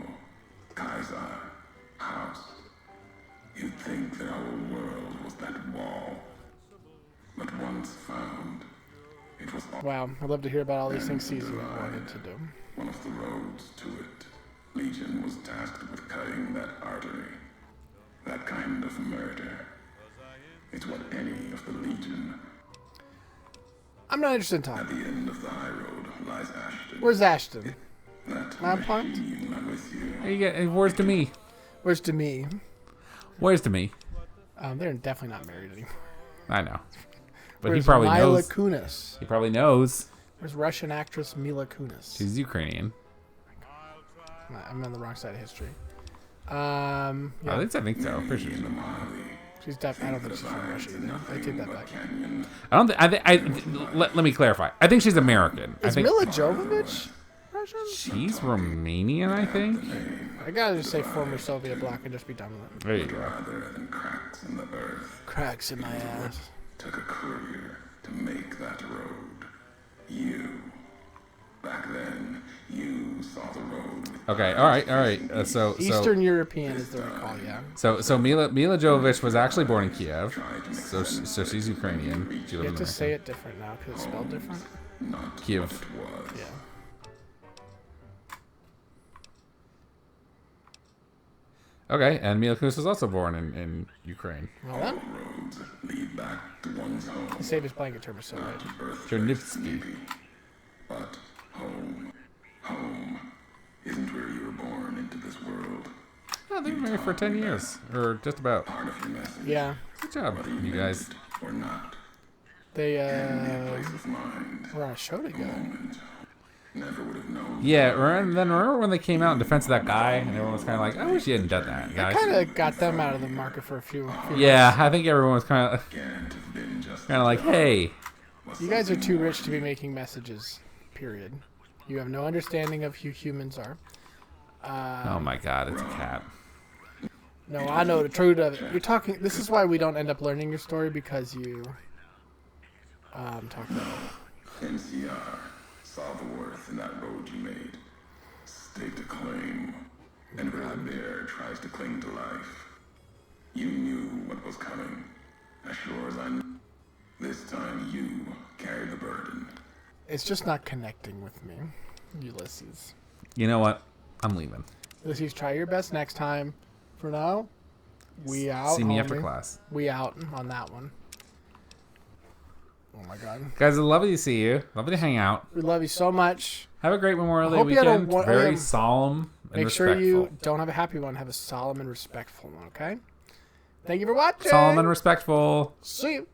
Kaiser, House. you'd think that our world was that wall. But once found, it was all. Wow, I'd love to hear about all these things Caesar wanted to do. One of the roads to it. Legion was tasked with cutting that artery. That kind of murder. It's what any of the Legion. I'm not interested in At talking. the end of the high road lies Ashton. Where's Ashton? That Lab plant? machine with you. Hey, you get, where's to me? Where's Demi? Where's to me? They're definitely not married anymore. I know. But Where's he probably Mila knows. Kunis? He probably knows. Where's Russian actress Mila Kunis? She's Ukrainian. I'm on the wrong side of history. I think so. Pretty sure. She's definitely. I don't think she's from Russia either. I take that back. I don't. Let me clarify. I think she's American. I Is think Mila Jovovich Russian? she's Romanian. I think. I gotta just say former Soviet bloc and just be done with it. There you go. Rather than cracks in the earth. Cracks in my ass. Took a courier to make that road. You. Back then, you saw the road. Okay. All right. So Eastern European is the right call, yeah. So Mila Jovovich was actually born in Kiev. So she's Ukrainian. She You lives have in to say it different now because it's spelled different. Kiev. Yeah. Okay, and Mila Kunis was also born in Ukraine. Well then. Roads lead back to one's home. The safest blanket term is so right. Chernivtsi. But home isn't where you were born into this world. Oh, they've been married for 10 years, or just about. Part of your message. Yeah. Good job, you guys. Or not. They Place of mind. were on a show together. Never would have known. Yeah, and then remember when they came out in defense of that guy, and everyone was kind of like, "I wish you hadn't done that, I guys." kind of got them out of the market for a few Yeah, I think everyone was kind of like, "Hey, You guys are too rich to be making messages. Period. You have no understanding of who humans are. oh my God, it's a cat." No, I know the truth of it. You're talking. This is why we don't end up learning your story because you talk about it. NCR saw the worth in that road you made. Staked a claim. And where the bear tries to cling to life. You knew what was coming. As sure as I knew. This time you carry the burden. It's just not connecting with me, Ulysses. You know what? I'm leaving. Ulysses, try your best next time. For now, we out. See me after homie. class. We out on that one. Oh my God. Guys, it's lovely to see you. Lovely to hang out. We love you so much. Have a great Memorial Day Hope you had a weekend. Very solemn and Make respectful. sure you don't have a happy one. Have a solemn and respectful one, okay? Thank you for watching. Solemn and respectful. See you.